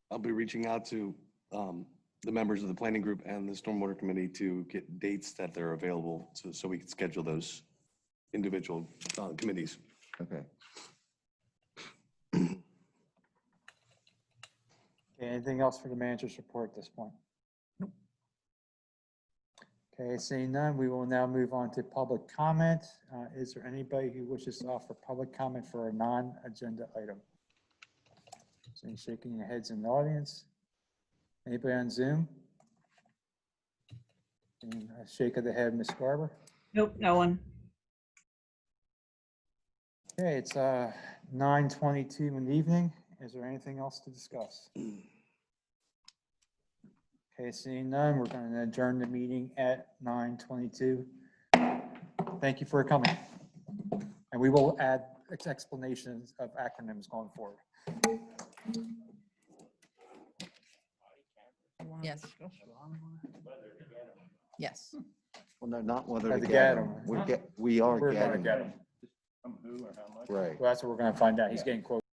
I'll be reaching out to the members of the planning group and the stormwater committee to get dates that they're available so we can schedule those individual committees. Okay. Okay, anything else for the manager's report at this point? Okay, seeing none, we will now move on to public comment. Is there anybody who wishes to offer public comment for a non-agenda item? Is any shaking your heads in the audience? Anybody on Zoom? And a shake of the head, Ms. Garber? Nope, no one. Okay, it's 9:22 in the evening. Is there anything else to discuss? Okay, seeing none, we're going to adjourn the meeting at 9:22. Thank you for coming. And we will add explanations of acronyms going forward. Yes. Yes. Well, no, not whether Had to to get get them. 'em. We are We're gonna getting get them. 'em. Right. Well, that's what we're going to find out. He's getting quotes.